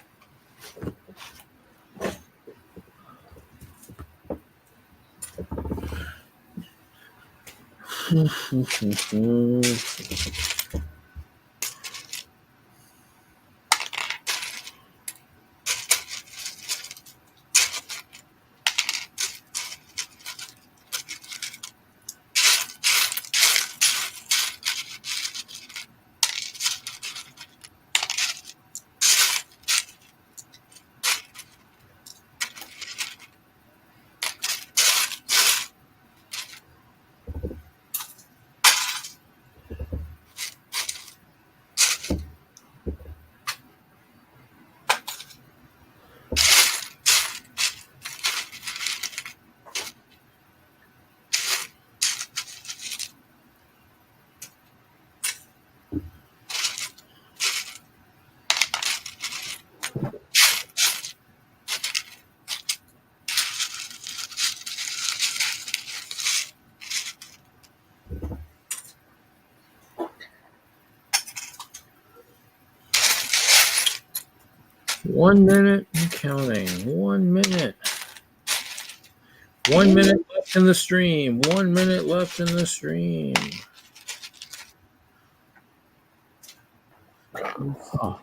One minute and counting. 1 minute. 1 minute left in the stream. 1 minute left in the stream.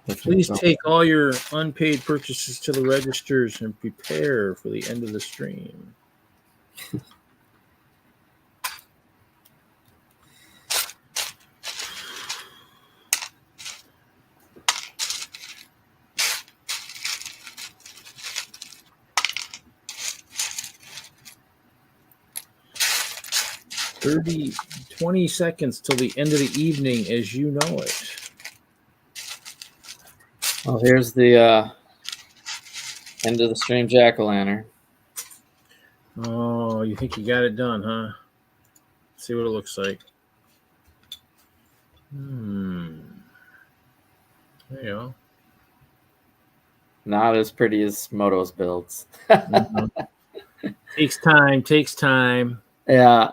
Please take all your unpaid purchases to the registers and prepare for the end of the stream. Thirty, 20 seconds till the end of the evening as you know it. Well, here's the end of the stream jack-o'-lantern. Oh, you think you got it done, huh? Let's see what it looks like. There you go. Not as pretty as Moto's builds. Takes time. Yeah,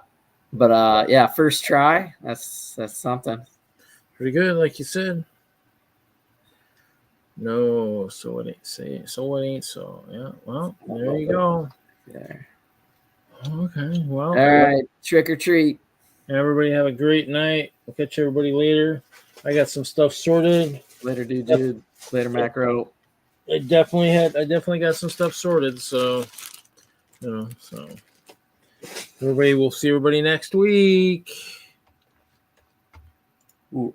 but yeah, first try. That's something. Pretty good, like you said. No, so it ain't. So yeah. Well, there you go. There. Okay. Well. All right. Trick or treat. Everybody have a great night. We'll catch everybody later. I got some stuff sorted. Later, dude. Later, macro. I definitely got some stuff sorted. So, so we'll see everybody next week. Ooh,